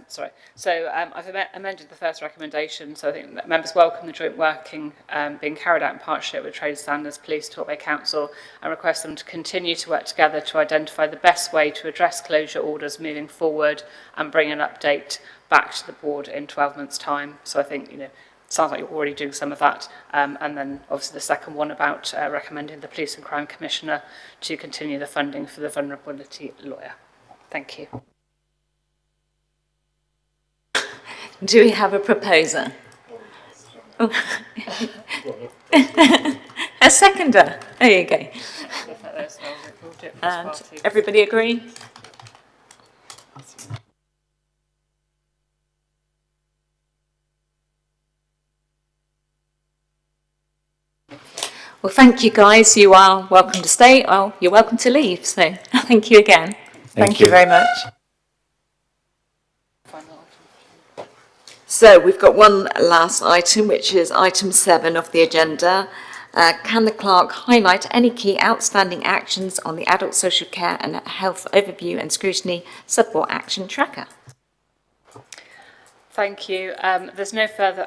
Sorry. So I've amended the first recommendation. So I think that members welcome the joint working being carried out in partnership with Trade Standards, Police, Torbay Council, and request them to continue to work together to identify the best way to address closure orders moving forward and bring an update back to the board in 12 months' time. So I think, you know, it sounds like you're already doing some of that. And then obviously the second one about recommending the Police and Crime Commissioner to continue the funding for the vulnerability lawyer. Thank you. Do we have a proposer? Oh. A seconder. There you go. And everybody agree? Well, thank you guys. You are welcome to stay. Well, you're welcome to leave. So thank you again. Thank you very much. So So we've got one last item, which is item 7 of the agenda. Can the clerk highlight any key outstanding actions on the Adult Social Care and Health Overview and Scrutiny Support Action Tracker? Thank you. There's no further